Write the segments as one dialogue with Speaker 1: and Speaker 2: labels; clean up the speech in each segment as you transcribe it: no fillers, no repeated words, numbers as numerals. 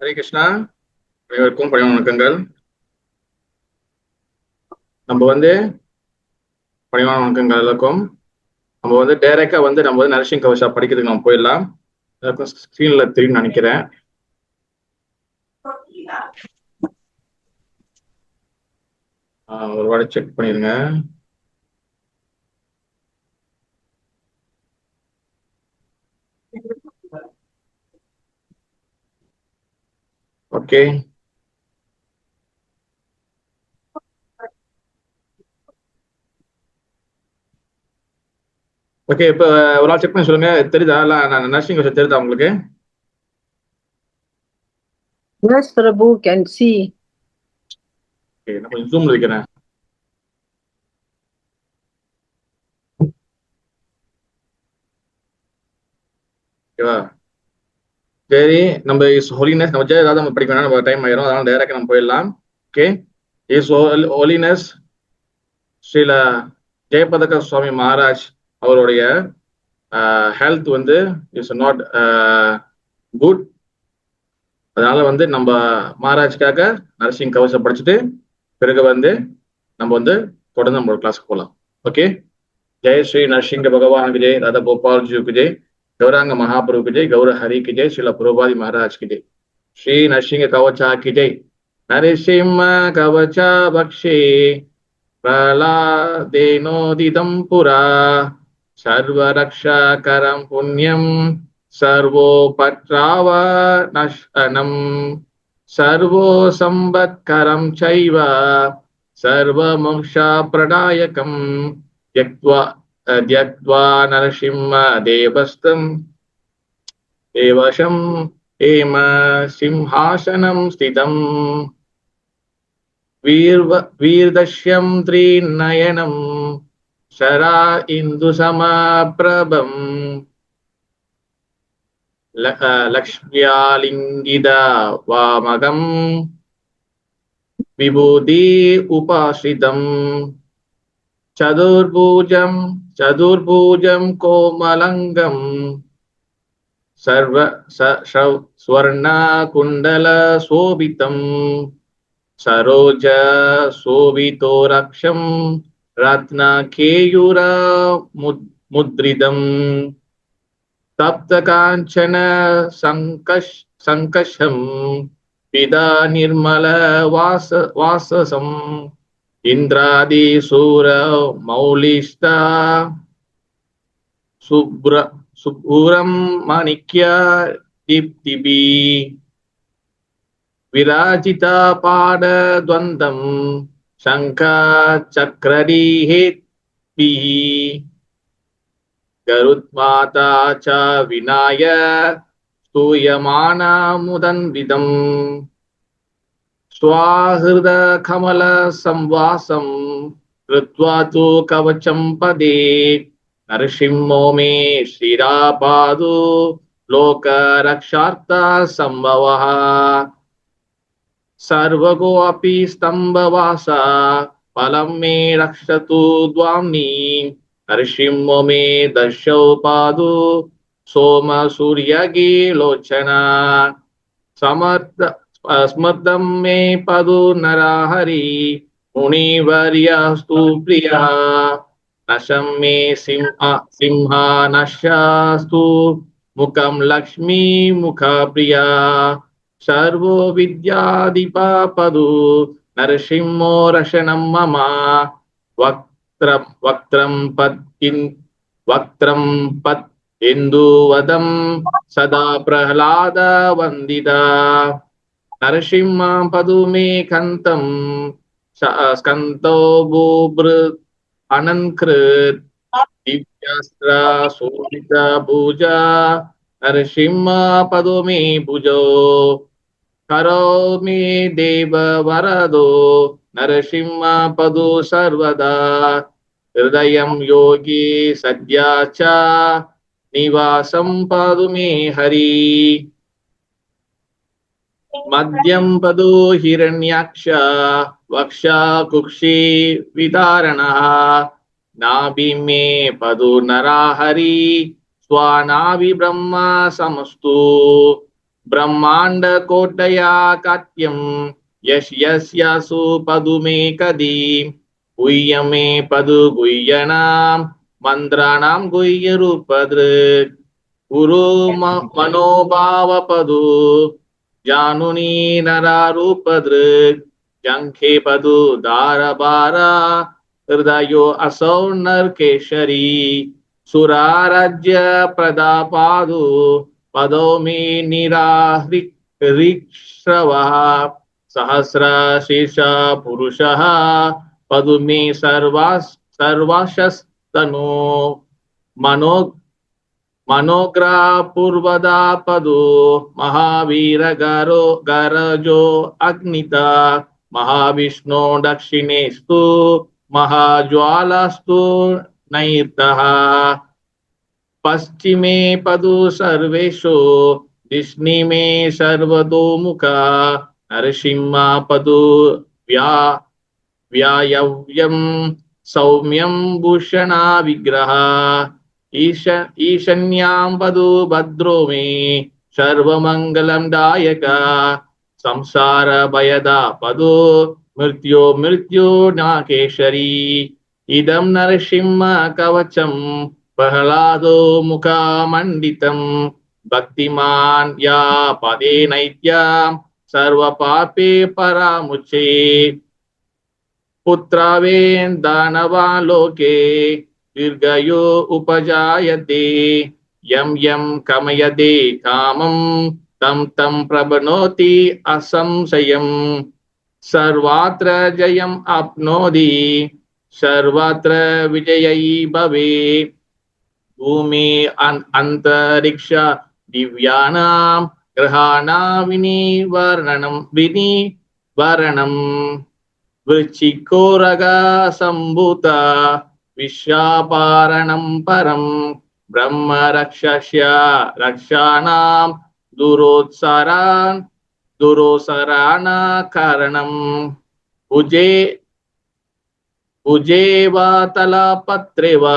Speaker 1: ஹரே கிருஷ்ணா. அனைவருக்கும் பணிவான வணக்கங்கள். நம்ம வந்து பணிவான வணக்கங்கள் எல்லாருக்கும். நம்ம வந்து டைரக்டா நம்ம வந்து நரசிங் கவசா படிக்கிறதுக்கு நம்ம போயிடலாம். எல்லாருக்கும் ஸ்கிரீன்ல தெரியும் நினைக்கிறேன். ஒரு வாட்டி செக் பண்ணிருங்க. ஓகே. ஓகே, இப்ப ஒரு ஆள் செக் பண்ணி சொல்லுங்க. தெரியுதா? இல்ல நரசிங் கவசா தெரியுதா உங்களுக்கு?
Speaker 2: Yes, Prabhu, can see.
Speaker 1: Okay, நான் கொஞ்சம் ஜூம்ல வைக்கிறேன். ஓகேவா? சரி, நம்ம இஸ் ஹோலினஸ் நம்ம ஏதாவது நம்ம படிக்க வேணாம், நம்ம டைம் ஆயிரும். அதனால டைரக்டா நம்ம போயிடலாம். ஓகே. இஸ் ஹோலினஸ் ஸ்ரீல ஜெயபதக சுவாமி மகாராஜ் அவருடைய ஹெல்த் வந்து இஸ் நாட் குட். அதனால நம்ம மகாராஜ்க்காக நரசிங் கவசம் படிச்சுட்டு பிறகு நம்ம தொடர்ந்து நம்ம கிளாஸ்க்கு போகலாம். ஓகே. ஜெய் ஸ்ரீ நரசிங்க பகவானுக்கு ஜெய், ராதா கோபால் ஜிக்கு ஜெய், கௌராங்க மகாபிரபுக்கு ஜெய், கௌர ஹரிக்கு ஜெய், ஸ்ரீல புரோபாதி மகாராஜ்க்கு ஜெய். ஸ்ரீ நரசிங்க கவச்சா கி ஜெய். நரசிம்ம கவச்சா பக்ஷே பிரலாதேனோதிதம் புரா சர்வரக்ஷாகரம் புண்ணியம் சர்வோபத்ராவநஷ்டனம் சர்வோ சம்பத்கரம் சைவ சர்வமோக்ஷாப்ரதாயகம் த்யக்த்வா த்யக்த்வா நரசிம்ம தேவஸ்தம் தேவசம் ஏம சிம்ஹாசனம் ஸ்திதம் வீர்தஷ்யம் த்ரீநயனம் शरा इंदु समाप्रभम लक्ष्म्यालिंगित वामगम विभूति उपाश्रितम चतुर्भुजम कोमलंगम सर्व स्वर्ण कुंडल शोभितम सरोज शोभितो रक्षम रत्नकेयूर मुद्रितम तप्त कांचन संकषम पिदा निर्मल वाससम इंद्रादि सूर मौलिष्टा सुब्रम माणिक्य दीप्तिबी विराजिता पाद द्वंदम शंखा चक्ररीहेत्पि गरुत्माता च विनाय स्तूयमाना मुदन्विदम् स्वाहृद कमल संवासं कृत्वा तु कवचं पदे नरसिंहो मे श्रीरापादु लोकरक्षार्थ संभवः सर्वगो अपि स्तंभवासा फलं मे रक्षतु द्वाम्नि नरसिंहो मे दर्शौ पादु सोम सूर्यगे लोचना समर्थ स्मर्दं मे पदु नरहरि मुनिवर्यस्तु प्रिया नशं मे सिंहा नश्यास्तु मुखं लक्ष्मी मुखा प्रिया सर्वो विद्याधिपपदु नरसिंहो रशनं मम वक्त्रं पत् इंदुवदं सदा प्रह्लाद वंदिता नरसिंह पदु मे कंतं स्कंतो बुभृत् अनंकृत दिव्यास्त्र शोभित भुजा नरसिंह पदु मे भुजो करो मे देव वरदो नरसिंह पदु सर्वदा हृदयं योगी सद्या च निवासं पदु मे हरि मध्यं पदु हिरण्याक्ष वक्षा कुक्षि विदारणः नाभि मे पदु नरहरि स्वानाभि ब्रह्म समस्तु ब्रह्माण्डकोटया कात्यं यस्यासु पदुमे कदी गुह्यमे पदु गुह्यनां मन्त्राणां गुह्यरूपदृक् गुरु मनोभावपदु जानुनी नरारूपदृक् जङ्घे पदु दारबारा हृदयो असौ नरकेशरी सुराराज्य प्रदापादु पदो मे निराहृक्श्रवः सहस्रशीर्ष पुरुषः पदु मे सर्वाशस्तनो मनो मनोग्रह पदो महावीर गरजो अग्निता महाविष्णु दक्षिणेस्तु महाज्वालास्तु नैर्तः पश्चिमे पदु सर्वेषु दिश्निमे सर्वतोमुखा नरसिंह पदु व्यायव्यं सौम्यं भूषणा विग्रह ईशन्यां पदु भद्रो मे सर्वमङ्गलं दायक संसार भयदा पदु मृत्यु नाकेशरी इदं नरसिंह कवचं प्रह्लादो मुखमण्डितं भक्तिमान् या पदे नैत्यां सर्वपापे परामुचे पुत्रावेन् दानवालोके दीर्घयो उपजायते यं यं कमयते कामं तं प्रबनोति असंशयम् सर्वत्र जयम् आप्नोति सर्वत्र विजयी भवेत् भूमि अंतरिक्ष दिव्यानां ग्रहाणां विनिवर्णनम् वृश्चिकोरगा सम्भूता विश्वापारणं परं ब्रह्म रक्षस्य रक्षाणां दुरोत्सराना कारणम् उजे वा तलपत्रे वा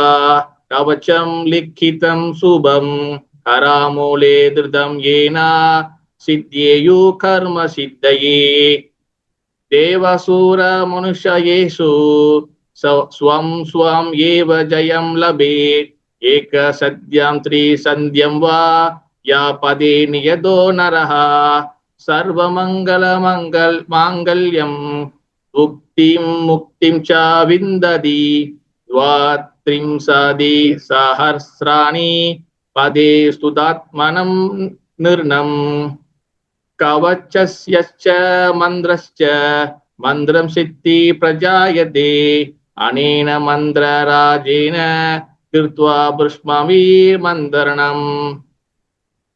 Speaker 1: कवचं लिखितं शुभं करामूले धृतं येन सिद्ध्येयु कर्म सिद्धये देवासुर मनुष्येषु स्वं एव जयं लभेत् एक सद्यं त्रिसन्ध्यं वा या पदे नियतो नरः सर्वमङ्गलमाङ्गल्यं मुक्तिं च विन्दति द्वात्रिंशदि सहस्राणि पदे स्तुतात्मनं निर्णम् कवचस्यश्च मन्द्रश्च मन्द्रं सिद्धि प्रजायते अनेन मन्द्रराजेन कृत्वा भृष्मवीर्मन्दरणम्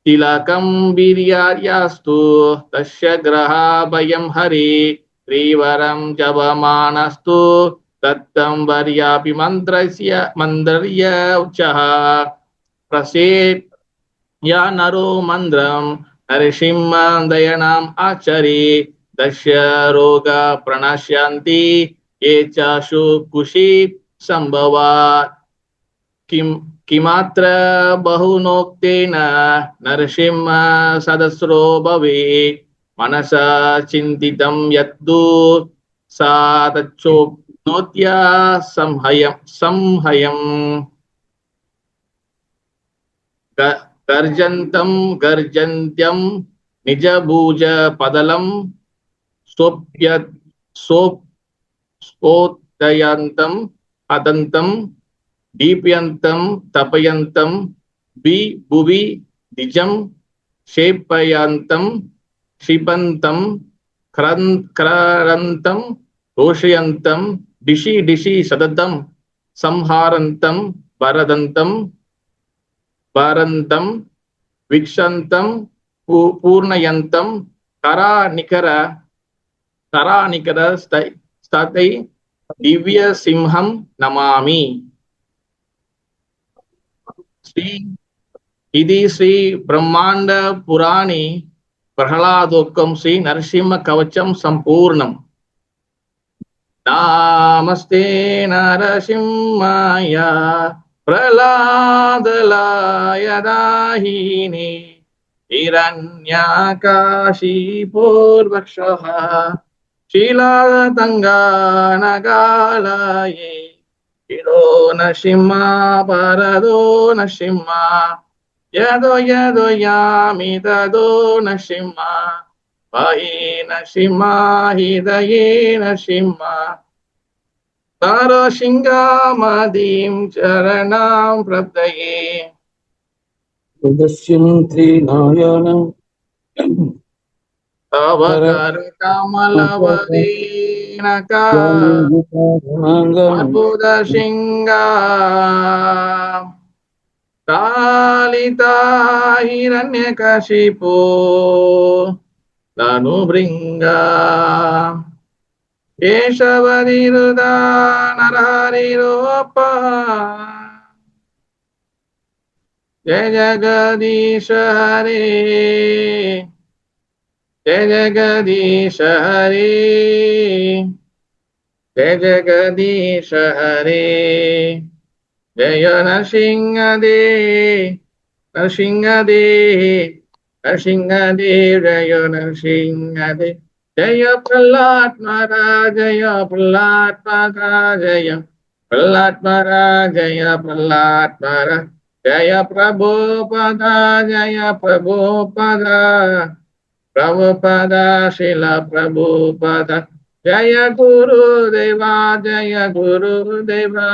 Speaker 1: तिलकं वीर्यायास्तु तस्य ग्रहाभयं हरे श्रीवरं जपमानस्तु दत्तं वर्यापि मन्द्रस्य उच्चः प्रसेत् या नरो मन्द्रं नरसिंह दयनाम् आचरे दस्य रोग प्रणश्यन्ति ये च सुकुशी सम्भवात् किमात्र बहुनोक्तेन नरसिंह सदस्रो भवेत् मनसा चिन्तितं यद्दु सा तच्चोप्नोत्य संहयम् गर्जन्त्यं निजभुज पदलं सोपोदयन्तं हदन्तं दीप्यन्तं तपयन्तं भुवि द्विजं क्षेपयन्तं क्षिपन्तं क्ररन्तं रोषयन्तं दिशि दिशि सततं संहारन्तं भरन्तं विक्षन्तं पूर्णयन्तं करानिकर स्तै दिव्य सिंहं नमामि इति श्री ब्रह्मांड पुराणे प्रह्लादोक्तं श्री नरसिंह कवचं संपूर्णम् नमस्ते नरसिंहाय प्रह्लादलाय दाहिने हिरण्याकाशीपूर्वक्षः शीलातङ्गानगालये हिरो नशिम्हा परदो नशिम्हा यदो यदो यामि तदो नशिम्हा पाहि नशिम्हा हृदये नशिम्हा तारो शिङ्गामदीं चरणां प्रपदये
Speaker 3: त्रिनारायणं
Speaker 1: तव करकमलवदीनका अद्भुत शिङ्गा कालिता हिरण्यकशिपो धनुभृङ्गा केशवनिरुदा नरहरिरूपा जय जगदीश हरे जय जगदीश हरे जय जगदीश हरे जय नरसिंहदेव नरसिंहदेव जय नरसिंहदेव जय प्रहलाद महाराज जय प्रहलाद महाराज जय प्रहलाद महाराज जय प्रहलाद महाराज जय प्रभुपदा जय प्रभुपदा प्रभुपदा शिला प्रभुपदा जय गुरुदेवा जय गुरुदेवा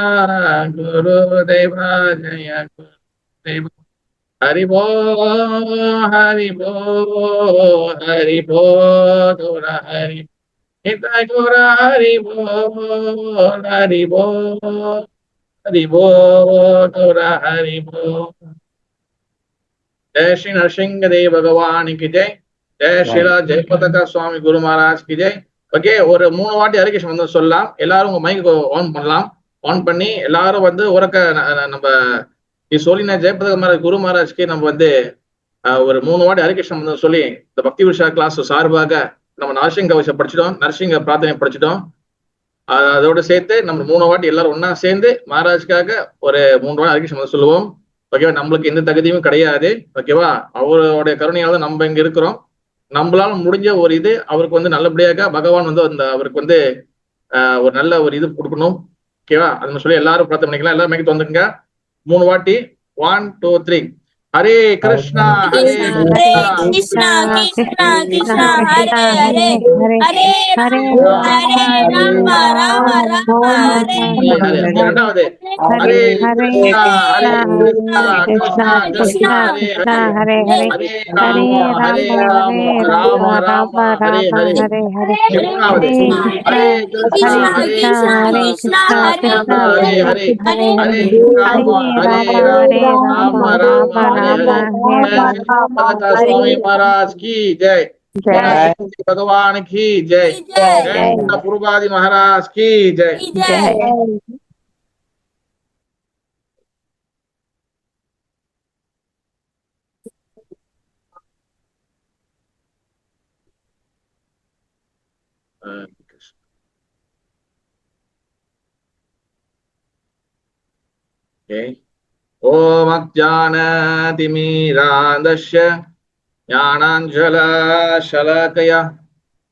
Speaker 1: गुरुदेवा जय गुरुदेवा हरि बो हरि बो हरि बो गौरा हरि निताय गौरा हरि बो हरि बो हरि बो गौरा हरि बो जय श्री नरसिंहदेव भगवान की जय जय श्रीला जयपதக சுவாமி குரு மகாராஜ் की जय ஓகே ஒரு 3 வாட்டி ஹரிகிருஷ்ணன் வந்து சொல்லலாம் எல்லாரும் உங்க மைக் ஆன் பண்ணலாம் ஆன் பண்ணி எல்லாரும் வந்து உறக்க நம்ம சோழின ஜெயபதக மகாராஜ் குரு மகாராஜ்க்கு நம்ம வந்து ஒரு 3 வாட்டி ஹரிகிருஷ்ணன் வந்து சொல்லி இந்த பக்தி விஷா கிளாஸ் சார்பாக நம்ம நரசிங்க கவசம் படிச்சிட்டோம் நரசிங்க பிரார்த்தனை படிச்சிட்டோம் அதோட சேர்த்து நம்ம 3 வாட்டி எல்லாரும் ஒன்னா சேர்ந்து மகாராஜ்க்காக ஒரு 3 வாட்டி ஹரிகிருஷ்ணன் வந்து சொல்லுவோம் ஓகேவா நம்மளுக்கு எந்த தகுதியும் கிடையாது ஓகேவா அவருடைய கருணையால தான் நம்ம இங்க இருக்கிறோம் நம்மளால முடிஞ்ச ஒரு இது அவருக்கு வந்து நல்லபடியாக பகவான் வந்து அந்த அவருக்கு வந்து ஒரு நல்ல ஒரு இது கொடுக்கணும் ஓகேவா அது சொல்லி எல்லாரும் பிரார்த்தனை பண்ணிக்கலாம் எல்லாரும் மைக்கு வந்துருங்க 3 வாட்டி 1 2 3 ஹரே கிருஷ்ணா ஹரே
Speaker 4: கிருஷ்ணா கிருஷ்ணா
Speaker 2: Krishna,
Speaker 4: கிருஷ்ணா ஹரே ஹரே ஹரே ராம ராம ராம ஹரே
Speaker 1: ஹரே இரண்டாவது
Speaker 2: Hare
Speaker 1: Hare
Speaker 2: Hare
Speaker 1: Krishna Hare
Speaker 2: Krishna,
Speaker 1: Krishna
Speaker 2: Krishna
Speaker 1: Krishna
Speaker 2: Krishna
Speaker 1: Krishna
Speaker 2: Krishna
Speaker 1: Hare
Speaker 2: Hare
Speaker 1: Hare
Speaker 2: Hare
Speaker 1: Hare
Speaker 2: Hare
Speaker 1: Rama
Speaker 2: Rama
Speaker 1: Hare
Speaker 2: Hare
Speaker 1: Rama
Speaker 2: Rama
Speaker 1: Rama
Speaker 2: Rama
Speaker 1: Hare
Speaker 2: Rama
Speaker 1: Hare
Speaker 2: Hare Hare
Speaker 1: மூணாவது
Speaker 2: Hare
Speaker 1: Hare
Speaker 2: Krishna
Speaker 1: Krishna
Speaker 2: Hare
Speaker 1: Hare
Speaker 2: Krishna
Speaker 1: Krishna
Speaker 2: Hare Krishna
Speaker 1: Krishna
Speaker 2: Krishna
Speaker 1: Hare
Speaker 2: Krishna
Speaker 1: Hare
Speaker 2: Hare
Speaker 1: Hare
Speaker 2: Hare
Speaker 1: Rama Hare
Speaker 2: Hare
Speaker 1: Rama
Speaker 2: Rama
Speaker 1: Rama
Speaker 2: Hare
Speaker 1: Rama
Speaker 2: Rama
Speaker 1: Hare
Speaker 2: Rama
Speaker 1: Hare
Speaker 2: Hare
Speaker 1: जय श्री पदका स्वामी महाराज की जय नरसिंह भगवान की जय जय
Speaker 2: Jai
Speaker 1: पूर्वादि महाराज की जय
Speaker 2: Jai
Speaker 1: ओम अज्ञानतिमिरान्धस्य ज्ञानाञ्जलशलाकया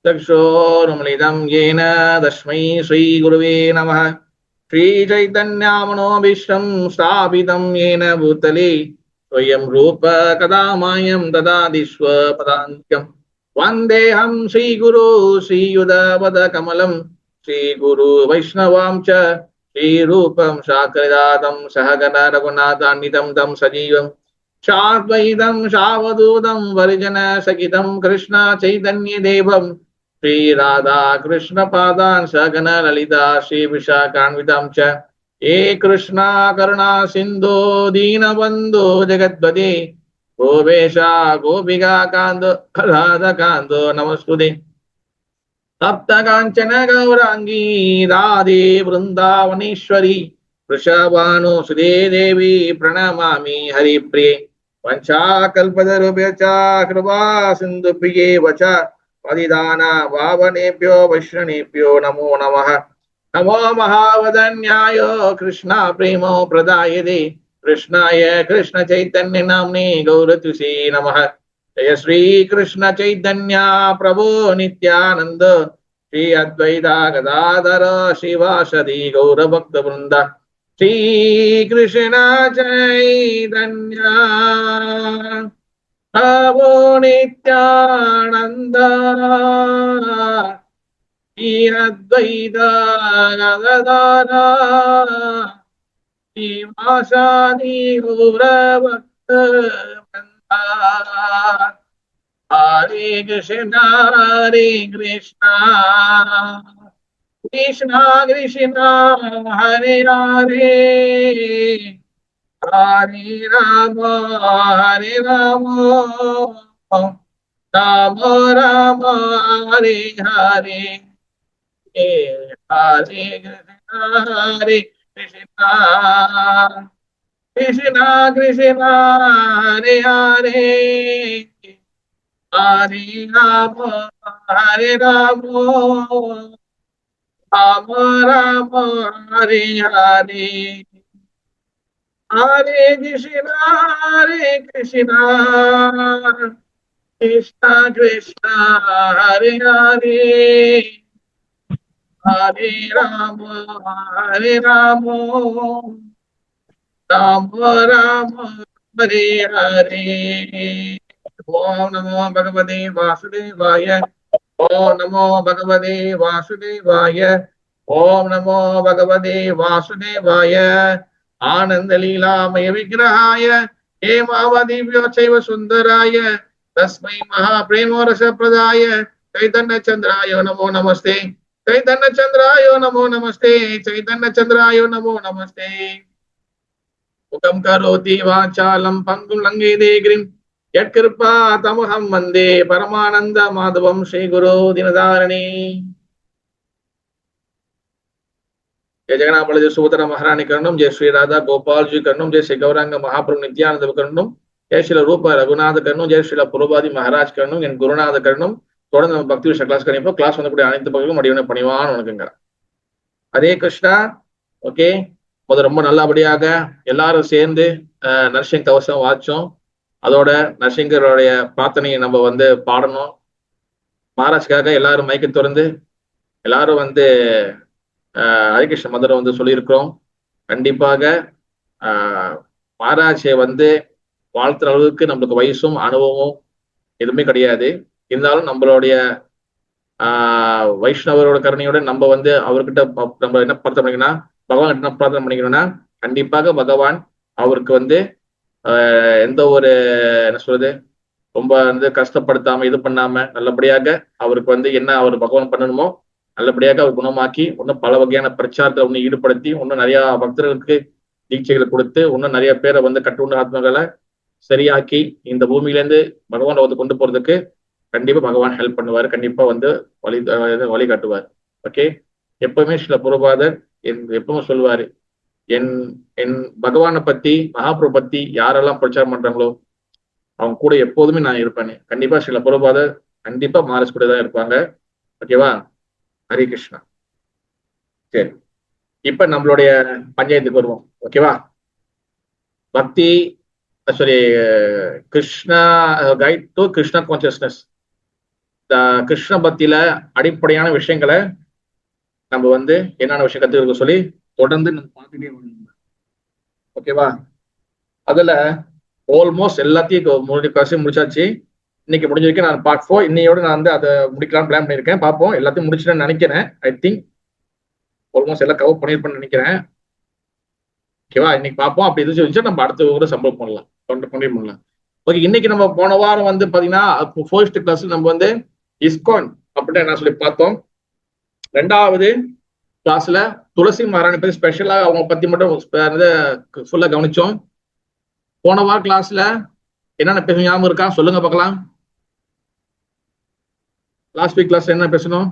Speaker 1: चक्षुरुन्मिलितं येन तस्मै श्रीगुरुवे नमः श्रीचैतन्यमनोभीष्टं स्थापितं येन भूतले स्वयं रूप कदा मायं ददाति स्वपदान्त्यं वन्देऽहं श्रीगुरो श्रीयुधपदकमलं श्रीगुरु वैष्णवां च श्रीरूपं साग्रजातं सहगण रघुनाथान्वितं तं सजीवं साद्वैतं सावधूतं वरिजन सहितं कृष्ण चैतन्यदेवं श्रीराधा कृष्णपादान् सगण ललिता श्रीविशाखान्वितं च हे कृष्णा करुणा सिन्धो दीनबन्धो जगत्पते गोपेशा गोपिका कान्तो राधकान्तो नमस्तुते तप्त कांचन गौरांगी राधे वृंदावनेश्वरी वृषभानुसुते देवी प्रणमामि हरिप्रिये वंशाकल्पतरुभ्यश्च कृपा सिन्धुभ्येव च पतितानां पावनेभ्यो वैष्णवेभ्यो नमो नमः नमो महावदन्याय कृष्णा प्रेमो प्रदायते कृष्णाय कृष्ण चैतन्य नाम्ने गौरतुसे नमः जय श्री कृष्ण चैतन्य प्रभु नित्यानंद श्री अद्वैता गदाधर शिवासदि गौर भक्त वृंद श्री कृष्ण चैतन्य प्रभु नित्यानंद श्री अद्वैता गदाधर शिवासदि गौर भक्त वृंद Hare Krishna, Krishna Krishna, Hare Hare, Hare Rama, Hare Rama, Rama Rama, Hare Hare, Hare Krishna, Krishna Krishna, Hare Hare. Hare Rama, Hare Rama, Rama Rama, Hare Hare, Hare Krishna, Krishna Krishna, Hare Hare, Hare Rama, Hare Rama, Rama Rama, Hare Hare. Om Namo Bhagavate Vasudevaya. Om Namo Bhagavate Vasudevaya. Om Namo Bhagavate Vasudevaya. Ananda Leela Maya Vigrahaya. Hemavadi Vyachaiva Sundaraya. Tasmai Mahapremo Rasa Pradaya. Chaitanya Chandraya Namo Namaste. Chaitanya Chandraya Namo Namaste. Chaitanya Chandraya Namo Namaste. Ukam Karoti Vachalam Pangum Langede Grim. यत्कृपा तमहं वन्दे परमानंद माधवम श्री गुरु दिनदारिणी जय जगन्नाथ बलदेव सुभद्रा महारानी करणम जय श्री राधा गोपाल जी करणम जय श्री गौरांग महाप्रभु नित्यानंद करणम जय श्री रूप रघुनाथ करणम जय श्री पुरबादी महाराज करणम என் குருநாத கரணம் தொடர்ந்து நம்ம பக்தி விஷய கிளாஸ் கணிப்போம் கிளாஸ் வந்து அனைத்து பகுதியும் அடிவன பணிவான வணக்கங்க ஹரே கிருஷ்ணா ஓகே முதல்ல ரொம்ப நல்லபடியாக எல்லாரும் சேர்ந்து நரசிங்க கவசம் வாச்சோம் அதோட நரசிங்கருடைய பிரார்த்தனையை நம்ம வந்து பாடணும் மகாராஜ்காக எல்லாரும் மைக்கு திறந்து எல்லாரும் வந்து ஹரிகிருஷ்ண மந்திரம் வந்து சொல்லியிருக்கிறோம் கண்டிப்பாக மகாராஜை வந்து வாழ்த்துற அளவுக்கு நம்மளுக்கு வயசும் அனுபவமும் எதுவுமே கிடையாது இருந்தாலும் நம்மளுடைய வைஷ்ணவரோட கருணையோட நம்ம வந்து அவர்கிட்ட நம்ம என்ன பிரார்த்தனை பண்ணிக்கணும்னா பகவான் என்ன பிரார்த்தனை பண்ணிக்கணும்னா கண்டிப்பாக பகவான் அவருக்கு வந்து எந்த ஒரு என்ன சொல்றது ரொம்ப வந்து கஷ்டப்படுத்தாம இது பண்ணாம நல்லபடியாக அவருக்கு வந்து என்ன அவர் பகவான் பண்ணணுமோ நல்லபடியாக அவர் குணமாக்கி இன்னும் பல வகையான பிரச்சாரத்தை ஒன்று ஈடுபடுத்தி இன்னும் நிறைய பக்தர்களுக்கு தீட்சைகளை கொடுத்து இன்னும் நிறைய பேரை வந்து கட்டுண்ட ஆத்மகளை சரியாக்கி இந்த பூமியிலேருந்து பகவான் வந்து கொண்டு போறதுக்கு கண்டிப்பா பகவான் ஹெல்ப் பண்ணுவார் கண்டிப்பா வந்து வழி காட்டுவார் ஓகே எப்பவுமே சில புரபாதர் எப்பவுமே சொல்லுவாரு என் பகவானை பத்தி மகாபிரபு பத்தி யாரெல்லாம் பிரச்சாரம் பண்றாங்களோ அவங்க கூட எப்போதுமே நான் இருப்பேன் கண்டிப்பா சில புரபாதர் கண்டிப்பா மாரஸ் கூட தான் இருப்பாங்க ஓகேவா ஹரே கிருஷ்ணா சரி இப்ப நம்மளுடைய பஞ்சாயத்துக்கு வருவோம் ஓகேவா பக்தி sorry Krishna guide to Krishna consciousness இந்த கிருஷ்ண பக்தியில அடிப்படையான விஷயங்களை நம்ம வந்து என்னென்ன விஷயம் கத்துக்க சொல்லி தொடர்ந்து நம்ம பார்த்துட்டே வரணும் ஓகேவா அதுல ஆல்மோஸ்ட் எல்லாத்தையும் முடிச்சாச்சு இன்னைக்கு முடிஞ்சிருக்கேன் நான் பார்ட் 4 இன்னையோட நான் வந்து அதை முடிக்கலாம்னு பிளான் பண்ணியிருக்கேன் பார்ப்போம் எல்லாத்தையும் முடிச்சுட்டேன்னு நினைக்கிறேன் ஐ திங்க் ஆல்மோஸ்ட் எல்லாம் கவர் பண்ணிருப்பேன்னு நினைக்கிறேன் ஓகேவா இன்னைக்கு பார்ப்போம் அப்படி எதுவும் இருந்துச்சு நம்ம அடுத்த ஒரு சம்பவம் பண்ணலாம் கண்டினியூ பண்ணலாம் ஓகே இன்னைக்கு நம்ம போன வாரம் வந்து பாத்தீங்கன்னா ஃபர்ஸ்ட் கிளாஸ் நம்ம வந்து இஸ்கான் அப்படின்னு என்ன சொல்லி பார்த்தோம் ரெண்டாவது கிளாஸ்ல துளசி மகாராணி பத்தி ஸ்பெஷலா அவங்க பத்தி மட்டும் ஃபுல்லா கவனிச்சோம் போன வார கிளாஸ்ல என்னென்ன பேசணும் ஞாபகம் இருக்கா சொல்லுங்க பார்க்கலாம் லாஸ்ட் வீக் கிளாஸ்ல என்ன பேசணும்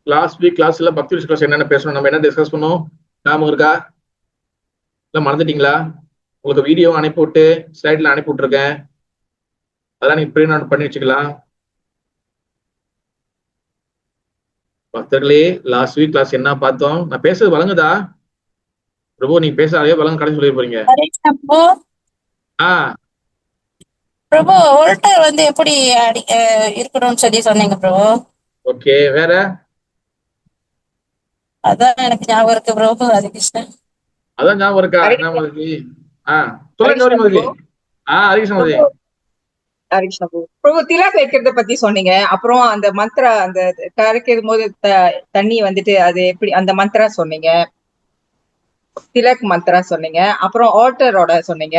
Speaker 1: லாஸ்ட் வீக் கிளாஸ்ல பக்தி கிளாஸ் என்னென்ன பேசணும் நம்ம என்ன டிஸ்கஸ் பண்ணோம் ஞாபகம் இருக்கா இல்ல மறந்துட்டீங்களா உங்களுக்கு வீடியோ அனுப்பிவிட்டு ஸ்லைட்ல அனுப்பி விட்டுருக்கேன் அதெல்லாம் நீங்க பிரிண்ட் அவுட் பண்ணி வச்சுக்கலாம் பக்தர்களே லாஸ்ட் வீக் கிளாஸ் என்ன பார்த்தோம் நான் பேசுறது வழங்குதா பிரபு நீ பேச அதே பலன் கடைசி சொல்லி போறீங்க.
Speaker 4: ஹரே கிருஷ்ணா பிரபு.
Speaker 1: ஆஹ்
Speaker 4: பிரபு உல்டர் வந்து எப்படி இருக்கணும்னு சொல்லி சொன்னீங்க பிரபு.
Speaker 1: ஓகே, வேற?
Speaker 4: அதான் எனக்கு ஞாபகம் இருக்கு பிரபு. ஹரே கிருஷ்ணா.
Speaker 1: அதான் ஞாபகம் இருக்கா?
Speaker 2: ஹரே
Speaker 1: ஞாபகம் இருக்கு.
Speaker 2: ஹரே
Speaker 1: சொல்லுங்க
Speaker 2: கிருஷ்ணா
Speaker 1: கௌரி மதி.
Speaker 2: பிரபு.
Speaker 1: ஹரிகிருஷ்ண மதி.
Speaker 2: பிரபு ஹரே கிருஷ்ணா பிரபு. பிரபு திலக் வைக்கிறத பத்தி சொன்னீங்க. அப்புறம் அந்த மந்த்ரா அந்த கரைக்கும் போது தண்ணி வந்துட்டு அது எப்படி அந்த மந்த்ரா சொன்னீங்க. திலக் மந்த்ரா சொன்னீங்க. அப்புறம் ஆல்டரோட சொன்னீங்க.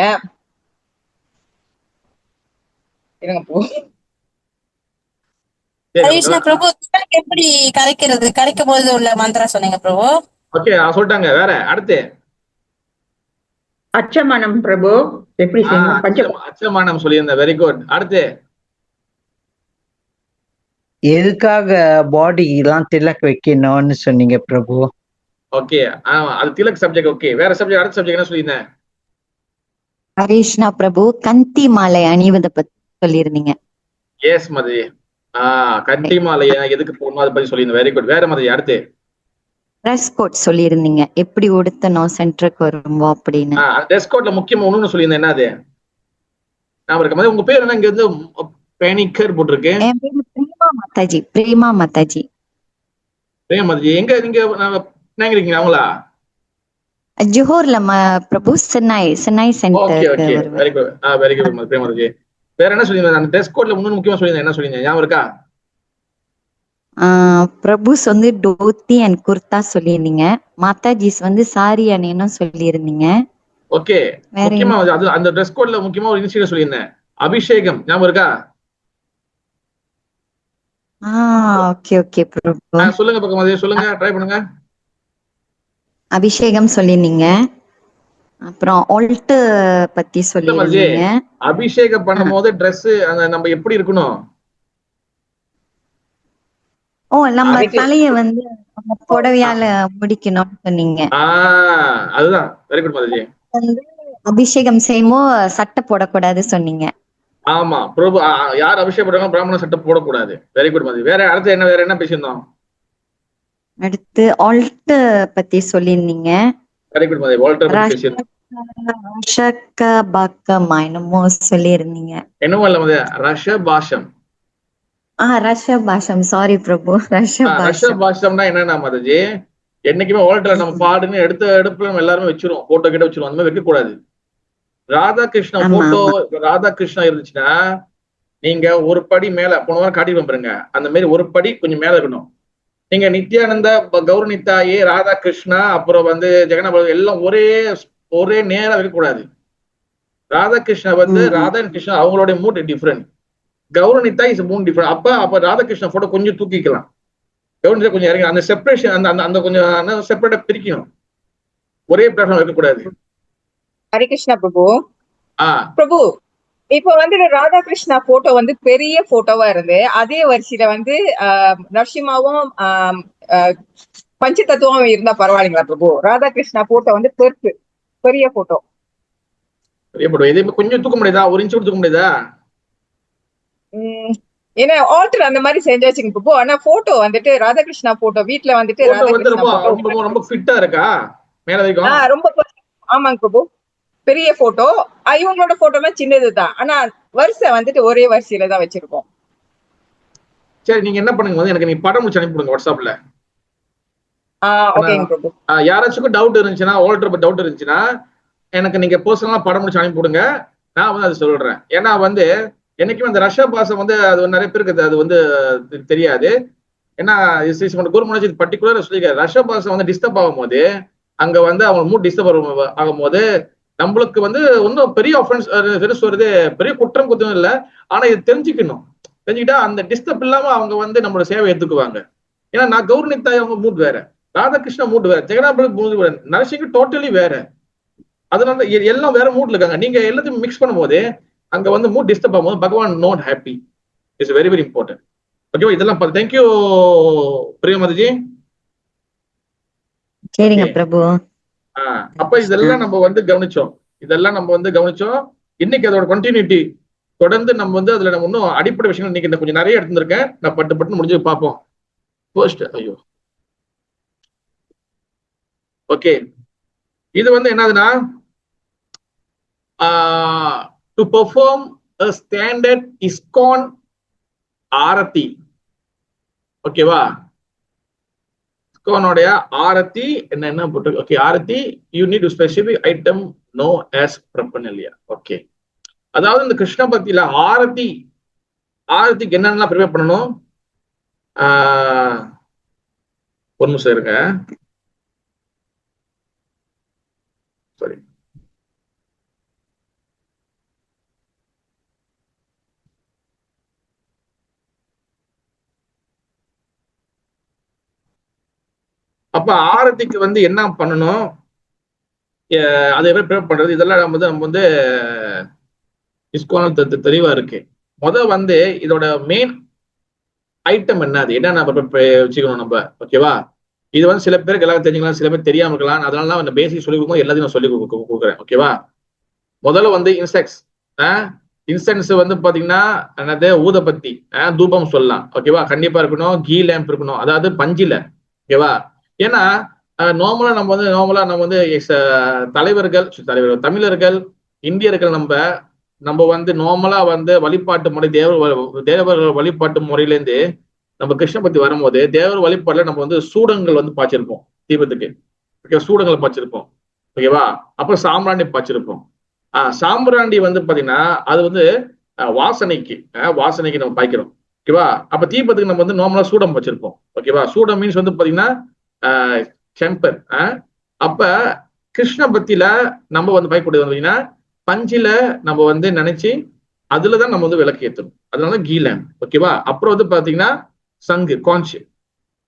Speaker 2: இருங்க பிரபு.
Speaker 1: சரி,
Speaker 4: ஹரே கிருஷ்ணா பிரபு. திலக் எப்படி கரைக்கும் போது உள்ள மந்திரா சொன்னீங்க பிரபு.
Speaker 1: ஓகே சொல்லிட்டாங்க. வேற அடுத்து?
Speaker 5: அச்சமனம் பிரபு எப்படி செய்யணும்?
Speaker 1: அச்சமானம் சொல்லியிருந்தேன். Very good. அடுத்து?
Speaker 6: எதுக்காக பாடி எல்லாம் திலக் வைக்கணும்னு சொன்னீங்க பிரபு?
Speaker 1: ஓகே, அது திலக் சப்ஜெக்ட். ஓகே, வேற சப்ஜெக்ட்? அடுத்த சப்ஜெக்ட் என்ன சொல்லியிருந்தேன்?
Speaker 7: ஹரேஷ்ணா பிரபு கந்தி மாலை அணிவதை பத்தி சொல்லியிருந்தீங்க.
Speaker 1: எஸ் மதி. கண்டி மாலையா எதுக்கு போகணும் அதை பத்தி சொல்லியிருந்தேன். Very good. வேற மதி? அடுத்து?
Speaker 7: ட்ரெஸ் கோட் சொல்லியிருந்தீங்க, எப்படி உடுத்தணும் சென்டருக்கு வரும்போது அப்படின்னு.
Speaker 1: ட்ரெஸ் கோட்ல முக்கியமா ஒண்ணு சொல்லியிருந்தேன். என்னது ஞாபகம் இருக்க மாதிரி? உங்க பேர் என்ன? இங்க வந்து பேனிக்கர் போட்டிருக்கு.
Speaker 7: என் பேரு பிரேமா மாதாஜி. பிரேமா மாதாஜி.
Speaker 1: மதி எங்க நீங்க இருக்கீங்க? அவங்களா?
Speaker 7: ஜோஹர்ல பிரபு சென்னை
Speaker 1: ஓகே
Speaker 7: சென்டருக்கு
Speaker 1: ஓகே,
Speaker 7: வருவேன்.
Speaker 1: Very good. Very good Premathi. வேற என்ன சொல்லியிருந்தேன்? அந்த ட்ரெஸ் கோட்ல முக்கியமா சொல்லியிருந்தேன். என்ன சொல்லியிருந்தேன் ஞாபகம் இருக்கா?
Speaker 7: பிரபுஸ் வந்து டோத்தி அண்ட் குர்தா சொல்லியிருந்தீங்க. மாதாஜிஸ் வந்து சாரி அணியணும் சொல்லியிருந்தீங்க.
Speaker 1: ஓகே,
Speaker 7: வேற
Speaker 1: முக்கியமா அது அந்த ட்ரெஸ் கோட்ல முக்கியமா ஒரு இன்சிடென்ட் சொல்லியிருந்தேன். அபிஷேகம் ஞாபகம் இருக்கா?
Speaker 7: ஓகே ஓகே பிரபு.
Speaker 1: சொல்லுங்க பக்கம் அதே சொல்லுங்க, ட்ரை பண்ணுங்க.
Speaker 7: அபிஷேகம் சொல்லியிருந்தீங்க. அப்புறம் ஆல்ட் பத்தி சொல்லியிருந்தீங்க.
Speaker 1: அபிஷேகம் பண்ணும் போது ட்ரெஸ் அந்த நம்ம எப்படி இருக்கணும்?
Speaker 7: நம்ம தலைய வந்து புடவையால முடிக்கணும்னு சொன்னீங்க.
Speaker 1: அதுதான். Very good Mataji.
Speaker 7: வந்து அபிஷேகம் செய்யும்போது சட்டை போடக்கூடாது சொன்னீங்க.
Speaker 1: ஆமா பிரபு. யார் அபிஷேகம் பண்றாங்க பிராமண சட்டை போடக்கூடாது. Very good Mataji. வேற அடுத்து என்ன? வேற என்ன பேசியிருந்தோம்?
Speaker 7: அடுத்து ஆல்ட் பத்தி சொல்லியிருந்தீங்க.
Speaker 1: Very good Mataji. வால்டர் பத்தி பேசியிருந்தோம்.
Speaker 7: என்னமோ சொல்லியிருந்தீங்க.
Speaker 1: என்னமோ இல்ல மாதாஜி, ரஷபாஷம்.
Speaker 7: ரஷபாஷம். சாரி பிரபு.
Speaker 1: ரஷபாஷம்னா என்னன்னா மாதாஜி, என்னைக்குமே வால்டர்ல நம்ம பாடுன்னு எடுப்புல நம்ம எல்லாருமே வச்சிருவோம். போட்டோ கிட்ட வச்சிருவோம். அந்த மாதிரி வைக்க கூடாது. ராதாகிருஷ்ணா போட்டோ ராதாகிருஷ்ணா இருந்துச்சுன்னா நீங்க ஒரு படி மேல போன வாரம் காட்டிட்டு பாருங்க. அந்த மாதிரி ஒரு படி கொஞ்சம் மேல இருக்கணும். நீங்க நித்யானந்தா, கௌரநித்தாயி, ராதாகிருஷ்ணா, அப்புறம் வந்து ஜெகநாத் எல்லாம் ஒரே நேரா வைக்கக்கூடாது. ராதாகிருஷ்ணா வந்து ராதா கிருஷ்ணா அவங்களுடைய mood different. Gauranitai is mood different. அப்ப ராதாகிருஷ்ணா போட்டோ கொஞ்சம் தூக்கிக்கலாம். கௌரநித்தா கொஞ்சம் இறங்கி அந்த செப்பரேஷன் அந்த கொஞ்சம் செப்பரேட்டா பிரிக்கணும். ஒரே பிளாட்ஃபார்ம் வைக்கக்கூடாது.
Speaker 2: ஹரே கிருஷ்ணா பிரபு. பிரபு இப்ப வந்து ராதாகிருஷ்ணா போட்டோ வந்து பெரிய போட்டோவா இருந்து அதே வரிசையில வந்து நரசிம்மாவும் பஞ்ச தத்துவம் இருந்தா பரவாயில்லைங்களா பிரபு? ராதாகிருஷ்ணா போட்டோ வந்து பெரிய போட்டோ.
Speaker 1: கொஞ்சம் தூக்க முடியாதா? ஒரு இன்ச்சு தூக்க முடியாதா?
Speaker 2: ஏன்னா ஆல்டர் அந்த மாதிரி செஞ்சாச்சுங்க பிரபு. ஆனா போட்டோ வந்துட்டு ராதாகிருஷ்ணா போட்டோ வீட்டுல வந்துட்டு
Speaker 1: ரொம்ப ஃபிட்டா இருக்கா மேல வரைக்கும்?
Speaker 2: ரொம்ப ஆமாங்க பிரபு. பெரிய போட்டோ. இவங்களோட போட்டோ எல்லாம் சின்னதுதான். ஆனா வரிசை வந்துட்டு ஒரே வரிசையில தான் வச்சிருக்கோம்.
Speaker 1: சரி, நீங்க என்ன பண்ணுங்க, எனக்கு நீ படம் முடிச்சு அனுப்பிடுங்க வாட்ஸ்அப்ல. யாராச்சும் டவுட் இருந்துச்சுன்னா, ஆல்டர் டவுட் இருந்துச்சுன்னா எனக்கு நீங்க பர்சனலா படம் முடிச்சு அனுப்பிவிடுங்க. நான் வந்து அதை சொல்றேன். ஏன்னா வந்து என்னைக்குமே அந்த ரஷ்யா பாசம் வந்து அது நிறைய பேருக்கு அது வந்து தெரியாது. ஏன்னா குருமனோஜ் பர்டிகுலரா சொல்லியிருக்காரு. ரஷ்யா பாசம் வந்து டிஸ்டர்ப் ஆகும் போது அங்க வந்து அவங்க மூட் டிஸ்டர்ப் ஆகும் போது நம்மளுக்கு வந்து ஒன்னும் பெரிய ஆஃபென்ஸ் வருது, பெரிய குற்றம் இல்லை. ஆனா இது தெரிஞ்சுக்கிட்டா அந்த டிஸ்டர்ப் இல்லாம அவங்க வந்து நம்மளோட சேவை எடுத்துக்குவாங்க. ஏன்னா நான் கௌரநித்தாய் அவங்க மூட் வேற, ராதாகிருஷ்ணா மூட் வேற, ஜெகநாத் மூட் வேற, நரசிங்க டோட்டலி வேற. அதனால எல்லாம் வேற மூட்ல இருக்காங்க. நீங்க எல்லாத்தையும் மிக்ஸ் பண்ணும் போது அங்க வந்து மூட் டிஸ்டர்ப் ஆகும் போது பகவான் not happy. It's very very important. ஓகேவா? இதெல்லாம் தேங்க்யூ பிரியமாதாஜி.
Speaker 7: சரிங்க பிரபு.
Speaker 1: அப்ப இதெல்லாம் நம்ம வந்து கவனிச்சோம். இன்னைக்கு அதோட கண்டினியூட்டி தொடர்ந்து நம்ம வந்து அதுல நம்ம இன்னும் அடிப்படை விஷயங்கள் இன்னைக்கு கொஞ்சம் நிறைய எடுத்திருக்கேன். நான் பட்டு முடிஞ்சு பார்ப்போம். ஃபர்ஸ்ட் ஓகே, இது வந்து என்னதுன்னா to perform a standard ISKCON aarti. ஓகேவா? ISKCON-உடைய ஆரத்தி என்ன போட்டு, okay, aarti you need specific item no as பிரபனலியா. ஓகே, அதாவது இந்த கிருஷ்ண பக்தியில ஆரத்திக்கு என்னென்னலாம் ப்ரிப்பேர் பண்ணணும்? ஒரு நிமிஷம் இருங்க, சாரி. அப்ப ஆரத்திக்கு வந்து என்ன பண்ணணும், அதை எப்படி ப்ரிப்பேர் பண்றது, இதெல்லாம் நம்ம வந்து ISKCON தெளிவா இருக்கு. வந்து இதோட மெயின் ஐட்டம் என்ன வச்சுக்கணும் நம்ம. ஓகேவா? இது வந்து சில பேருக்கு எல்லாரும் தெரிஞ்சுக்கலாம், சில பேர் தெரியாம இருக்கலாம். அதனால அந்த பேசிக் சொல்லி கொடுக்கும் எல்லாத்தையும் நான் சொல்லி கொடுக்குறேன். ஓகேவா? முதல்ல வந்து இன்சென்ஸ் வந்து பாத்தீங்கன்னா என்னது, ஊதபத்தி, தூபம் சொல்லலாம். ஓகேவா? கண்டிப்பா இருக்கணும். கீ லேம்ப் இருக்கணும், அதாவது பஞ்சில. ஓகேவா? ஏன்னா நார்மலா நம்ம வந்து தலைவர்கள் தமிழர்கள், இந்தியர்கள் நம்ம வந்து நார்மலா வந்து வழிபாட்டு முறை, தேவர்கள் வழிபாட்டு முறையிலேருந்து நம்ம கிருஷ்ண பக்தி வரும்போது தேவர் வழிபாடுல நம்ம வந்து சூடங்கள் வந்து பாய்ச்சிருப்போம் தீபத்துக்கு. ஓகே, சூடங்களை பாய்ச்சிருப்போம். ஓகேவா? அப்புறம் சாம்பிராணி பாய்ச்சிருப்போம். சாம்பிராண்டி வந்து பாத்தீங்கன்னா அது வந்து வாசனைக்கு நம்ம பாய்க்கிறோம். ஓகேவா? அப்ப தீபத்துக்கு நம்ம வந்து நார்மலா சூடம் வச்சிருப்போம். ஓகேவா? சூடம் மீன்ஸ் வந்து பாத்தீங்கன்னா செம்பர். அப்ப கிருஷ்ண பக்தியில நம்ம வந்து பாய்க்கூடியது பார்த்தீங்கன்னா பஞ்சில நம்ம வந்து நினைச்சு அதுலதான் நம்ம வந்து விளக்கு ஏற்றணும். அதனால கீலேம். ஓகேவா? அப்புறம் வந்து பாத்தீங்கன்னா சங்கு, கான்ச்.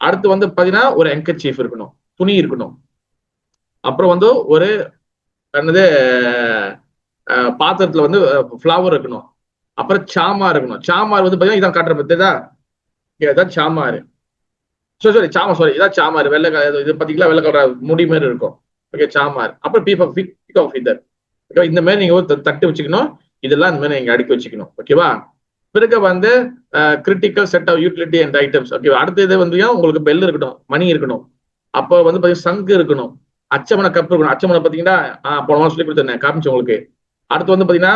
Speaker 1: அடுத்து வந்து பாத்தீங்கன்னா ஒரு ஹேங்கர்சீஃப் இருக்கணும், துணி இருக்கணும். அப்புறம் வந்து ஒரு என்னது பாத்திரத்துல வந்து ஃப்ளவர் இருக்கணும். அப்புறம் சாமார் இருக்கணும். சாமார் வந்து பாத்தீங்கன்னா இதான் காட்டுற பத்தியதா, இதான் சாமாரு. சாரி இதான் சாமார். வெள்ளை இது பாத்தீங்களா, வெள்ளை கலர் முடி மாதிரி இருக்கும். ஓகே, சாமார். அப்புறம் பீக் ஆஃப் இதர். இந்த மாதிரி நீங்க ஒரு தட்டு வச்சுக்கணும். இதெல்லாம் இந்த மாதிரி நீங்க அடுக்கி வச்சுக்கணும். ஓகேவா? பிறகு வந்து critical set of utility and items. ஓகேவா? அடுத்த இது வந்து உங்களுக்கு பெல் இருக்கணும், மணி இருக்கணும். அப்போ வந்து பாத்தீங்கன்னா சங்கு இருக்கணும், அச்சமன கப் இருக்கணும். அச்சமனை பாத்தீங்கன்னா போன சொல்லி கொடுத்தேன், காமிச்சு உங்களுக்கு. அடுத்து வந்து பாத்தீங்கன்னா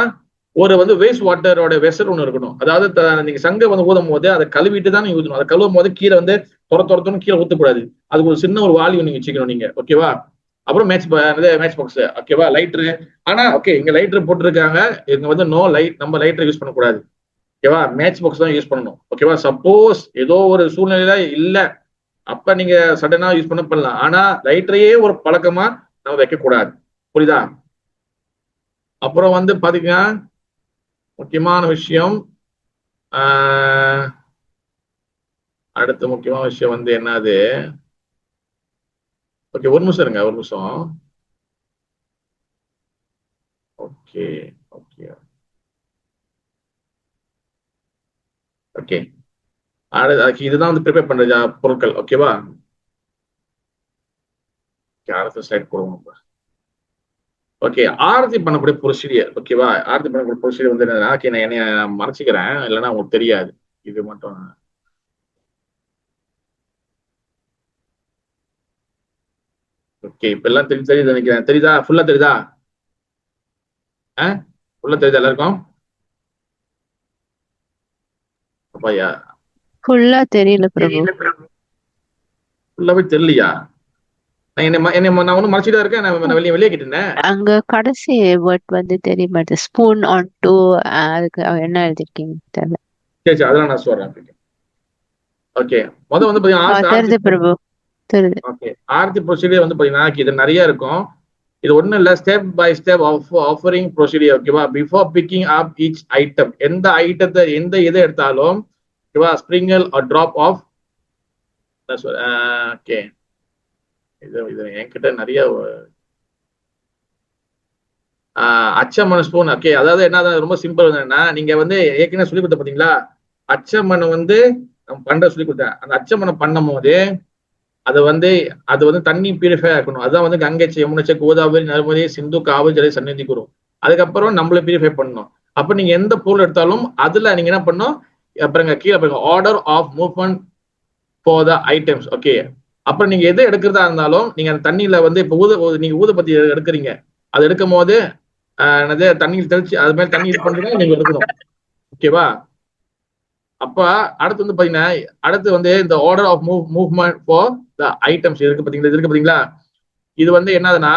Speaker 1: ஒரு வந்து வேஸ்ட் வாட்டரோட வெசல் ஒன்று இருக்கணும். அதாவது நீங்க சங்கை வந்து ஊதும் போது அதை கழுவிட்டு தான் நீங்க ஊற்றணும். அதை கழுவும் போது கீழே வந்து துரத்துன்னு கீழே ஊற்றக்கூடாது. அதுக்கு ஒரு சின்ன ஒரு வால்யூம் நீங்க வச்சுக்கணும் நீங்க. ஓகேவா? அப்புறம் மேட்ச் பாக்ஸ். ஓகேவா? லைட்ரு. ஆனா ஓகே, இங்க லைட்ரு போட்டிருக்காங்க, இங்க வந்து நோ லைட், நம்ம லைட்ரு யூஸ் பண்ணக்கூடாது. ஓகேவா? மேட்ச் பாக்ஸ் தான் யூஸ் பண்ணணும். ஓகேவா? சப்போஸ் ஏதோ ஒரு சூழ்நிலையில இல்ல, அப்ப நீங்க சடனா யூஸ் பண்ணலாம். ஆனா லைட்ரையே ஒரு பழக்கமா நம்ம வைக்கக்கூடாது. புரியுதா? அப்புறம் வந்து பாத்தீங்கன்னா முக்கியமான விஷயம், அடுத்த முக்கியமான விஷயம் வந்து என்னது, ஓகே ஒரு நிமிஷம் இருங்க, ஒரு நிமிஷம். ஓகே ஓகே ஓகே, இதுதான் வந்து ப்ரிப்பேர் பண்ற பொருட்கள். ஓகேவா? அடுத்த ஸ்லைட் போடுவோம். ஓகே, ஆரத்தி பண்ணக்கூடிய ப்ரொசீடியர். ஓகேவா? ஆரத்தி பண்ணக்கூடிய ப்ரொசீடியர் வந்து என்னன்னா, ஓகே நான் என்னைய மறைச்சிக்கிறேன், இல்லைன்னா உங்களுக்கு தெரியாது. இது மட்டும் ஓகே. இப்ப எல்லாம் தெரியுது நினைக்கிறேன். தெரியுதா? ஃபுல்லா தெரியுதா? ஃபுல்லா தெரியுதா எல்லாருக்கும்? அப்பாயா,
Speaker 8: ஃபுல்லா தெரியல பிரபு.
Speaker 1: ஃபுல்லாவே தெரியலையா? நான் ஒன்னும் மறைச்சிட்டா இருக்கேன். நான் வெளியே கேட்டேன்.
Speaker 8: அங்க கடைசி வேர்ட் வந்து தெரிய மாட்டேது. ஸ்பூன் ஆன் டூ, அதுக்கு என்ன எழுதிருக்கீங்க தெரியல.
Speaker 1: சரி அதெல்லாம் நான் சொல்றேன். ஓகே, வந்து
Speaker 8: தெரியுது பிரபு, தெரியுது.
Speaker 1: ஓகே, ஆரத்தி ப்ரொசீடியர் வந்து பாத்தீங்கன்னா இது நிறைய இருக்கும். இது ஒண்ணும் இல்ல, step by step offering procedure. ஓகேவா? Before picking up each item, எந்த ஐட்டத்தை எந்த இதை எடுத்தாலும் ஓகேவா, sprinkle or drop off. Okay, இது என்கிட்ட நிறைய அச்சமண ஸ்பூன். ஓகே, அதாவது என்ன, ரொம்ப சிம்பிள். என்னன்னா நீங்க வந்து ஏற்கனவே சொல்லி கொடுத்த பாத்தீங்களா, அச்சமனை வந்து பண்ற சொல்லி கொடுத்தேன். அந்த அச்சமனை பண்ணும் போது அது வந்து தண்ணி பியூரிஃபை இருக்கணும். அதுதான் வந்து கங்கை, யமுனை, கோதாவரி, நர்மதை, சிந்து, காவிரி ஜல சந்நிதி கூறும். அதுக்கப்புறம் நம்மள பியூரிஃபை பண்ணணும். அப்ப நீங்க எந்த பொருள் எடுத்தாலும் அதுல நீங்க என்ன பண்ணணும், அப்புறம் கீழே பாருங்க, order of movement for the items. Okay, அப்புறம் நீங்க எதை எடுக்கிறதா இருந்தாலும் நீங்க அந்த தண்ணியில வந்து இப்ப நீங்க ஊதுபத்தி எடுக்கிறீங்க, அது எடுக்கும் போது என்னது தண்ணியில் தெளிச்சு அது மேல தண்ணி இது பண்ணிட்டு நீங்க எடுக்கணும். ஓகேவா? அப்ப அடுத்து வந்து பாத்தீங்கன்னா அடுத்து வந்து இந்த order of movement for the items இருக்கு பாத்தீங்களா? இது வந்து என்னதுன்னா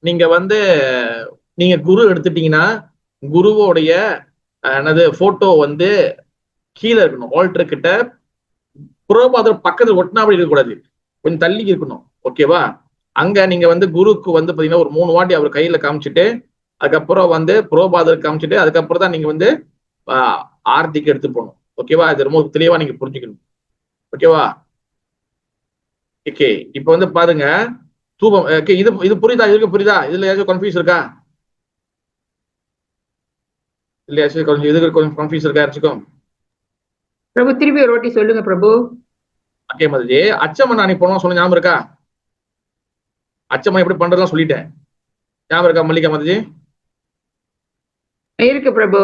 Speaker 1: நீங்க வந்து நீங்க குரு எடுத்துட்டீங்கன்னா குருவோடைய என்னது போட்டோ வந்து கீழே இருக்கணும். ஆல்டர் கிட்ட புரோபாதர் பக்கத்துல ஒட்டினாபடி இருக்கக்கூடாது, கொஞ்சம் தள்ளி இருக்கணும். ஓகேவா? அங்க நீங்க வந்து குருக்கு வந்து பாத்தீங்கன்னா ஒரு 3 வாட்டி அவர் கையில காமிச்சிட்டு அதுக்கப்புறம் வந்து புரோபாதர் காமிச்சிட்டு அதுக்கப்புறம் தான் நீங்க வந்து ஆர்த்திக்கு எடுத்து போகணும். ஓகேவா? இது ரொம்ப தெளிவா நீங்க புரிஞ்சுக்கணும். ஓகேவா? ஓகே, இப்ப வந்து பாருங்க தூபம். இது புரியுதா? புரியுதா? இதுல ஏதாச்சும் கன்ஃபியூஸ் இருக்கா? இல்ல கொஞ்சம் இதுக்கு கொஞ்சம் கன்ஃபியூஸ் இருக்கா யாச்சுக்கும்?
Speaker 5: பிரபு திருப்பி ஒரு வாட்டி சொல்லுங்க பிரபு.
Speaker 1: ஓகே மதுஜி, அச்சமன் அன்னைக்கு போனோம் சொன்ன ஞாபகம் இருக்கா? அச்சமன் எப்படி பண்றதுலாம் சொல்லிட்டேன், ஞாபகம் இருக்கா மல்லிகா மதுஜி?
Speaker 5: இருக்கு பிரபு.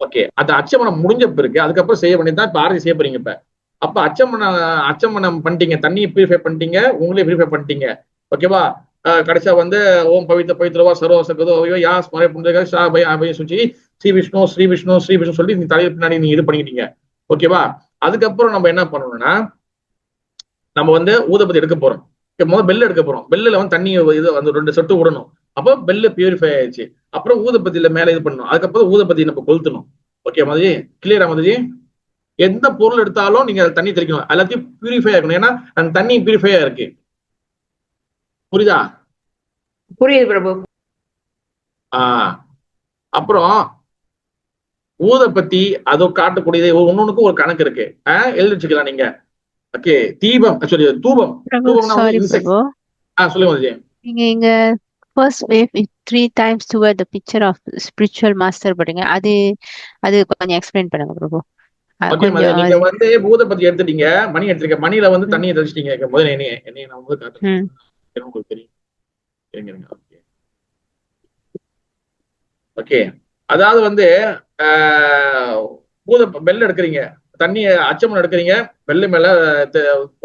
Speaker 1: ஓகே, அந்த அச்சமனம் முடிஞ்ச பிறகு அதுக்கப்புறம் செய்ய வேண்டியதுதான் இப்ப ஆரத்தி செய்ய போறீங்க. இப்ப அப்ப அச்சமனம் பண்ணிட்டீங்க, தண்ணியை பியூரிஃபை பண்ணிட்டீங்க, உங்களே பியூரிஃபை பண்ணிட்டீங்க. ஓகேவா? கடைசியா வந்து ஓம் பவித்ரவா சர்வ சகதோ யா ஸ்மரே புண்டக ஷா பை அபய சுச்சி ஸ்ரீ விஷ்ணு சொல்லி நீங்க தலைவர் பின்னாடி நீங்க இது பண்ணிக்கிட்டீங்க. ஓகேவா? அதுக்கப்புறம் நம்ம என்ன பண்ணணும்னா நம்ம வந்து ஊதுபத்தி எடுக்க போறோம். முதல்ல பெல் எடுக்க போறோம். பெல்லுல வந்து தண்ணி இது வந்து 2 சொட்டு விடணும். அப்போ பெல்லு பியூரிஃபை ஆயிடுச்சு. அப்புறம் ஊதுபத்தியில மேல இது பண்ணணும். அதுக்கப்புறம் ஊதுபத்தி நம்ம கொளுத்தணும். ஓகே மதுஜி, கிளியரா மதுஜி? எந்த பொருள் எடுத்தாலும் நீங்க தண்ணி தெளிக்கணும், எல்லாத்தையும் பியூரிஃபை ஆகணும். ஏன்னா அந்த தண்ணி பியூரிஃபையா இருக்கு. புரியுதா?
Speaker 5: புரியுது பிரபு.
Speaker 1: அப்புறம் ஊதுபத்தி அதோ காட்டக்கூடியது ஒன்னொன்னுக்கும் ஒரு கணக்கு இருக்கு, எழுதி வச்சுக்கலாம் நீங்க. ஓகே, தீபம் சாரி தூபம்.
Speaker 8: சாரி பிரபு,
Speaker 1: சொல்லுங்க.
Speaker 8: நீங்க இங்க first wave 3 times toward the picture of spiritual master படுங்க. அது கொஞ்சம் எக்ஸ்பிளைன் பண்ணுங்க பிரபு.
Speaker 1: ஓகே, நீங்க வந்து ஊதுபத்தி எடுத்துட்டீங்க, மணி எடுத்துருக்க, மணியில வந்து தண்ணியை தெளிச்சிட்டீங்க. முதல்ல என்னைய நான் வந்து காட்டுறேன், உங்களுக்கு தெரியும். ஓகே, அதாவது வந்து பெல் எடுக்கிறீங்க, தண்ணி அச்சமன் எடுக்கிறீங்க, பெல்லு மேல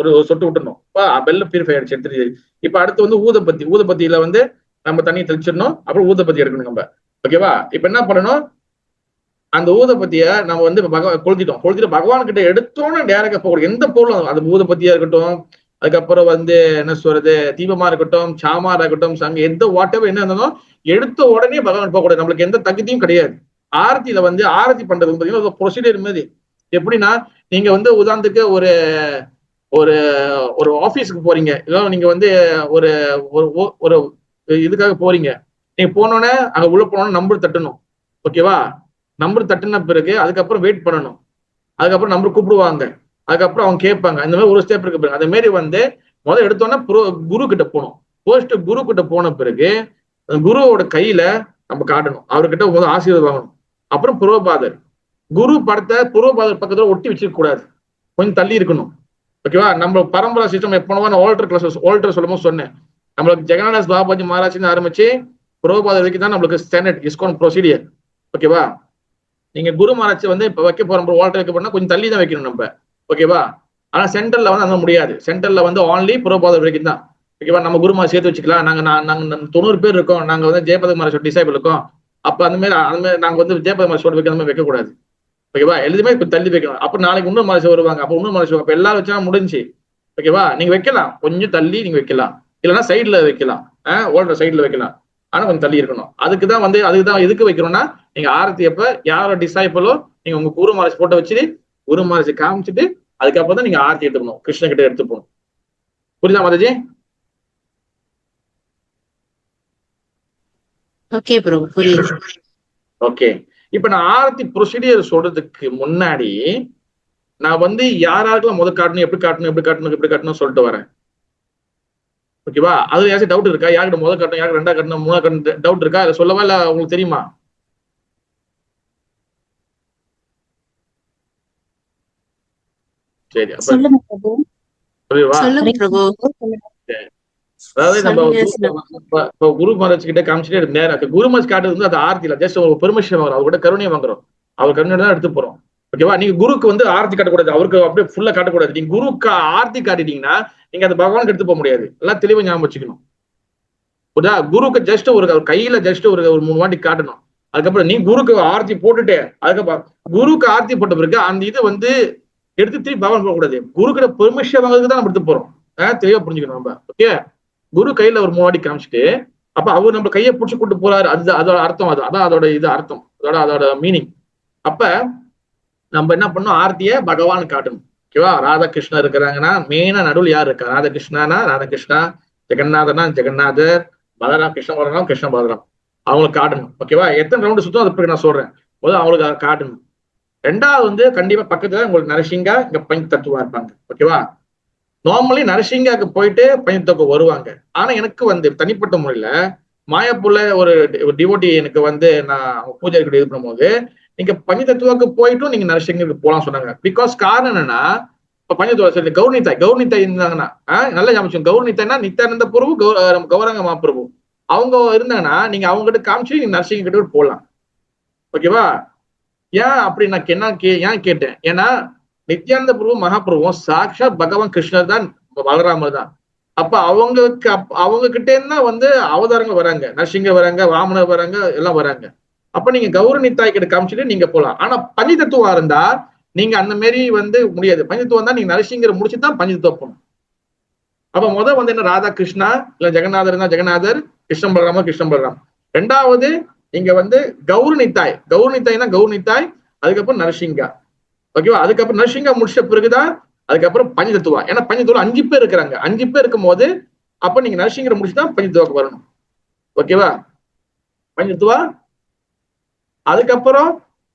Speaker 1: ஒரு சொட்டு விட்டுணும். பெல்லு பியூரிஃபை ஆயிடுச்சு, எடுத்துட்டு. இப்ப அடுத்து வந்து ஊதுபத்தியில வந்து நம்ம தண்ணியை தெளிச்சிடணும். அப்புறம் ஊதுபத்தி எடுக்கணும் நம்ம. ஓகேவா? இப்ப என்ன பண்ணணும், அந்த ஊதுபத்திய நம்ம வந்து கொளுத்திட்டு பகவான் கிட்ட எடுத்தோன்னு டேரக்டா போகணும். எந்த பொருளும், அது ஊதுபத்தியா இருக்கட்டும், அதுக்கப்புறம் வந்து என்ன சொல்றது தீபமா இருக்கட்டும், சாமாரா இருக்கட்டும், சங்க எந்த வாட்டவர் என்ன இருந்தாலும் எடுத்த உடனே பகவான் போகக்கூடாது. நம்மளுக்கு எந்த தகுதியும் கிடையாது. ஆரத்தியில வந்து ஆரத்தி பண்றது பாத்தீங்கன்னா ப்ரொசீடியர் மாதிரி. எப்படின்னா நீங்க வந்து உதாரணத்துக்கு ஒரு ஒரு ஒரு ஆபீஸ்க்கு போறீங்க, இல்லை நீங்க வந்து ஒரு ஒரு இதுக்காக போறீங்க. நீங்க போனோன்னே அங்க உள்ள போனோன்னு நம்பர் தட்டணும். ஓகேவா? நம்பர் தட்டின பிறகு அதுக்கப்புறம் வெயிட் பண்ணணும். அதுக்கப்புறம் நம்பர் கூப்பிடுவாங்க, அதுக்கப்புறம் அவங்க கேட்பாங்க. இந்த மாதிரி ஒரு ஸ்டெப் இருக்கு பிறகு. அதே மாதிரி வந்து முதல்ல எடுத்தோன்னா குரு கிட்ட போகணும். ஃபர்ஸ்ட் குரு கிட்ட போன பிறகு குருவோட கையில நம்ம காட்டணும், அவர்கிட்ட முதல் ஆசீர்வாதம் வாங்கணும். அப்புறம் புரோபாதர், குரு படத்தை புரோபாதர் பக்கத்துல ஒட்டி வச்சிருக்க கூடாது, கொஞ்சம் தள்ளி இருக்கணும். ஓகேவா? நம்ம பரம்பரா சிஸ்டம் எப்போனவா ஆல்டர் சொல்லும்போது சொன்னேன், நம்மளுக்கு ஜெகநாதாஸ் பாபாஜி மகாராஜ்னு ஆரம்பிச்சு புரோபாதர் வரைக்கும் தான் நம்மளுக்கு ஸ்டாண்டர்ட் இஸ்கான் ப்ரொசீடியர். ஓகேவா? நீங்க குரு மகாராஜ் வந்து இப்ப வைக்க போற ஆல்டர் வைக்க போனா கொஞ்சம் தள்ளி தான் வைக்கணும் நம்ம. ஓகேவா? ஆனா சென்டர்ல வந்து அந்த முடியாது. சென்டர்ல வந்து ஆன்லி புரோபாதர் வரைக்கும் தான். ஓகேவா? நம்ம குருமா சேர்த்து வச்சுக்கலாம். நாங்க 90 பேர் இருக்கோம், நாங்க வந்து ஜெயபத மகாராஜ் டிசைபிள் இருக்கோம். அப்ப அந்த மாதிரி நாங்க வந்து ஜெயபத மகாராஜ் வைக்க அந்த மாதிரி வைக்க கூடாது. ஓகேவா? எழுதுமே தள்ளி வைக்கணும். அப்ப நாளைக்கு இன்னொரு மகாராஜ் வருவாங்க, அப்ப இன்னொரு மகாராஜ் அப்ப எல்லாரும் வச்சா முடிஞ்சு. ஓகேவா? நீங்க வைக்கலாம், கொஞ்சம் தள்ளி நீங்க வைக்கலாம், இல்லைன்னா சைட்ல வைக்கலாம், ஓல்டர் சைட்ல வைக்கலாம். ஆனா கொஞ்சம் தள்ளி இருக்கணும். அதுக்குதான் எதுக்கு வைக்கணும்னா, நீங்க ஆரத்தி அப்ப யாரோட டிசைபிளோ நீங்க உங்க குரு மகாராஜ் போட்டோ வச்சுட்டு குரு மகாராஜ் காமிச்சிட்டு அதுக்கப்புறம் தான் நீங்க ஆரத்தி எடுத்துக்கணும், கிருஷ்ண கிட்ட எடுத்து போகணும். புரியுதா மாதாஜி?
Speaker 4: ஓகே ப்ரோ, புரியுது.
Speaker 1: ஓகே, இப்ப நான் ஆரத்தி ப்ரொசீடியர் சொல்றதுக்கு முன்னாடி நான் வந்து யாராருக்கெல்லாம் முதல் காட்டணும், எப்படி காட்டணும் சொல்லிட்டு வரேன். ஓகேவா? அது ஏதாச்சும் டவுட் இருக்கா? யாருக்கு முதல் காட்டணும், யாருக்கு 2 காட்டணும், 3 காட்டணும் டவுட் இருக்கா? இல்ல சொல்லவா, இல்ல உங்களுக்கு தெரியுமா? சரி, அப்ப சொல்லிடுவா. அதாவது நம்ம குரு மகாராஜ் கிட்ட காமிச்சிட்டே நேரம் குரு மகாராஜ் காட்டுறது வந்து அது ஆர்த்தியில ஜஸ்ட் ஒரு பெர்மிஷன் வாங்குறோம், அவர்கிட்ட கருணையை வாங்குறோம், அவர் கருணை தான் எடுத்து போறோம். ஓகேவா? நீங்க குருக்கு வந்து ஆர்த்தி காட்டக்கூடாது, அவருக்கு அப்படியே ஃபுல்லா காட்டக்கூடாது. நீங்க குருக்கு ஆர்த்தி காட்டிட்டீங்கன்னா நீங்க அந்த பகவானுக்கு எடுத்து போக முடியாது. எல்லாம் தெளிவா ஞாபகம் வச்சுக்கணும். குருக்கு ஜஸ்ட் ஒரு கையில ஜஸ்ட் ஒரு 3 வாட்டி காட்டணும். அதுக்கப்புறம் நீ குருக்கு ஆர்த்தி போட்டுட்டு அதுக்கப்புறம் குருக்கு ஆர்த்தி போட்ட பிறகு அந்த இது வந்து எடுத்து திருப்பி பகவான் போகக்கூடாது. குருக்கிட்ட பெர்மிஷன் வாங்குறதுக்கு தான் நம்ம எடுத்து போறோம். தெளிவா புரிஞ்சுக்கணும் நம்ம. ஓகே, குரு கையில ஒரு 3 வாட்டி காமிச்சிட்டு அப்ப அவர் நம்ம கையை பிடிச்சி கூட்டு போறாரு. அது அதோட அர்த்தம். அதான் அதோட இது அர்த்தம், அதோட மீனிங். அப்ப நம்ம என்ன பண்ணணும், ஆர்த்திய பகவான் காட்டணும். ஓகேவா? ராதாகிருஷ்ணா இருக்கிறாங்கன்னா மெயினா நடுவில் யார் இருக்கா? ராதாகிருஷ்ணானா ராதாகிருஷ்ணா, ஜெகநாதனா ஜெகநாதர், பலராம் கிருஷ்ண பலராம் கிருஷ்ண பலராம், அவங்களுக்கு காட்டணும். ஓகேவா? எத்தனை ரவுண்டு சுத்தம் அது நான் சொல்றேன். முதல்ல அவங்களுக்கு காட்டணும். ரெண்டாவது வந்து கண்டிப்பா பக்கத்துல உங்களுக்கு நரசிங்கா இங்க பஞ்ச தத்துவா இருப்பாங்க. ஓகேவா? நார்மலி நரசிங்காக்கு போயிட்டு பஞ்ச தத்துவம் வருவாங்க. ஆனா எனக்கு வந்து தனிப்பட்ட முறையில மாயாப்பூர்ல ஒரு டிவோட்டி எனக்கு வந்து நான் பூஜை இது பண்ணும்போது நீங்க பஞ்சதத்துவாக்கு போயிட்டும் நீங்க நரசிங்கருக்கு போலாம் சொன்னாங்க. பிகாஸ் காரணம் என்னன்னா, இப்ப பஞ்சதத்துவ கௌரணித்தாய் இருந்தாங்கன்னா நல்லா ஞாபகம், கௌரணித்தாய்னா நித்யானந்த பிரபு, கௌரங்க மகாபிரபு அவங்க இருந்தாங்கன்னா நீங்க அவங்க கிட்ட காமிச்சு நீங்க நரசிங்க கிட்ட போகலாம். ஓகேவா? ஏன் அப்படி நான் ஏன் கேட்டேன், ஏன்னா நித்யானந்த பிரபு மகாபிரபுவும் சாட்சாத் பகவான் கிருஷ்ணர் தான், பலராமர் தான். அப்ப அவங்க கிட்டே இருந்தா வந்து அவதாரங்கள் வராங்க, நரசிங்க வராங்க, வாமனர் வராங்க, எல்லாம் வராங்க. அப்ப நீங்க கௌரணித்தாய் கிட்ட காமிச்சுட்டு நீங்க போலாம். ஆனா பஞ்சதத்துவம் இருந்தா நீங்க அந்த மாதிரி வந்து முடியாது. பஞ்சதத்துவம் தான் நீங்க நரசிங்கரை முடிச்சுதான் பஞ்சதத்துவம் போகணும். அப்ப முதல் வந்து என்ன, ராதா கிருஷ்ணா இல்ல ஜெகநாதர் தான் ஜெகநாதர், கிருஷ்ணன் பலராம கிருஷ்ணன் பலராம். ரெண்டாவது நீங்க வந்து கௌரணித்தாய் தான் கௌரணித்தாய், அதுக்கப்புறம் நரசிங்கா. ஓகேவா? அதுக்கப்புறம் நரசிங்கா முடிச்ச பிறகுதான் அதுக்கப்புறம் பஞ்சதத்துவா. ஏன்னா பஞ்சதத்துவம் 5 பேர் இருக்கிறாங்க. 5 பேர் இருக்கும் போது அப்ப நீங்க நரசிங்கரை முடிச்சுதான் பஞ்சதத்துவாக்கு வரணும். ஓகேவா? பஞ்சதத்துவா. அதுக்கப்புறம்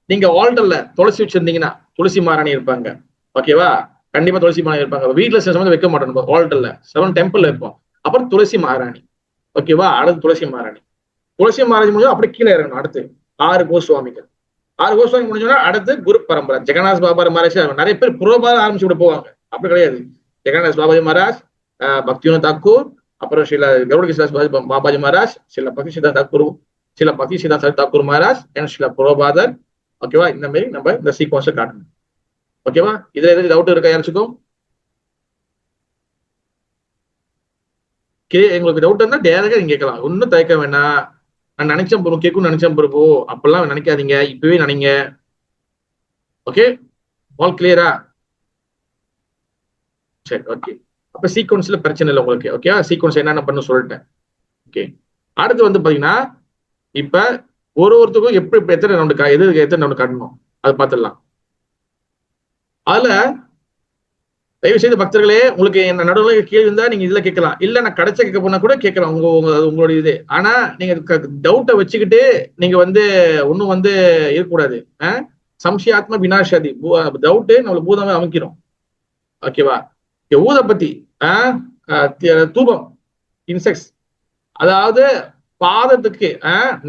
Speaker 1: நீங்க ஆல்டர்ல துளசி வச்சிருந்தீங்கன்னா துளசி மாராணி இருப்பாங்க. ஓகேவா? கண்டிப்பா துளசி மாராணி இருப்பாங்க. வீட்டுல சில வைக்க மாட்டோம், ஆல்டர்ல 7 டெம்பிள் வைப்போம். அப்புறம் துளசி மாராணி. ஓகேவா? அடுத்து துளசி மாராணி முடிஞ்சு அப்படி கீழே இறங்கணும். அடுத்து 6 கோஸ்வாமிகள். 6 கோஸ்வாமி முடிஞ்சோன்னா அடுத்து குரு பரம்பரை, ஜெகநாத் பாபாஜி மகாராஜ். நிறைய பேர் புரோபாத ஆரம்பிச்சு விட போவாங்க. அப்படி கிடையாது. ஜெகநாத் பாபாஜி மகாராஜ், பக்திவினோத் தாக்கூர், அப்புறம் சில கௌரகிருஷ்ண பாபாஜி மகாராஜ், சில பக்தி சித்தார்த் தாக்கூர் மகாராஜ், சில புரோபாதர். ஓகேவா? இந்த மாதிரி நம்ம இந்த சீக்வன்ஸை காட்டணும். ஓகேவா? இதுல எதாவது டவுட் இருக்கா யாருச்சுக்கும்? எங்களுக்கு டவுட் இருந்தா டேரக்டா நீங்க கேட்கலாம், ஒன்னும் தயக்க வேணாம். நான் நினைச்சேன் பிரபு, கேட்கும் நினைச்சேன் பிரபு, அப்பெல்லாம் நினைக்காதீங்க, இப்பவே நினைங்க. ஓகே, ஆல் கிளியரா? சரி, ஓகே. அப்ப சீக்வன்ஸ்ல பிரச்சனை இல்லை உங்களுக்கு. ஓகே, சீக்வன்ஸ் என்னென்ன பண்ண சொல்லிட்டேன். ஓகே, அடுத்து வந்து பாத்தீங்கன்னா இப்ப ஒருத்தருக்கும் எப்படி எத்தனை ரவுண்டு எத்தனை ரவுண்டு காட்டணும் அதை பார்த்துடலாம். அதுல தயவு செய்து பக்தர்களே, உங்களுக்கு என்ன நடுவில் கேள்வி இருந்தா நீங்க இதுல கேட்கலாம், இல்ல நான் கடைச்ச கேட்க போனா கூட கேட்கலாம், உங்களுடைய இது. ஆனா நீங்க டவுட்டை வச்சுக்கிட்டு நீங்க வந்து ஒன்னும் வந்து இருக்கக்கூடாது. சம்சயாத்ம வினாசாதி, டவுட்டு நம்மள பூதமே அமைக்கிறோம். ஓகேவா? ஊதபத்தி, தூபம், இன்செக்ட்ஸ், அதாவது பாதத்துக்கு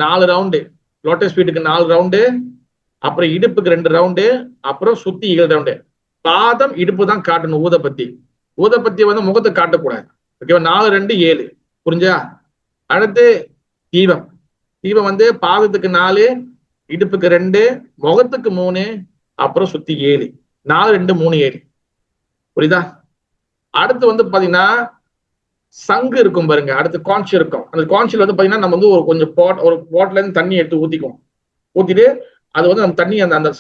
Speaker 1: 4 ரவுண்டு, லோட்டஸ் ஃபீட்டுக்கு 4 ரவுண்டு, அப்புறம் இடுப்புக்கு 2 ரவுண்டு, அப்புறம் சுத்தி 7 ரவுண்டு. பாதம் இடுப்பு தான் காட்டணும் ஊதபத்தி வந்து முகத்தை காட்டக்கூடாது. ஓகேவா? 4 2 7. புரிஞ்சா? அடுத்து தீபம் வந்து பாதத்துக்கு 4, இடுப்புக்கு 2, முகத்துக்கு 3, அப்புறம் சுத்தி 7. 4 2 3 7. புரியுதா? அடுத்து வந்து பாத்தீங்கன்னா சங்கு இருக்கும் பாருங்க, அடுத்து கான்ச் இருக்கும். அந்த கான்ச்சில் வந்து பாத்தீங்கன்னா நம்ம வந்து கொஞ்சம் ஒரு பாட்ல இருந்து தண்ணி எடுத்து ஊத்திட்டு அது வந்து அந்த தண்ணி அந்த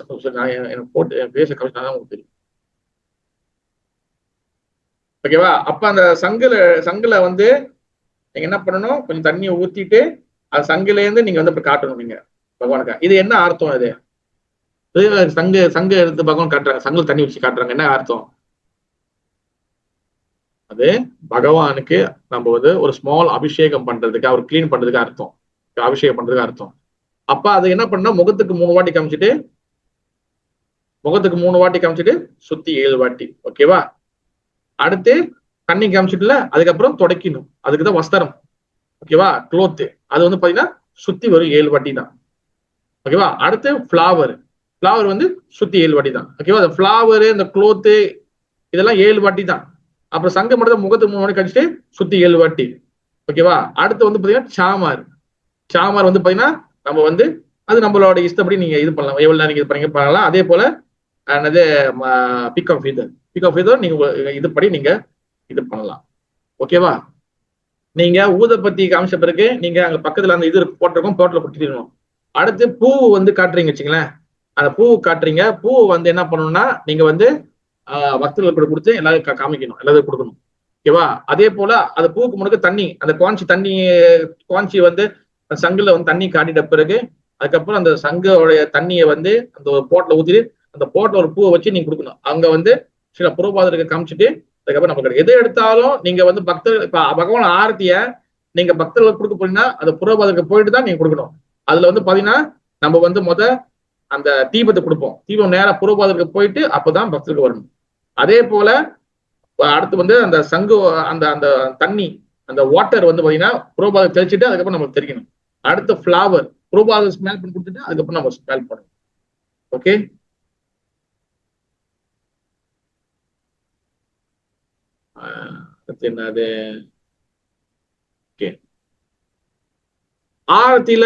Speaker 1: போட்டு பேச கவிழ்ச்சாதான் உங்களுக்கு தெரியும். ஓகேவா? அப்ப அந்த சங்குல வந்து நீங்க என்ன பண்ணணும், கொஞ்சம் தண்ணியை ஊத்திட்டு அது சங்குல இருந்து நீங்க வந்து இப்ப காட்டணும் நீங்க பகவானுக்கு. இது என்ன அர்த்தம்? இது சங்கு எடுத்து பகவான் காட்டுறாங்க, சங்குல தண்ணி வச்சு காட்டுறாங்க. என்ன அர்த்தம்? அது பகவானுக்கு நம்ம வந்து ஒரு ஸ்மால் அபிஷேகம் பண்றதுக்கு, அவர் கிளீன் பண்றதுக்கு அர்த்தம், அபிஷேகம் பண்றதுக்கு அர்த்தம். அப்ப அது என்ன பண்ணா முகத்துக்கு 3 வாட்டி காமிச்சிட்டு சுத்தி 7 வாட்டி. ஓகேவா? அடுத்து தண்ணி காமிச்சிட்டுல, அதுக்கப்புறம் துடைக்கணும், அதுக்குதான் வஸ்திரம். ஓகேவா? க்ளோத்து, அது வந்து பாத்தீங்கன்னா சுத்தி வரும் 7 வாட்டி தான். ஓகேவா? அடுத்து ஃபிளவர் வந்து சுத்தி 7 வாட்டி தான். ஓகேவா? அந்த ஃபிளவரு, இந்த க்ளோத்து இதெல்லாம் 7 வாட்டி தான். அப்புறம் சங்க மட்டும் முகத்துக்கு 3 வாட்டி கழிச்சுட்டு சுத்தி 7 வாட்டி. ஓகேவா? அடுத்து வந்து பாத்தீங்கன்னா சாமார் வந்து பாத்தீங்கன்னா நம்ம வந்து அது நம்மளோட இஷ்டப்படி நீங்க இது பண்ணலாம், எவ்வளவு நேரம் இது பண்ணலாம். அதே போல என்னது பிக் ஆஃப் இதோ நீங்க இது நீங்க இது பண்ணலாம். ஓகேவா? நீங்க ஊதுபத்தி காமிச்ச பிறகு நீங்க அங்க பக்கத்துல அந்த இது போட்டிருக்கோம், போட்டில் கொடுத்துடணும். அடுத்து பூ வந்து காட்டுறீங்க வச்சுங்களேன், அந்த பூ காட்டுறீங்க. பூ வந்து என்ன பண்ணணும்னா நீங்க வந்து பக்தர்களுக்கு கொடுத்து எல்லாரும் காமிக்கணும், எல்லாரும் கொடுக்கணும். ஓகேவா? அதே போல அந்த பூவுக்கு முன்னாடி தண்ணி, அந்த குவாஞ்சி வந்து சங்குல வந்து தண்ணி காட்டிட்ட பிறகு அதுக்கப்புறம் அந்த சங்கோடைய தண்ணியை வந்து அந்த போட்டில் ஊத்திட்டு அந்த போட்டில் ஒரு பூவை வச்சு நீங்க கொடுக்கணும். அங்க வந்து சில புரோபாதருக்கு காமிச்சிட்டு அதுக்கப்புறம் நமக்கு எது எடுத்தாலும் நீங்க வந்து பக்தர்கள் பகவான் ஆரத்திய நீங்க பக்தர்களுக்கு கொடுக்க போறீங்கன்னா அது புரோபாதருக்கு போயிட்டு தான் நீங்க கொடுக்கணும். அதுல வந்து பாத்தீங்கன்னா நம்ம வந்து அந்த தீபத்தை கொடுப்போம். தீபம் நேரா புரோபாதருக்கு போயிட்டு அப்பதான் பக்தருக்கு வரணும். அதே போல அடுத்து வந்து அந்த சங்கு அந்த அந்த தண்ணி அந்த வாட்டர் வந்து பாத்தீங்கன்னா புரோபாதம் தெளிச்சுட்டு அதுக்கப்புறம் நமக்கு தெரியணும். அடுத்த ஃபிளவர் புரோபாதம் ஸ்மெல் பண்ணி கொடுத்துட்டு அதுக்கப்புறம் நம்ம ஸ்மெல் பண்ணணும். ஓகே, என்னது? ஓகே, ஆரத்தில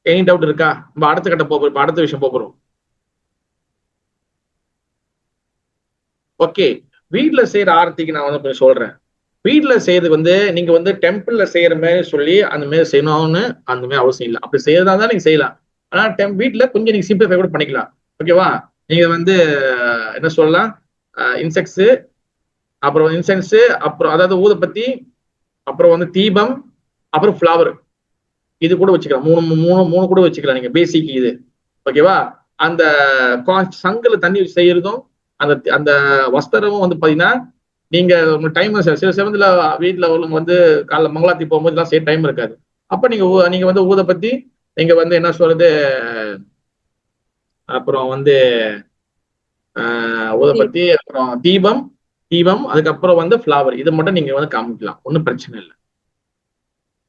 Speaker 1: எனி டவுட் இருக்கா? நம்ம அடுத்த கட்ட போறோம், அடுத்த விஷயம் போறோம். ஓகே, வீட்டுல செய்யற ஆரத்திக்கு நான் வந்து சொல்றேன். வீட்டுல செய்யறது வந்து நீங்க வந்து டெம்பிள்ல செய்யற மாதிரி சொல்லி அந்த மாதிரி செய்யணும்னு அந்த மாதிரி அவசியம் இல்லை. அப்படி செய்யறதா தான் நீங்க செய்யலாம். ஆனா வீட்டுல கொஞ்சம் நீங்க சிம்பிளிஃபை கூட பண்ணிக்கலாம். ஓகேவா? நீங்க வந்து என்ன சொல்லலாம், இன்செக்ட்ஸ், அப்புறம் இன்சென்ஸ், அப்புறம் அதாவது ஊதுபத்தி, அப்புறம் வந்து தீபம், அப்புறம் ஃபிளவர், இது கூட வச்சுக்கலாம். மூணு கூட வச்சுக்கலாம் நீங்க பேசிக் இது. ஓகேவா? அந்த சங்குல தண்ணி செய்யறதும் அந்த அந்த வஸ்திரமும் வந்து பாத்தீங்கன்னா நீங்க டைம் சில செவத்துல வீட்டுல வந்து காலைல மங்களாத்தி போகும்போது எல்லாம் செய்ய டைம் இருக்காது. அப்ப நீங்க வந்து ஊதுபத்தி, நீங்க வந்து என்ன சொல்றது, அப்புறம் வந்து ஊதுபத்தி, அப்புறம் தீபம், அதுக்கப்புறம் வந்து ஃபிளவர், இதை மட்டும் நீங்க வந்து காமிக்கலாம், ஒன்றும் பிரச்சனை இல்லை.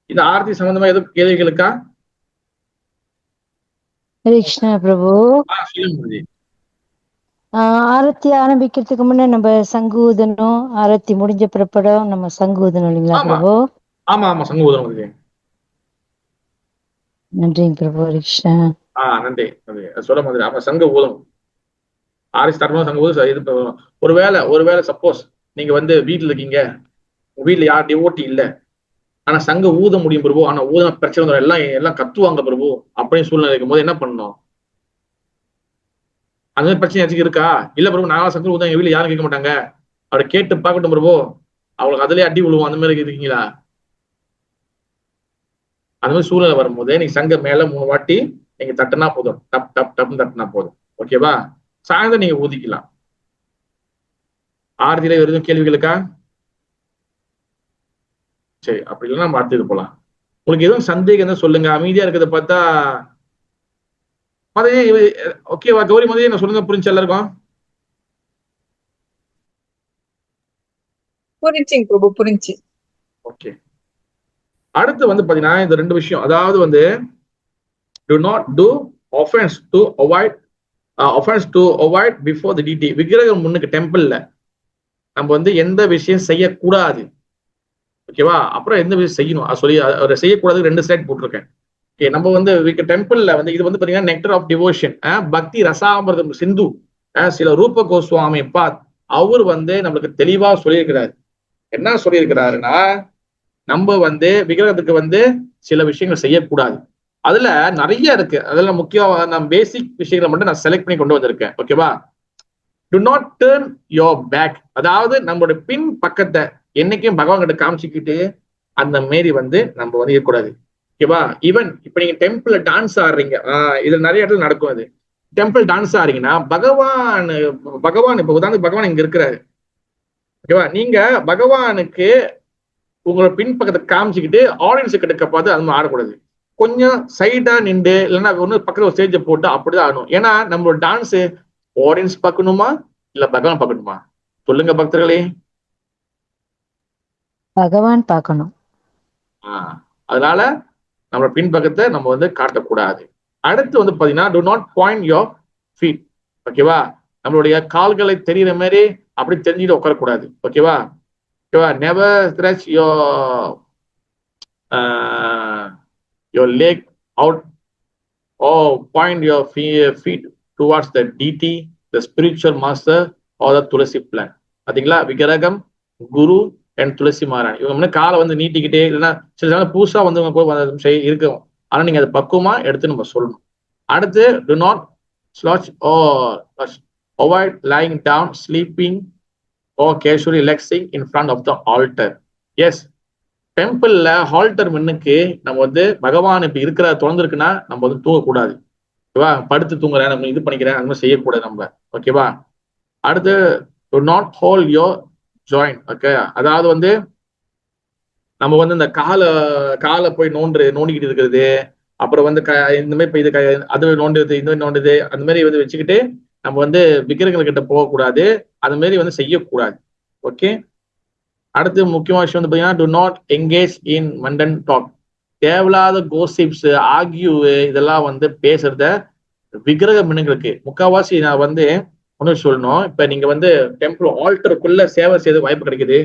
Speaker 1: இந்த ஆரத்தி சம்பந்தமா எதுவும் கேள்விகளுக்கா?
Speaker 9: கிருஷ்ணா பிரபு, ஆரத்தி ஆரம்பிக்கிறதுக்கு முன்ன நம்ம சங்கு ஊதணும், ஆரத்தி முடிஞ்ச பிறப்படம் நம்ம சங்கு ஊதணும் இல்லைங்களா பிரபு?
Speaker 1: ஆமா ஆமா, சங்கு ஊதணும்.
Speaker 9: நன்றிங்க பிரபு. கிருஷ்ணா.
Speaker 1: நன்றி. சொல்ல மாதிரி ஆமா, சங்கு ஊதணும். ஆரத்தி தரணும், சங்கு ஊது. இது ஒருவேளை சப்போஸ் நீங்க வந்து வீட்டுல இருக்கீங்க, உங்க வீட்டுல யார் டிவோட்டி இல்ல, ஆனா சங்க ஊத முடியும் பிரபு, ஆனா ஊதன பிரச்சனை வரும், எல்லாம் கத்துவாங்க பிரபு அப்படின்னு சூழ்நிலை இருக்கும் போது என்ன பண்ணணும்? அந்த மாதிரி பிரச்சனை ஏதாச்சும் இருக்கா? இல்ல பிரபு, நான் சங்க ஊதம் எங்க வீட்டுல யாரும் கேட்க மாட்டாங்க, அவரை கேட்டு பார்க்கட்டும் பிரபு, அவங்களுக்கு அதுலயே அடி விழுவோம், அந்த மாதிரி இருக்கீங்களா? அந்த மாதிரி சூழ்நிலை வரும்போது நீங்க சங்க மேல 3 வாட்டி நீங்க தட்டினா போதும், டப் டப் டப்னு தட்டினா போதும். ஓகேவா? சாயந்தரம் நீங்க ஊதிக்கலாம். ஆரத்தியில எதுவும் கேள்விகளுக்கா? சரி, அப்படி இல்லைன்னா நம்ம அடுத்தது போலாம். உங்களுக்கு எதுவும் சந்தேகம் தான் சொல்லுங்க. அமைதியா இருக்கிறத பார்த்தா ஓகேவா? கௌரி முதலே நான் சொல்லுங்க, புரிஞ்சு எல்லாருக்கும்?
Speaker 2: புரிஞ்சுங்க பிரபு, புரிஞ்சு.
Speaker 1: ஓகே, அடுத்து வந்து பாத்தீங்கன்னா இந்த 2 விஷயம், அதாவது வந்து do not do offense to avoid before the deity. விக்கிரகம் முன்னுக்கு டெம்பிள்ல நம்ம வந்து எந்த விஷயம் செய்யக்கூடாது. ஓகேவா? அப்புறம் எந்த விஷயம் செய்யணும் சொல்லி அவரை செய்யக்கூடாது 2 ஸ்லைட் போட்டிருக்கேன். ஓகே, நம்ம வந்து டெம்பிள்ல வந்து இது வந்து பாத்தீங்கன்னா நெக்டர் ஆஃப் டிவோஷன், பக்தி ரசாமிர்தம் சிந்து, சில ரூப கோஸ்வாமி அவர் வந்து நம்மளுக்கு தெளிவா சொல்லியிருக்கிறாரு. என்ன சொல்லியிருக்கிறாருன்னா, நம்ம வந்து விக்கிரகத்துக்கு வந்து சில விஷயங்கள் செய்யக்கூடாது. அதுல நிறைய இருக்கு. அதெல்லாம் முக்கியம், நான் பேசிக் விஷயங்களை மட்டும் நான் செலக்ட் பண்ணி கொண்டு வந்திருக்கேன். ஓகேவா? Do not turn your back, அதாவது நம்மளோட பின் பக்கத்தை என்னைக்கும் பகவான் கிட்ட காமிச்சுக்கிட்டு அந்த மாரி வந்து நம்ம வந்து இருக்கக்கூடாது. ஓகேவா? ஈவன் இப்ப நீங்க டெம்பிள்ல டான்ஸ் ஆடுறீங்க, இதுல நிறைய இடத்துல நடக்கும். அது டெம்பிள் டான்ஸ் ஆடுறீங்கன்னா பகவான் இப்ப உதாரணத்துக்கு பகவான் இங்க இருக்கிறாரு. ஓகேவா? நீங்க பகவானுக்கு உங்களோட பின்பக்கத்தை காமிச்சுக்கிட்டு ஆடியன்ஸ் கிட்ட பார்த்து அது மாதிரி ஆடக்கூடாது. கொஞ்சம் சைடா நின்று, இல்லைன்னா ஒண்ணு பக்கத்துல ஒரு ஸ்டேஜை போட்டு அப்படிதான் ஆடணும். ஏன்னா நம்மளோட டான்ஸ் ஆடியன்ஸ் பார்க்கணுமா இல்ல பகவான் பார்க்கணுமா? சொல்லுங்க பக்தர்களே.
Speaker 9: பகவான் பார்க்கணும்.
Speaker 1: அதனால நம்மளோட பின்பக்கத்தை நம்ம வந்து காட்டக்கூடாது. அடுத்து வந்து பாத்தீங்கன்னா do not point your feet. ஓகேவா? நம்மளுடைய கால்களை தெரிகிற மாதிரி அப்படி தெரிஞ்சுட்டு உட்காரக்கூடாது. ஓகேவா? Never stretch your leg out or point your feet towards the deity, the spiritual master or the Thulasi plant. பாத்தீங்களா, விக்கிரகம், குரு அண்ட் துளசி மாறான். இவங்க வந்து காலை வந்து நீட்டிக்கிட்டே, இல்லைன்னா சில நேரம் புதுசா வந்து இருக்கும். ஆனா நீங்க அதை பக்குவமா எடுத்து நம்ம சொல்லணும். அடுத்து, do not slouch or avoid lying down, sleeping or casually relaxing in front of the altar. Yes, டெம்பிள்ல ஆல்டர் முன்னுக்கு நம்ம வந்து பகவான் இப்ப இருக்கிற திறந்துருக்குன்னா நம்ம வந்து தூங்கக்கூடாது. ஓகேவா, படுத்து தூங்குறேன், நம்ம இது பண்ணிக்கிறேன், அந்த மாதிரி செய்யக்கூடாது நம்ம. ஓகேவா. அடுத்து, do not hold your joint. Okay, அதாவது வந்து நம்ம வந்து இந்த காலை போய் நோண்டிக்கிட்டு இருக்கிறது, அப்புறம் வந்து இந்த மாதிரி இது அது நோண்டுது, இந்த மாதிரி நோண்டுது, அந்த மாதிரி வந்து வச்சுக்கிட்டு நம்ம வந்து விக்கிரகங்கள் கிட்ட போகக்கூடாது. அது மாதிரி வந்து செய்யக்கூடாது. ஓகே. அடுத்து முக்கியமான விஷயம் வந்து பார்த்தீங்கன்னா, to not engage in mundane talk. தேவையில்லாத கோசிப்ஸ், ஆகியூ, இதெல்லாம் வந்து பேசுறத விக்கிரக மின்னுங்களுக்கு முக்கால்வாசி நான் வந்து ஒன்று சொல்லணும். இப்ப நீங்க வந்து டெம்பிள் ஆல்டருக்குள்ள சேவை செய்ய வாய்ப்பு கிடைக்குது,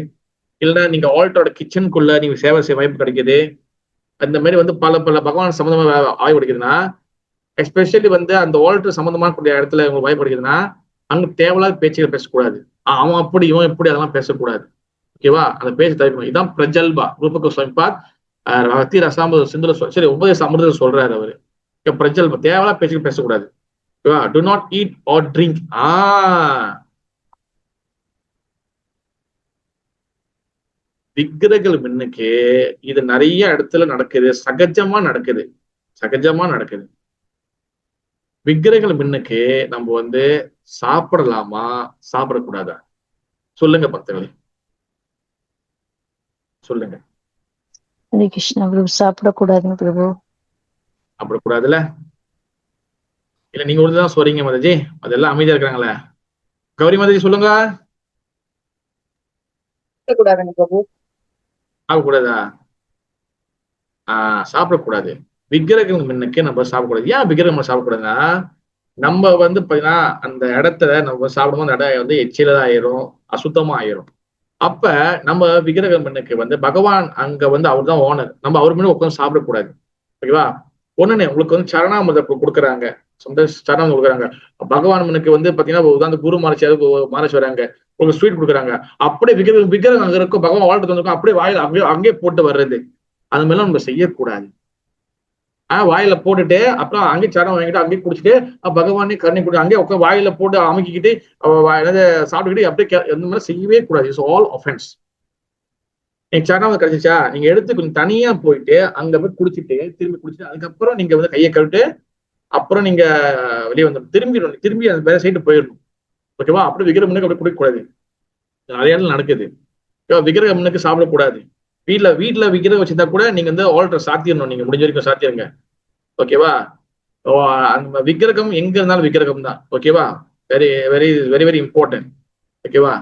Speaker 1: இல்லைன்னா நீங்க ஆல்டரோட கிச்சனுக்குள்ள நீங்க சேவை செய்ய வாய்ப்பு கிடைக்குது. அந்த மாதிரி வந்து பல பகவான் சம்பந்தமா ஆய்வு கிடைக்குதுன்னா, எஸ்பெஷலி வந்து அந்த ஆல்டர் சம்பந்தமான கூடிய இடத்துல உங்களுக்கு வாய்ப்பு கிடைக்குதுன்னா, அங்க தேவையில்லாத பேச்சுகள் பேசக்கூடாது. அவன் அப்படி இவன் எப்படி அதெல்லாம் பேசக்கூடாது. ஓகேவா, அந்த பேச்சு தவிர்க்கணும். இதுதான் பிரஜல்பா ரூபக சுவாமிபாத் பக்தி ரசாம சிந்துல சரி உபதேச அமிர்தம் சொல்றாரு அவரு. பிரஜல்பா தேவையில்லா பேச்சுகள் பேசக்கூடாது. ஓகேவா. Do not eat R drink. விக்கிரகங்கள் முன்னுக்கு இது நிறைய இடத்துல நடக்குது, சகஜமா நடக்குது. விக்கிரகங்கள் முன்னுக்கு நம்ம வந்து சாப்பிடலாமா சாப்பிடக்கூடாதா? சொல்லுங்க பக்தர்களே, சொல்லுங்க.
Speaker 9: ஹரே கிருஷ்ணா பிரபு. சாப்பிடக்கூடாதுங்க பிரபு.
Speaker 1: சாப்பிடக்கூடாதுல்ல? இல்ல நீங்க ஒருதான் சொல்றீங்க மாதாஜி, அதெல்லாம் அமைதியா இருக்கிறாங்களே. கௌரி மாதாஜி சொல்லுங்க.
Speaker 2: கூடாதுங்க பிரபு.
Speaker 1: சாப்பிடக்கூடாதா? சாப்பிடக்கூடாது. விக்கிரகம் முன்னுக்கு நம்ம சாப்பிடக்கூடாது. ஏன் விக்கிரகம் சாப்பிடக்கூடாதுன்னா, நம்ம வந்து பாத்தீங்கன்னா அந்த இடத்துல நம்ம சாப்பிடும்போது அந்த இடம் வந்து எச்சிலதான் ஆயிரும், அசுத்தமா ஆயிரும். அப்ப நம்ம விக்கிரகம் முன்னுக்கு வந்து பகவான் அங்க வந்து அவர் தான் ஓனர், நம்ம அவர் முன்னாடி உட்காந்து சாப்பிடக்கூடாது. ஓகேவா. ஒண்ணுன்னு உங்களுக்கு வந்து சரணாமிரதம் கொடுக்குறாங்க, சரணம் கொடுக்குறாங்க. பகவான் முன்னுக்கு வந்து பாத்தீங்கன்னா உதாரண குரு மாரேஜ் வராங்க, உங்களுக்கு ஸ்வீட் கொடுக்குறாங்க. அப்படியே விக்கிரகம் அங்க இருக்கும், பகவான் வாழ்க்கை வந்திருக்கும், அப்படியே வாயில அங்கேயே போட்டு வர்றது, அது மாதிரிலாம் நம்ம செய்யக்கூடாது. வாயில போட்டுட்டு அப்புறம் அங்கேயே சரணம் வாங்கிட்டு அங்கேயே குடிச்சிட்டு பகவானே கருணை குடி அங்கேயே உட்காந்து வாயில போட்டு அமைக்கிக்கிட்டு சாப்பிட்டுக்கிட்டு அப்படியே இந்த மாதிரி செய்யவே கூடாது. It's all offence. நீங்க சரணம் கிடைச்சிச்சா, நீங்க எடுத்து கொஞ்சம் தனியா போயிட்டு அங்க போய் குடிச்சிட்டு திரும்பி குடிச்சிட்டு அதுக்கப்புறம் நீங்க வந்து கையை கழுவிட்டு அப்புறம் நீங்க வெளியே வந்து திரும்பி அந்த வேற சைடு போயிடணும். ஓகேவா. அப்படி விக்கிரகம் முன்னுக்கு அப்படி குடிக்கக்கூடாது. நிறைய இடத்துல நடக்குது. விக்கிரகம் முன்னுக்கு சாப்பிடக்கூடாது. வீட்டுல விக்கிரகம் வச்சிருந்தா கூட நீங்க வந்து ஆல்டர் சாத்திடணும், நீங்க முடிஞ்ச வரைக்கும் சாத்திருங்க. ஓகேவா. அந்த விக்கிரகம் எங்க இருந்தாலும் விக்கிரகம் தான். ஓகேவா. Very very very very important. ஓகேவா.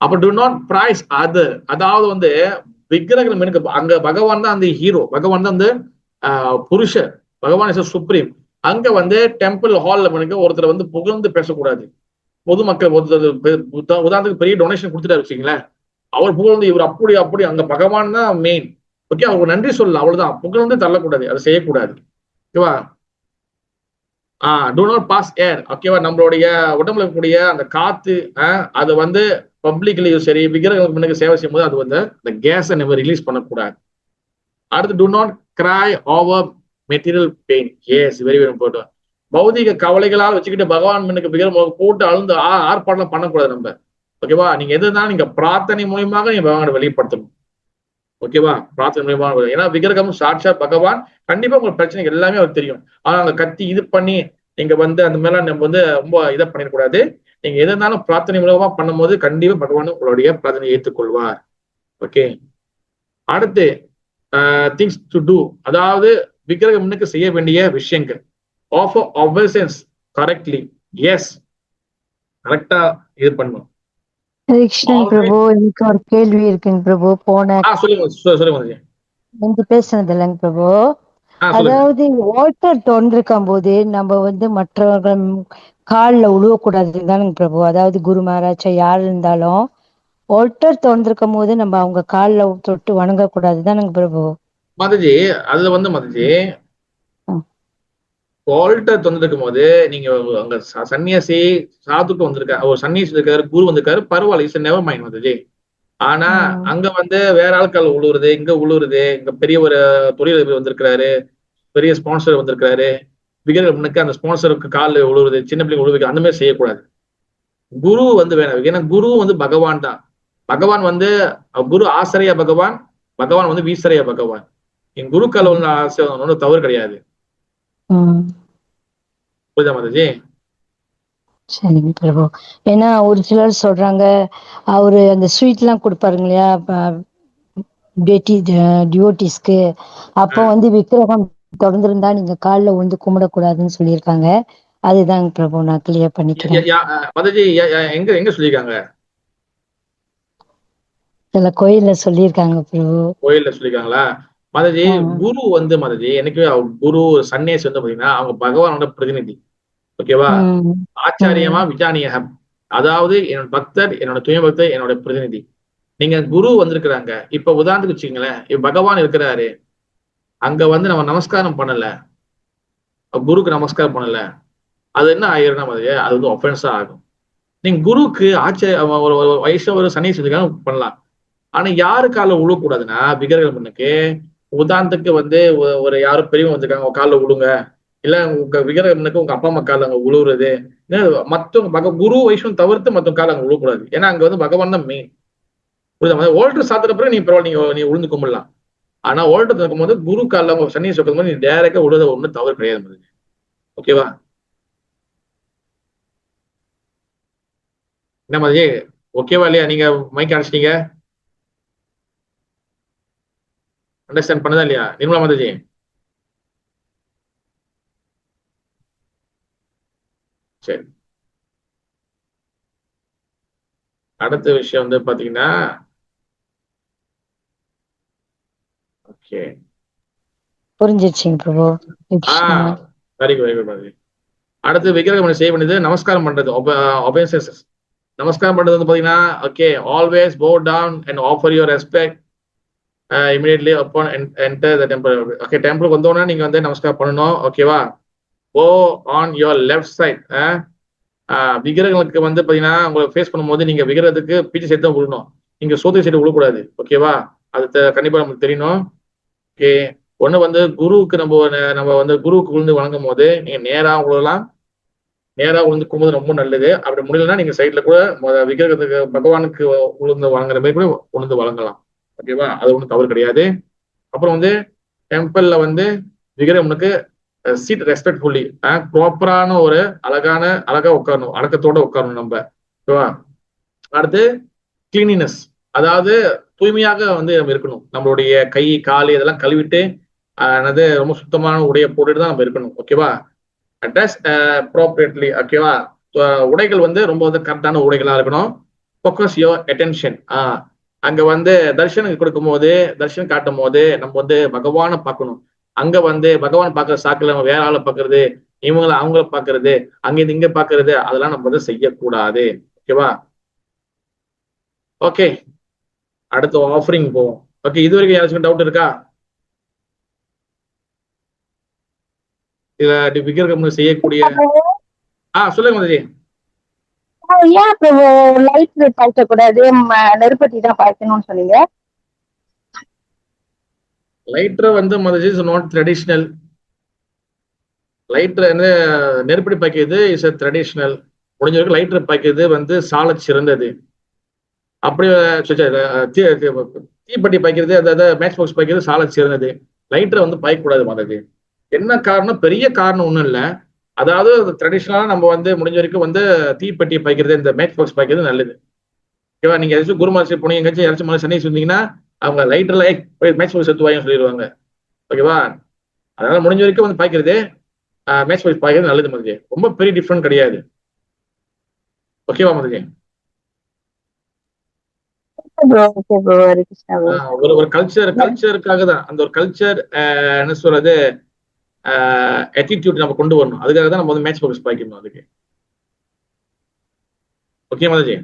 Speaker 1: அப்ப டு நாட் பிரைஸ் அதர். அதாவது வந்து விக்கிரகம் எனக்கு அங்க பகவான் தான் அந்த ஹீரோ, பகவான் தான் அந்த புருஷர், பகவான் இஸ் சுப்ரீம். அங்க வந்து டெம்பிள் ஹால்ல ஒருத்தர் வந்து புகழ்ந்து பேசக்கூடாது. பொதுமக்கள் உதாரணத்துக்கு பெரிய டொனேஷன் கொடுத்துட்டா வச்சுங்களேன், அவர் புகழ்ந்து இவர் அப்படி அங்க பகவான் தான் மெயின். ஓகே, அவருக்கு நன்றி சொல்லலாம், அவ்வளவுதான். புகழ்ந்து தள்ளக்கூடாது, அதை செய்யக்கூடாது. ஓகேவா. டு நாட் பாஸ் ஏர். ஓகேவா. நம்மளுடைய உடம்புல இருக்கக்கூடிய அந்த காத்து அது வந்து பப்ளிக்லயும் சரி விக்கிரகங்களுக்கு முன்னாடி சேவை செய்யும் போது அது வந்து அந்த கேஸை நம்ம ரிலீஸ் பண்ணக்கூடாது. அடுத்து, do not cry over material pain. Yes, very very important. பௌதிக கவலைகளால் வச்சுக்கிட்டு பகவான் முன்னுக்கு விக்கிரகம் போட்டு அழுந்து ஆர்ப்பாட்டம் பண்ணக்கூடாது நம்ம. ஓகேவா. நீங்க எதுனாலும் நீங்க பிரார்த்தனை மூலியமாக நீங்க பகவானை வெளிப்படுத்தணும். ஓகேவா. பிரார்த்தனை மூலியமாக. ஏன்னா விக்கிரகம் சாட்சாத் பகவான், கண்டிப்பா உங்களுக்கு பிரச்சனை எல்லாமே அவருக்கு தெரியும். ஆனா அந்த கத்தி இது பண்ணி நீங்க வந்து அந்த மேல நம்ம வந்து ரொம்ப இதை பண்ணிடக்கூடாது. நீங்க எது இருந்தாலும் பிரார்த்தனை மூலமா பண்ணும் போது கண்டிப்பா பகவான் உங்களுடைய பிரார்த்தனை ஏற்றுக்கொள்வார். ஓகே. அடுத்து திங்ஸ் டு டூ, அதாவது விக்கிரகம் முன்னுக்கு செய்ய வேண்டிய விஷயங்கள். Offer ஆபசன்ஸ் correctly. எஸ், கரெக்டா இது பண்ணும்.
Speaker 9: கிருஷ்ணன் பிரபு, எனக்கு ஒரு கேள்வி இருக்குங்க பிரபு.
Speaker 1: சொல்லுங்க.
Speaker 9: நீங்க பேசுனது இல்லைங்க பிரபு. அதாவது வாட்டர் தோன்றிருக்கும் போது நம்ம வந்து மற்றவர்கள் காலில் உழுவக்கூடாது தானுங்க பிரபு. அதாவது குரு மகாராஜா யார் இருந்தாலும் வாட்டர் தோன்றிருக்கும் போது நம்ம அவங்க காலில் தொட்டு வணங்கக்கூடாது தானுங்க பிரபு.
Speaker 1: மாதாஜி, அதுல வந்து மாதாஜி ஆல்டர் திறந்துருக்கும் போது நீங்க அங்க சன்னியாசி சாதுக்கு வந்திருக்காரு, ஒரு சன்னியாசி இருக்காரு, குரு வந்திருக்காரு, பரவாயில்ல, இட்ஸ் நெவர் மைண்ட் வந்துச்சு. ஆனா அங்க வந்து வேற ஆட்கள் உழுவுறது, இங்க உழுவுறது, இங்க பெரிய ஒரு தொழிலதிபர் வந்திருக்கிறாரு, பெரிய ஸ்பான்சர் வந்திருக்கிறாரு, விகரம் முன்னுக்கு அந்த ஸ்பான்சருக்கு கால் உழுவுறது, சின்ன பிள்ளைங்க உழுவுறது, அந்த மாதிரி செய்யக்கூடாது. குரு வந்து வேணும், ஏன்னா குரு வந்து பகவான் தான். பகவான் வந்து குரு ஆசிரியா பகவான், பகவான் வந்து வீசரையா பகவான். என் குருக்கள் வந்து ஒன்றும் தவறு கிடையாது. புரியுதா மாதாஜி?
Speaker 9: சரிங்க பிரபு. ஏன்னா ஒரு சிலர் சொல்றாங்க அவரு அந்த ஸ்வீட் எல்லாம் கொடுப்பாருங்க இல்லையா டிவோட்டிஸ்க்கு, அப்போ வந்து விக்கிரகம் தொடர்ந்திருந்தா நீங்க காலில் விழுந்து கும்பிடக்கூடாதுன்னு சொல்லியிருக்காங்க. அதுதாங்க பிரபு நான் கிளியர் பண்ணிக்கிறேன்.
Speaker 1: மாதாஜி எங்க எங்க சொல்லியிருக்காங்க?
Speaker 9: சில கோயில்ல சொல்லியிருக்காங்க பிரபு.
Speaker 1: கோயில்ல சொல்லியிருக்காங்களா? மாதாஜி குரு வந்து மாதாஜி என்னைக்குமே குரு சன்னியாசி வந்து பாத்தீங்கன்னா அவங்க பகவானோட பிரதிநிதி. ஓகேவா? ஆச்சாரியமா விஜானியகம், அதாவது என்னோட பக்தர், என்னோட தூய பக்தர், என்னோட பிரதிநிதி. நீங்க குரு வந்திருக்கிறாங்க, இப்ப உதாரணத்துக்கு வச்சுக்கீங்களேன், இப்ப பகவான் இருக்கிறாரு, அங்க வந்து நம்ம நமஸ்காரம் பண்ணல, குருக்கு நமஸ்காரம் பண்ணல, அது என்ன ஆயிருன்னா மாதிரி அது வந்து ஒஃபென்ஸா ஆகும். நீங்க குருக்கு ஒரு வயசு ஒரு சன்னியாசி பண்ணலாம். ஆனா யாரு காலில் விழக்கூடாதுன்னா விக்கிரகம் முன்னுக்கு, உதாரணத்துக்கு வந்து ஒரு யாரும் பெரியவங்க வந்திருக்காங்க, உங்க காலில் விழுங்க, இல்ல உங்க விக்கிரகம் முன்னுக்கு உங்க அப்பா அம்மா காலில் அங்க விழுவுறது, மத்தவங்க குரு வயசும் தவிர்த்து மத்தவங்க காலில் அங்க விழக்கூடாது. ஏன்னா அங்க வந்து பகவான் தான் மெயின். புரியுதா? ஓல்டர் சாத்துற பிறகு நீ பரவாயில்ல, நீ உழுந்து கும்பிடலாம். ஆனா ஓல்டர் இருக்கும் போது குரு காலில் சன்னியாசி வைக்கும் போது நீ டைரக்டா விழுத ஒண்ணு தவறு கிடையாது. ஓகேவா? என்ன மாதிரி ஓகேவா இல்லையா? நீங்க மைக் அடிச்சிட்டீங்க, அண்டர்ஸ்டாண்ட் பண்ணதா இல்லையா நிர்மலா மாதாஜி? சரி, அடுத்த விஷயம் வந்து பாத்தீங்கன்னா, ஓகே
Speaker 9: புரிஞ்சிருச்சுங்க Prabhu.
Speaker 1: Very good, very good Mataji. அடுத்து விக்கிரகம் செய்ய வேண்டியது நமஸ்காரம் பண்றது, ஒபேசஸ். நமஸ்காரம் பண்றது வந்து பாத்தீங்கன்னா, okay, always bow down and offer your respect immediately upon enter the temple. Okay, டெம்பிளுக்கு வந்தோன்னா நீங்க வந்து நமஸ்காரம் பண்ணணும். ஓகேவா? go on your left side. விக்கிரகங்களுக்கு வந்து பாத்தீங்கன்னா உங்களை ஃபேஸ் பண்ணும்போது நீங்க விக்கிரகத்துக்கு பீச்சு சைடு தான் விழணும், நீங்க சோதனை சைடு விழக்கூடாது. ஓகேவா? அது கண்டிப்பா நமக்கு தெரியணும். ஓகே, ஒண்ணு வந்து குருவுக்கு நம்ம வந்து குருவுக்கு விழுந்து வணங்கும் போது நீங்க நேரா விழலாம், நேரா விழுந்து கும்பிடுறது ரொம்ப நல்லது. அப்படி முடியலன்னா நீங்க சைட்ல கூட விக்கிரகத்துக்கு பகவானுக்கு விழுந்து வழங்குற மாதிரி கூட விழுந்து வழங்கலாம். ஓகேவா? அது ஒன்றும் தவறு கிடையாது. அப்புறம் வந்து டெம்பிள்ல வந்து விக்கிரகம்னுக்கு சீட் ரெஸ்பெக்ட்ஃபுல்லி ப்ராப்பரான ஒரு அழகா உட்காரணும், அடக்கத்தோட உட்காரணும் நம்ம. ஓகேவா? அடுத்து கிளீனினஸ், அதாவது தூய்மையாக வந்து நம்ம இருக்கணும். நம்மளுடைய கை கால் இதெல்லாம் கழுவிட்டு ரொம்ப சுத்தமான உடைய போட்டுட்டு தான் நம்ம இருக்கணும். ஓகேவா? ட்ரெஸ் அப்ரோப்ரியேட்லி. ஓகேவா? உடைகள் வந்து ரொம்ப வந்து கரெக்டான உடைகளா இருக்கணும். Focus your attention. அங்க வந்து தர்ஷனம் கொடுக்கும் போது, தர்ஷனம் காட்டும் போது நம்ம வந்து பகவானை பார்க்கணும். அங்க வந்து பகவான் பார்க்கற சாக்குல நம்ம வேற ஆளை பார்க்கறது, இவங்களை அவங்கள பார்க்கறது, அங்க இங்க பார்க்கறது, அதெல்லாம் நம்ம வந்து செய்யக்கூடாது. ஓகேவா? ஓகே, அடுத்து ஆஃபரிங் போவோம். ஓகே, இது வரைக்கும் யாராச்சும் டவுட் இருக்கா? இதுல விக்கிரகம் செய்யக்கூடிய சொல்லுங்க மதுரை.
Speaker 5: ஏன் லைட் பாய்க்க கூடாது, நெருப்பத்தி தான் பாய்க்கணும்னு சொன்னீங்க?
Speaker 1: லைட்டர் வந்து Madurai is not traditional. Lighter வந்து நெருப்படி பாய்க்கிறது இஸ் ட்ரெடிஷனல். முடிஞ்ச வரைக்கும் லைட்டர் பாய்க்கிறது வந்து சால சிறந்தது. அப்படி தீப்பெட்டி பாய்க்கிறது, அதாவது மேட்ச் பாக்ஸ் பாய்க்கிறது சால சிறந்தது. லைட்டரை வந்து பாய்க்கக்கூடாது மதுரை. என்ன காரணம்? பெரிய காரணம் ஒன்றும் இல்லை. அதாவது ட்ரெடிஷ்னலா நம்ம வந்து முடிஞ்ச வரைக்கும் வந்து தீப்பெட்டி பாய்க்கிறது, இந்த மேட்ச் பாக்ஸ் பாய்க்கிறது நல்லது. ஓகேவா? நீங்க ஏதாச்சும் குருமாசி போனீங்க, எங்கேயாச்சும் யாராச்சும் மலை சென்னை சொன்னீங்கன்னா அவங்க லைட்டர்ல மேட்ச் பாக்ஸ் எடுத்து வாங்கன்னு சொல்லிடுவாங்க. ஓகேவா? அதனால முடிஞ்ச வரைக்கும் வந்து பாய்க்கிறது, மேட்ச் பாக்ஸ் பாய்க்கிறது நல்லது மதுரை. ரொம்ப பெரிய டிஃப்ரெண்ட் கிடையாது. ஓகேவா மதுரை? ஒரு கல்ச்சருக்காக தான், அந்த ஒரு கல்ச்சர் என்ன சொல்றது attitude நம்ம கொண்டு வரணும். அதுக்காக தான் நம்ம வந்து மேட்ச் பாக்ஸ் பாய்க்கணும் அதுக்கு. ஓகே மாதாஜி?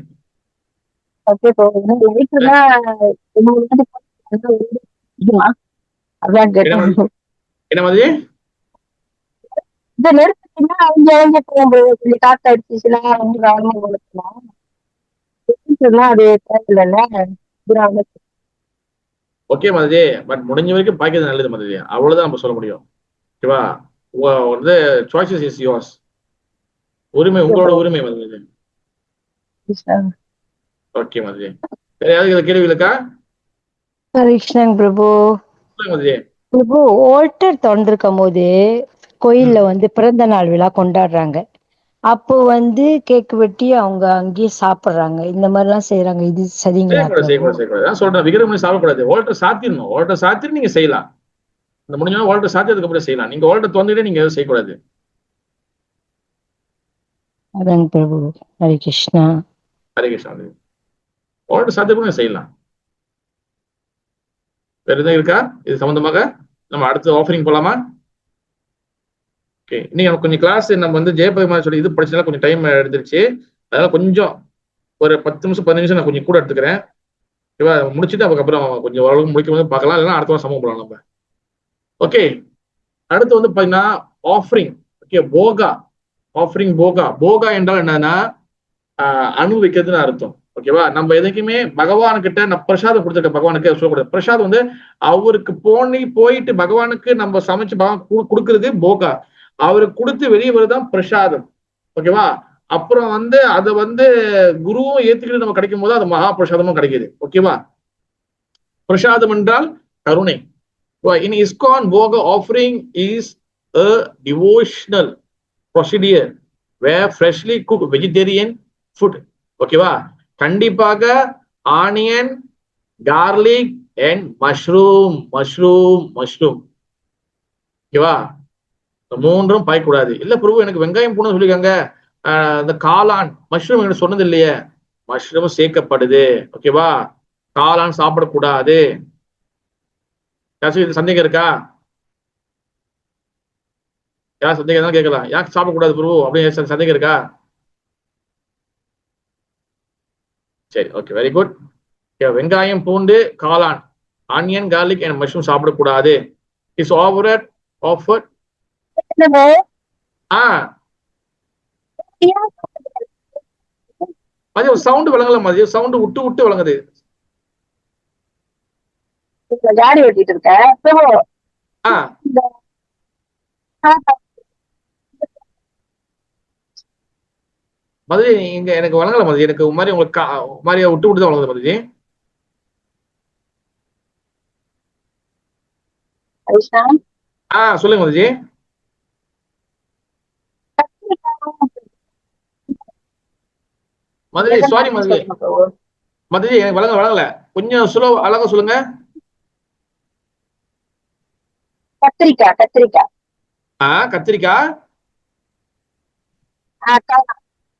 Speaker 1: என்ன மாதிரி?
Speaker 5: இந்த நெருப்புனா அவங்க அவங்க போகும்போது கொஞ்சம் காத்து அடிச்சுச்சுன்னா ரொம்ப கவனமா கொடுக்கலாம். அது தேவையில்ல.
Speaker 1: ஓகே மதஜி, பட் முடிஞ்ச வரைக்கும் பாய்க்கிறது நல்லது மதஜி, அவ்வளவுதான் நம்ம சொல்ல முடியும். ஓகேவா? வந்து சாய்ஸஸ் இஸ் யோர்ஸ். உரிமை உங்களோட உரிமை மதஜி. ஓகே மதஜி. வேற யாருக்கு கேள்வி இருக்கா?
Speaker 9: கிருஷ்ணன் பிரபு.
Speaker 1: மதஜி.
Speaker 9: பிரபு ஓல்டர் திறந்திருக்கும் போது கோயில்ல வந்து பிறந்த நாள் விழா கொண்டாடுறாங்க. அப்போ வந்து கேக் வெட்டி அவங்க அங்கேயே சாப்பிடுறாங்க. இந்த மாதிரி எல்லாம் செய்யறாங்க. இது சரிங்களா?
Speaker 1: செய்யக்கூடாது. சொல்றேன், விக்கிரம் சாப்பிடக்கூடாது. ஓல்டர் சாத்திடணும். ஓல்டர் சாத்திட்டு நீங்க செய்யலாம். இந்த முடிஞ்சா ஓல்டர் சாத்தியதுக்கு அப்புறம் செய்யலாம். நீங்க ஓல்டர் திறந்துட்டு நீங்க எதுவும் செய்யக்கூடாது.
Speaker 9: அதாங்க பிரபு. ஹரே கிருஷ்ணா.
Speaker 1: ஹரே கிருஷ்ணா. ஓல்டர் சாத்தியப்படும் செய்யலாம். வேற எதுவும் இருக்கா இது சம்பந்தமாக? நம்ம அடுத்த ஆஃபரிங் போலாமா? ஓகே, இன்னைக்கு கொஞ்சம் கிளாஸ் நம்ம வந்து ஜெயபதிமா சொல்லி இது படிச்சா கொஞ்சம் டைம் எடுத்துருச்சு. அதனால கொஞ்சம் ஒரு 10 நிமிஷம் 15 நிமிஷம் நான் கொஞ்சம் கூட எடுத்துக்கிறேன். ஓகேவா? முடிச்சுட்டு அதுக்கப்புறம் கொஞ்சம் ஓரளவுக்கு முடிக்கும் போது பார்க்கலாம், இல்லைன்னா அடுத்த வாரம் சமம் போகலாம் நம்ம. ஓகே, அடுத்து வந்து பாத்தீங்கன்னா ஆஃபரிங். ஓகே, போகா. ஆஃபரிங் போகா. போகா என்றால் என்னன்னா அனுபவிக்கிறதுன்னு அர்த்தம். ஓகேவா? நம்ம எதுக்குமே பகவானுக்கிட்ட நான் பிரசாதம் கொடுத்துருக்க பகவானுக்கு சொல்லக்கூடாது. பிரசாதம் வந்து அவருக்கு போயிட்டு பகவானுக்கு நம்ம சமைச்சு கொடுக்கறது போகா. அவருக்கு கொடுத்து வெளியே வருதான் பிரசாதம். ஓகேவா? அப்புறம் வந்து அதை வந்து குருவும் ஏத்துக்கிட்டு நம்ம கிடைக்கும் போது அது மகா பிரசாதமும் கிடைக்குது. ஓகேவா? பிரசாதம் என்றால் கருணை. In ISKCON, Boga offering is a devotional procedure where freshly cooked vegetarian food. ஓகேவா? கண்டிப்பாக ஆனியன், கார்லிக் அண்ட் மஷ்ரூம். ஓகேவா? மூன்றும் பாய்க்கூடாது. இல்ல பிரபு எனக்கு வெங்காயம் பூனை சொல்லிருக்காங்க, இந்த காளான் மஷ்ரூம் எனக்கு சொன்னது இல்லையே. மஷ்ரூம் சேர்க்கப்படுது. ஓகேவா? காளான் சாப்பிடக்கூடாது. யாராச்சும் சந்தேகம் இருக்கா? யார் சந்தேகம் தான் கேட்கலாம். யாருக்கு சாப்பிடக்கூடாது பிரபு அப்படின்னு சந்தேகம் இருக்கா? சரி, ஓகே, வெரி குட். வெங்காயம், பூண்டு, காளான், ஆனியன், கார்லிக் அண்ட் மஷ்ரூம் சாப்பிடக்கூடாது. இஸ் ஆஃபர்ட் அது சவுண்ட் விளங்கல மாதிரி, சவுண்ட் விட்டு விளங்குது.
Speaker 5: காடி ஓட்டிட்டு இருக்கேன்.
Speaker 1: மதுரை இங்க எனக்கு வழங்கல மதுரை, எனக்கு மாதிரி உங்களுக்கு மாதிரியா விட்டு தான் வழங்குது மதுரை. சொல்லுங்க மதுரை. மதுரை சாரி மதுரை எனக்கு வழங்கல. கொஞ்சம் அழகா சொல்லுங்க. கத்திரிக்காய்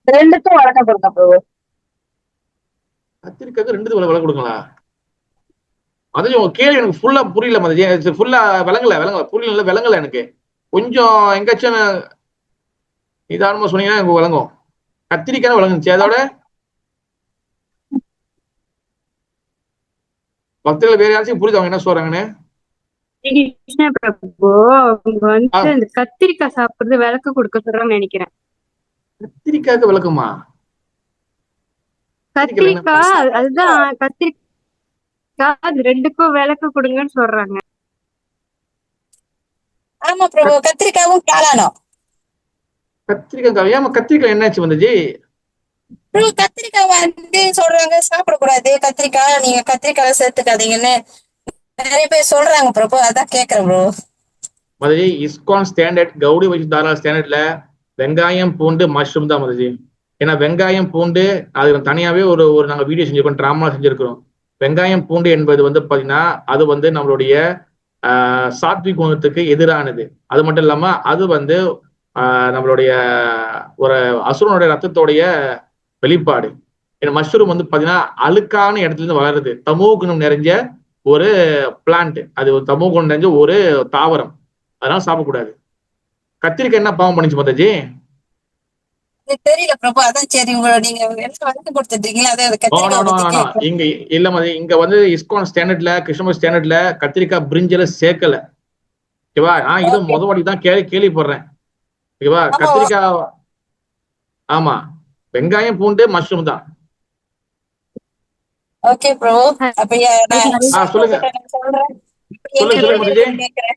Speaker 5: ரெண்டுக்கும் வழக்கம் கொடுங்க பிரபு.
Speaker 1: கத்திரிக்காய்க்கு 2 விலை கொடுங்களா? மதுரை உங்க கேள்வி எனக்கு ஃபுல்லா புரியல மதுரை. ஃபுல்லா விளங்கல புரியல, விளங்கல எனக்கு. கொஞ்சம் எங்காச்சும் நிதானமா சொன்னீங்கன்னா எனக்கு விளங்கும். கத்திரிக்காய் விளங்குச்சு. அதோட பக்தர்கள் வேற யாராச்சும் புரியுது அவங்க என்ன சொல்றாங்கன்னு?
Speaker 10: பிரபு அவங்க வந்து இந்த கத்திரிக்காய் சாப்பிடுறது விளக்கு கொடுக்க சொல்றாங்கன்னு நினைக்கிறேன்.
Speaker 1: கத்திரிக்காய்க்கு விளக்குமா?
Speaker 10: கத்திரிக்காய் அதுதான் கத்திரிக்காய், அது ரெண்டுக்கும் விளக்கு கொடுங்கன்னு சொல்றாங்க.
Speaker 4: ஆமா பிரபு, கத்திரிக்காவும் காளானும்.
Speaker 1: கத்திரிக்காய் ஏமா கத்திரிக்காய் என்னாச்சு வந்துச்சு?
Speaker 4: கத்திரிக்காய் வந்து சொல்றாங்க சாப்பிடக்கூடாது, கத்திரிக்காய் நீங்க கத்திரிக்காய் சேர்த்துக்காதீங்கன்னு நிறைய பேர் சொல்றாங்க பிரபு, அதான் கேக்குறேன் bro.
Speaker 1: Madurai ISKCON standard Gauri வைஷ்ணவ ஸ்டாண்டர்ட்ல வெங்காயம், பூண்டு, மஷ்ரூம் தான் மதுரை. ஏன்னா வெங்காயம், பூண்டு அது தனியாவே ஒரு நாங்க வீடியோ செஞ்சிருக்கோம், டிராமா செஞ்சிருக்கிறோம். வெங்காயம், பூண்டு என்பது வந்து பாத்தீங்கன்னா அது வந்து நம்மளுடைய சாத்விக் குணத்துக்கு எதிரானது. அது மட்டும் இல்லாம அது வந்து நம்மளுடைய ஒரு அசுரனுடைய ரத்தத்தோடைய வெளிப்பாடு. ஏன்னா மஷ்ரூம் வந்து பாத்தீங்கன்னா அழுக்கான இடத்துல இருந்து வளருது. தமோ குணம் நிறைஞ்ச ஒரு பிளான்ட், அது ஒரு தமோ குணம் நிறைஞ்ச ஒரு தாவரம். அதனால சாப்பிடக்கூடாது. கத்திரிக்காய் என்ன பாவம் பண்ணிச்சு மாதாஜி?
Speaker 4: தெரியல பிரபு, அதான் சரி நீங்க வழக்கு கொடுத்துட்டீங்களா?
Speaker 1: இங்க இல்ல மாதிரி இங்க வந்து ISKCON ஸ்டாண்டர்ட்ல கிருஷ்ணமூர்த்தி ஸ்டாண்டர்ட்ல கத்திரிக்காய் பிரிஞ்சல சேர்க்கல. ஓகேவா? நான் இது முதல் வாட்டி தான் கேள்விப்படுறேன். ஓகேவா? கத்திரிக்காய், ஆமா, வெங்காயம், பூண்டு, மஷ்ரூம் தான்.
Speaker 4: Okay bro. அப்ப
Speaker 1: சொல்லுங்க
Speaker 4: சொல்றேன்.
Speaker 1: சொல்லுங்க மதிஜி.
Speaker 4: கேக்குறேன்.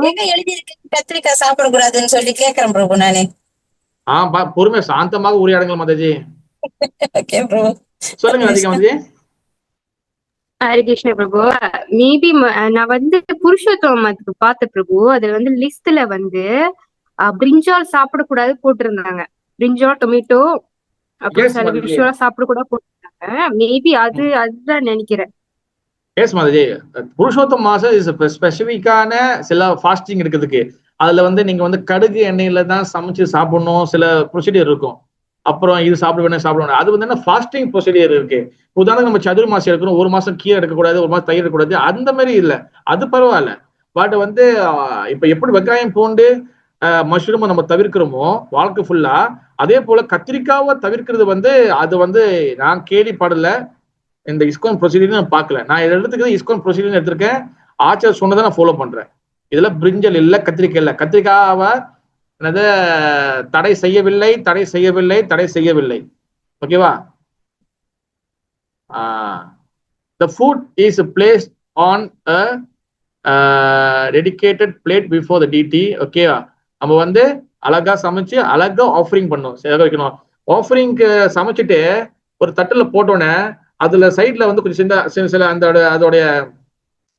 Speaker 4: எங்க எழுதி இருக்கு கத்திரிக்காய் சாப்பிடக்கூடாதுன்னு சொல்லி கேக்குறேன் பிரபு நானு.
Speaker 1: பொறுமை சாந்தமாக உரையாடுங்கள் மாதாஜி.
Speaker 4: Okay bro.
Speaker 1: சொல்லுங்க மாதாஜி.
Speaker 10: ஹரே கிருஷ்ண பிரபு. மேபி நான் வந்து புருஷோத்தமத்துக்கு பார்த்த பிரபு, அதுல வந்து லிஸ்ட்ல வந்து பிரிஞ்சால் சாப்பிடக்கூடாது போட்டிருந்தாங்க. பிரிஞ்சால், டொமேட்டோ, அப்புறம் சில விஷயம் சாப்பிடக்கூடாது போட்டிருந்தாங்க. மேபி அதுதான் நினைக்கிறேன்.
Speaker 1: எஸ் மாதாஜி, புருஷோத்தம் மாசம் ஸ்பெசிபிக்கான சில ஃபாஸ்டிங் இருக்கிறதுக்கு. அதுல வந்து நீங்க வந்து கடுகு எண்ணெயில தான் சமைச்சு சாப்பிடணும், சில ப்ரொசீடியர் இருக்கும். அப்புறம் இது சாப்பிட வேணும் சாப்பிட வேணும், அது வந்து என்ன ஃபாஸ்டிங் ப்ரொசீடியர் இருக்கு. உதாரணம் நம்ம சதுர் மாசம் எடுக்கணும், 1 மாசம் கீரை எடுக்கக்கூடாது, 1 மாசம் தயிர் எடுக்கக்கூடாது, அந்த மாதிரி இல்லை, அது பரவாயில்ல. பட் வந்து இப்ப எப்படி வெங்காயம், பூண்டு, மஷ்ரூம் நம்ம தவிர்க்கிறோமோ வாழ்க்கை ஃபுல்லா, அதே போல கத்திரிக்காவை தவிர்க்கிறது வந்து அது வந்து நான் கேள்விப்படல. இந்த இஸ்கான் ப்ரொசீடியர் நான் பார்க்கல. நான் எடுத்துக்கிறது இஸ்கான் ப்ரொசீடியர் எடுத்திருக்கேன். ஆச்சார் சொன்னதை நான் ஃபாலோ பண்றேன். இதுல பிரிஞ்சல் இல்ல, கத்திரிக்காய் இல்ல. கத்திரிக்காவை என்னது தடை செய்யவில்லை, தடை செய்யவில்லை, தடை செய்யவில்லை. ஓகேவா? The food is placed on a dedicated plate before the deity. ஓகேவா? நம்ம வந்து அழகா சமைச்சு அழகா ஆஃபரிங் பண்ணணும், வைக்கணும். ஆஃபரிங்க்கு சமைச்சிட்டு ஒரு தட்டுல போட்டோன்னே அதுல சைட்ல வந்து கொஞ்சம் சில அதோடைய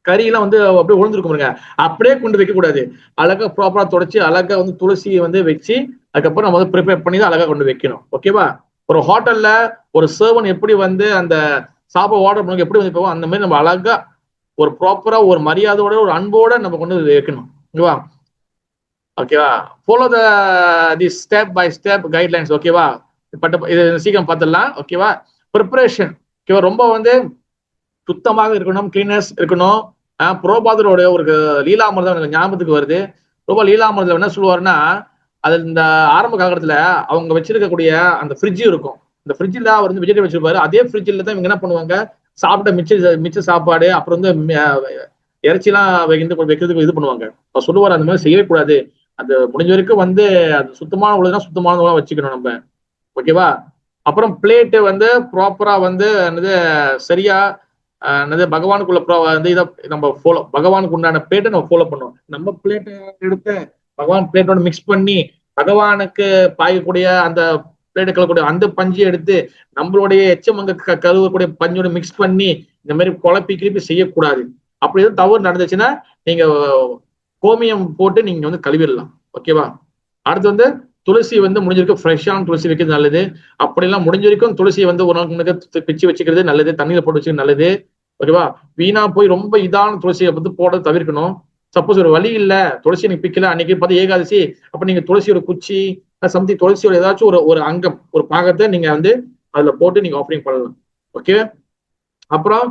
Speaker 1: கறியெல்லாம் வந்து அப்படியே விழுந்துருக்கும் பாருங்க, அப்படியே கொண்டு வைக்க கூடாது. அழகா ப்ராப்பரா தொடச்சி அழகா வந்து துளசியை வந்து வச்சு அதுக்கப்புறம் நம்ம வந்து ப்ரிப்பேர் பண்ணி தான் அழகா கொண்டு வைக்கணும். ஓகேவா? ஒரு ஹோட்டல்ல ஒரு சர்வன் எப்படி வந்து அந்த சாப்பாடு ஆர்டர் பண்ணுங்க எப்படி வந்து போவோம், அந்த மாதிரி நம்ம அழகா ஒரு ப்ராப்பரா ஒரு மரியாதையோட ஒரு அன்போட நம்ம கொண்டு வைக்கணும். ஓகேவா? ஓகேவா? Follow the step by step guidelines. ஓகேவா? இது சீக்கிரம் பார்த்துடலாம். ஓகேவா? ப்ரிப்பரேஷன் ஓகேவா, ரொம்ப வந்து சுத்தமாக இருக்கணும், கிளீனஸ் இருக்கணும். புரோபாதரோட ஒரு லீலாமிரதம் எனக்கு ஞாபகத்துக்கு வருது. ரொம்ப லீலாமிரதம் என்ன சொல்லுவாருன்னா, அது இந்த ஆரம்ப காலகட்டத்துல அவங்க வச்சிருக்கக்கூடிய அந்த ஃப்ரிட்ஜ் இருக்கும். இந்த ஃப்ரிட்ஜில் அவர் வந்து வெஜிடபிள் வச்சிருப்பாரு. அதே ஃப்ரிட்ஜில் தான் இவங்க என்ன பண்ணுவாங்க, சாப்பிட்ட மிச்ச சாப்பாடு, அப்புறம் வந்து இறைச்சிலாம் வைக்கிறதுக்கு இது பண்ணுவாங்க. அவர் சொல்லுவார், அந்த மாதிரி செய்யவே கூடாது. அது முடிஞ்ச வரைக்கும் வந்து அது சுத்தமான உள்ளதுன்னா சுத்தமானதெல்லாம் வச்சுக்கணும் நம்ம. ஓகேவா? அப்புறம் பிளேட்டு வந்து ப்ராப்பரா வந்து என்னது சரியா என்னது பகவானுக்குள்ள வந்து இதை நம்ம ஃபாலோ, பகவானுக்கு உண்டான பிளேட்டை நம்ம ஃபாலோ பண்ணுவோம். நம்ம பிளேட்டை எடுத்து பகவான் பிளேட்டோட மிக்ஸ் பண்ணி பகவானுக்கு பாயக்கூடிய அந்த பிளேட்டை கலக்கூடிய அந்த பஞ்சை எடுத்து நம்மளுடைய எச்சமங்க கழுவக்கூடிய பஞ்சோட மிக்ஸ் பண்ணி இந்த மாதிரி குழப்பி கிளப்பி செய்யக்கூடாது. அப்படி எதுவும் தவறு நடந்துச்சுன்னா நீங்க கோமியம் போட்டு நீங்க வந்து கழுவிடலாம். ஓகேவா? அடுத்து வந்து துளசி வந்து முடிஞ்ச வரைக்கும் ஃப்ரெஷ்ஷான துளசி வைக்கிறது நல்லது. அப்படிலாம் முடிஞ்ச வரைக்கும் துளசியை வந்து ஒரு நாளுக்கு முன்னாடி பிச்சு வச்சுக்கிறது நல்லது, தண்ணியில போட்டு வச்சுக்கிறது நல்லது. ஓகேவா? வீணா போய் ரொம்ப இதான துளசியை வந்து போட தவிர்க்கணும். சப்போஸ் ஒரு வழி இல்ல, துளசி எனக்கு பிக்கல, அன்னைக்கு பார்த்து ஏகாதசி, அப்ப நீங்க துளசியோட குச்சி சம்திங் துளசியோட ஏதாச்சும் ஒரு அங்கம் ஒரு பாகத்தை நீங்க வந்து அதுல போட்டு நீங்க ஆஃபரிங் பண்ணலாம். ஓகே? அப்புறம்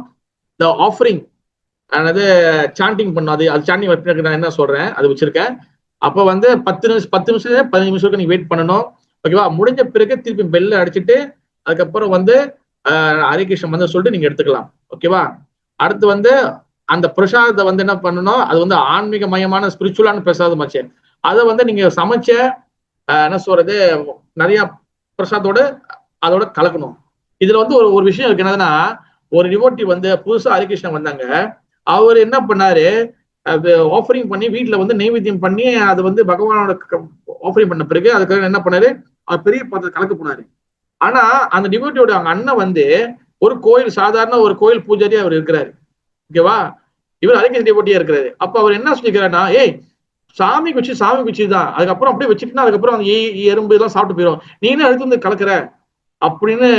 Speaker 1: இந்த ஆஃபரிங் அதாவது சாண்டிங் பண்ணும். அது சாண்டிங் நான் என்ன சொல்றேன் அது வச்சிருக்கேன். அப்ப வந்து 10 நிமிஷம் 15 நிமிஷம் நீங்க வெயிட் பண்ணணும். ஓகேவா? முடிஞ்ச பிறகு திருப்பி பெல்ல அடிச்சுட்டு அதுக்கப்புறம் வந்து ஹரே கிருஷ்ண வந்து சொல்லிட்டு நீங்க எடுத்துக்கலாம். ஓகேவா? அடுத்து வந்து அந்த பிரசாதத்தை வந்து என்ன பண்ணணும், அது வந்து ஆன்மீக மயமான ஸ்பிரிச்சுவலான பிரசாதம் ஆச்சு. அதை வந்து நீங்க சமைச்ச என்ன சொல்றது நிறைய பிரசாதத்தோட அதோட கலக்கணும். இதுல வந்து ஒரு விஷயம் இருக்கு, என்னதுன்னா ஒரு டிவோட்டி வந்து புதுசா ஹரே கிருஷ்ணா வந்தாங்க. அவர் என்ன பண்ணாரு, அது ஆஃபரிங் பண்ணி வீட்டுல வந்து நைவேத்தியம் பண்ணி அது வந்து பகவானோட ஆஃபரிங் பண்ண பிறகு அதுக்காக என்ன பண்ணாரு, அவர் பெரிய பாத்திரத்தை கலக்க போனாரு. ஆனா அந்த டிவோட்டியோட அவங்க அண்ணன் வந்து ஒரு கோயில் சாதாரண ஒரு கோயில் பூஜாரியா அவர் இருக்கிறாரு. ஓகேவா? இவர் ஹரே கிருஷ்ண டிவோட்டியா இருக்கிறாரு. அப்ப அவர் என்ன சொல்லிக்கிறாருன்னா, ஏய் சாமி குச்சி தான், அதுக்கப்புறம் அப்படியே வச்சுட்டுனா அதுக்கப்புறம் அந்த எறும்பு எல்லாம் சாப்பிட்டு போயிடும், நீ என்ன அடுத்து வந்து கலக்குற அப்படின்னு